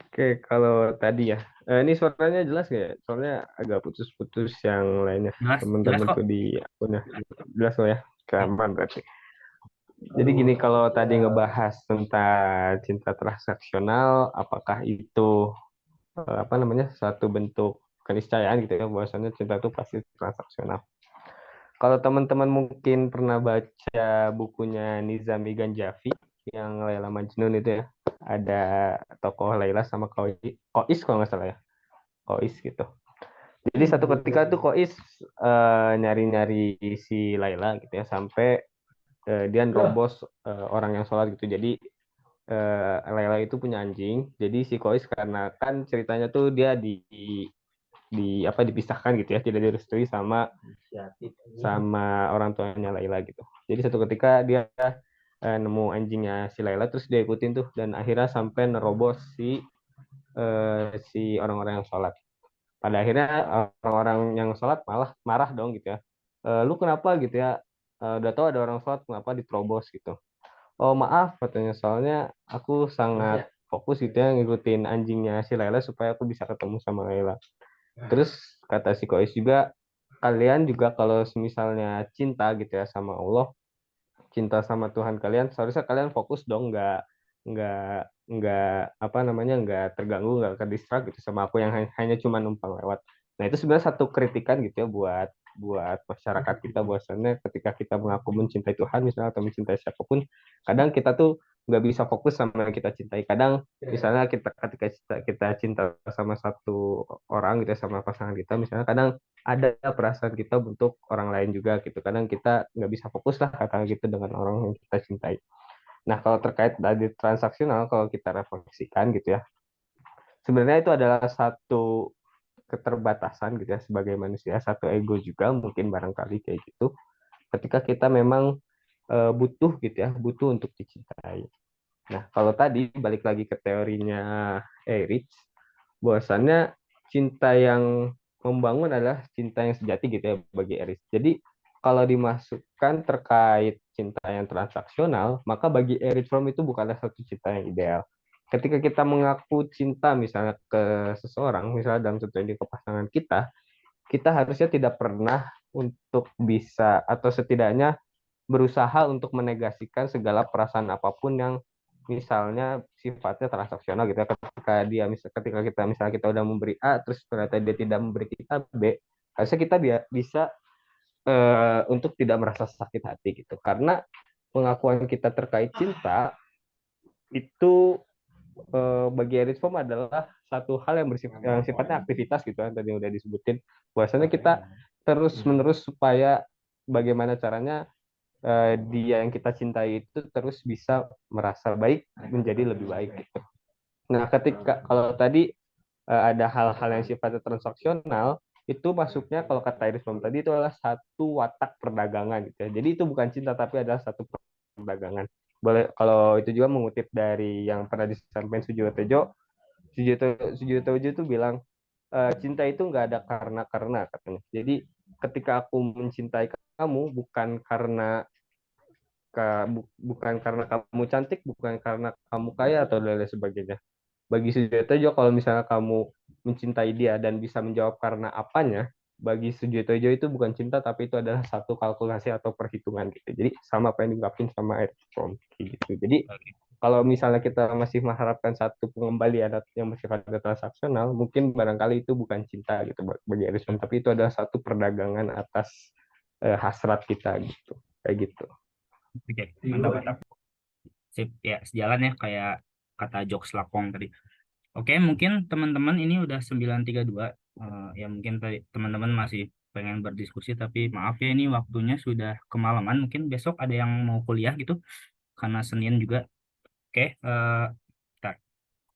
Oke, kalau tadi ya, ini suaranya jelas nggak ya? Soalnya agak putus-putus yang lainnya. Jelas, jelas Teman-teman kok. tuh di akunnya. Jelas kok ya? Ya. Gampang berarti. Jadi gini, kalau tadi ngebahas tentang cinta transaksional, apakah itu apa namanya satu bentuk keniscayaan gitu ya? Bahwasannya cinta itu pasti transaksional. Kalau teman-teman mungkin pernah baca bukunya Nizami Ganjavi yang Laila Majnun itu ya, ada tokoh Laila sama Kois kalau nggak salah ya, Kois gitu. Jadi satu ketika tuh Kois nyari-nyari si Laila gitu ya, sampai dia nerobos orang yang sholat gitu. Jadi Laila itu punya anjing. Jadi si Kois karena kan ceritanya tuh dia dipisahkan gitu ya, tidak direstui sama orang tuanya Laila gitu. Jadi satu ketika dia nemu anjingnya si Laila, terus dia ikutin tuh, dan akhirnya sampai nerobos si orang-orang yang sholat. Pada akhirnya orang-orang yang sholat malah marah dong gitu ya. Lu kenapa gitu ya? Udah tahu ada orang sholat, kenapa diterobos gitu? Oh maaf katanya, soalnya aku sangat fokus gitu ya ngikutin anjingnya si Laila supaya aku bisa ketemu sama Laila. Terus kata si Kois juga, kalian juga kalau misalnya cinta gitu ya sama Allah, cinta sama Tuhan kalian, seharusnya kalian fokus dong, nggak apa namanya, nggak terganggu, nggak kedistrak gitu sama aku yang hanya cuma numpang lewat. Nah itu sebenarnya satu kritikan gitu ya buat buat masyarakat kita, bahwasannya ketika kita mengaku mencintai Tuhan misalnya atau mencintai siapapun, kadang kita tuh nggak bisa fokus sama yang kita cintai. Kadang misalnya ketika kita cinta sama satu orang gitu ya, sama pasangan kita misalnya, kadang ada perasaan kita untuk orang lain juga gitu. Kadang kita nggak bisa fokus lah kata gitu dengan orang yang kita cintai. Nah, kalau terkait dari transaksional, kalau kita refleksikan gitu ya, sebenarnya itu adalah satu keterbatasan gitu ya sebagai manusia, satu ego juga mungkin barangkali kayak gitu. Ketika kita memang butuh gitu ya, butuh untuk dicintai. Nah, kalau tadi balik lagi ke teorinya Erich, bahwasannya cinta yang membangun adalah cinta yang sejati gitu ya bagi Erich. Jadi kalau dimasukkan terkait cinta yang transaksional, maka bagi Erich Fromm itu bukanlah satu cinta yang ideal. Ketika kita mengaku cinta misalnya ke seseorang, misalnya dalam satu ini ke pasangan kita harusnya tidak pernah untuk bisa atau setidaknya berusaha untuk menegasikan segala perasaan apapun yang misalnya sifatnya transaksional gitu ya. Ketika kita misalnya kita udah memberi A terus ternyata dia tidak memberi kita B, harusnya kita bisa untuk tidak merasa sakit hati gitu, karena pengakuan kita terkait cinta itu bagi Erich Fromm adalah satu hal yang sifatnya aktivitas gitu kan, tadi udah disebutin bahwasanya kita terus menerus supaya bagaimana caranya dia yang kita cintai itu terus bisa merasa baik, menjadi lebih baik gitu. Nah, ketika kalau tadi ada hal-hal yang sifatnya transaksional, itu masuknya kalau kata Iris Pom tadi itu adalah satu watak perdagangan gitu ya. Jadi itu bukan cinta tapi adalah satu perdagangan. Boleh kalau itu juga mengutip dari yang pernah disampaikan Sujiwo Tejo. Sujiwo Tejo itu bilang cinta itu nggak ada karena katanya. Jadi ketika aku mencintai kamu bukan karena kamu cantik, bukan karena kamu kaya atau lain sebagainya. Bagi Sujiwo Tejo, kalau misalnya kamu mencintai dia dan bisa menjawab karena apanya, bagi Sujiwo Tejo itu bukan cinta, tapi itu adalah satu kalkulasi atau perhitungan gitu. Jadi sama apa yang diungkapin sama Eric Fromm gitu. Jadi kalau misalnya kita masih mengharapkan satu pengembalian yang sifatnya transaksional, mungkin barangkali itu bukan cinta gitu bagi Eric Fromm, tapi itu adalah satu perdagangan atas hasrat kita gitu. Kayak gitu. Oke, mantap, mantap. Sip, ya sejalan ya kayak kata Jokes Lakong tadi. Oke, mungkin teman-teman ini udah 9.32. Ya mungkin teman-teman masih pengen berdiskusi, tapi maaf ya ini waktunya sudah kemalaman. Mungkin besok ada yang mau kuliah gitu, karena Senin juga. Oke,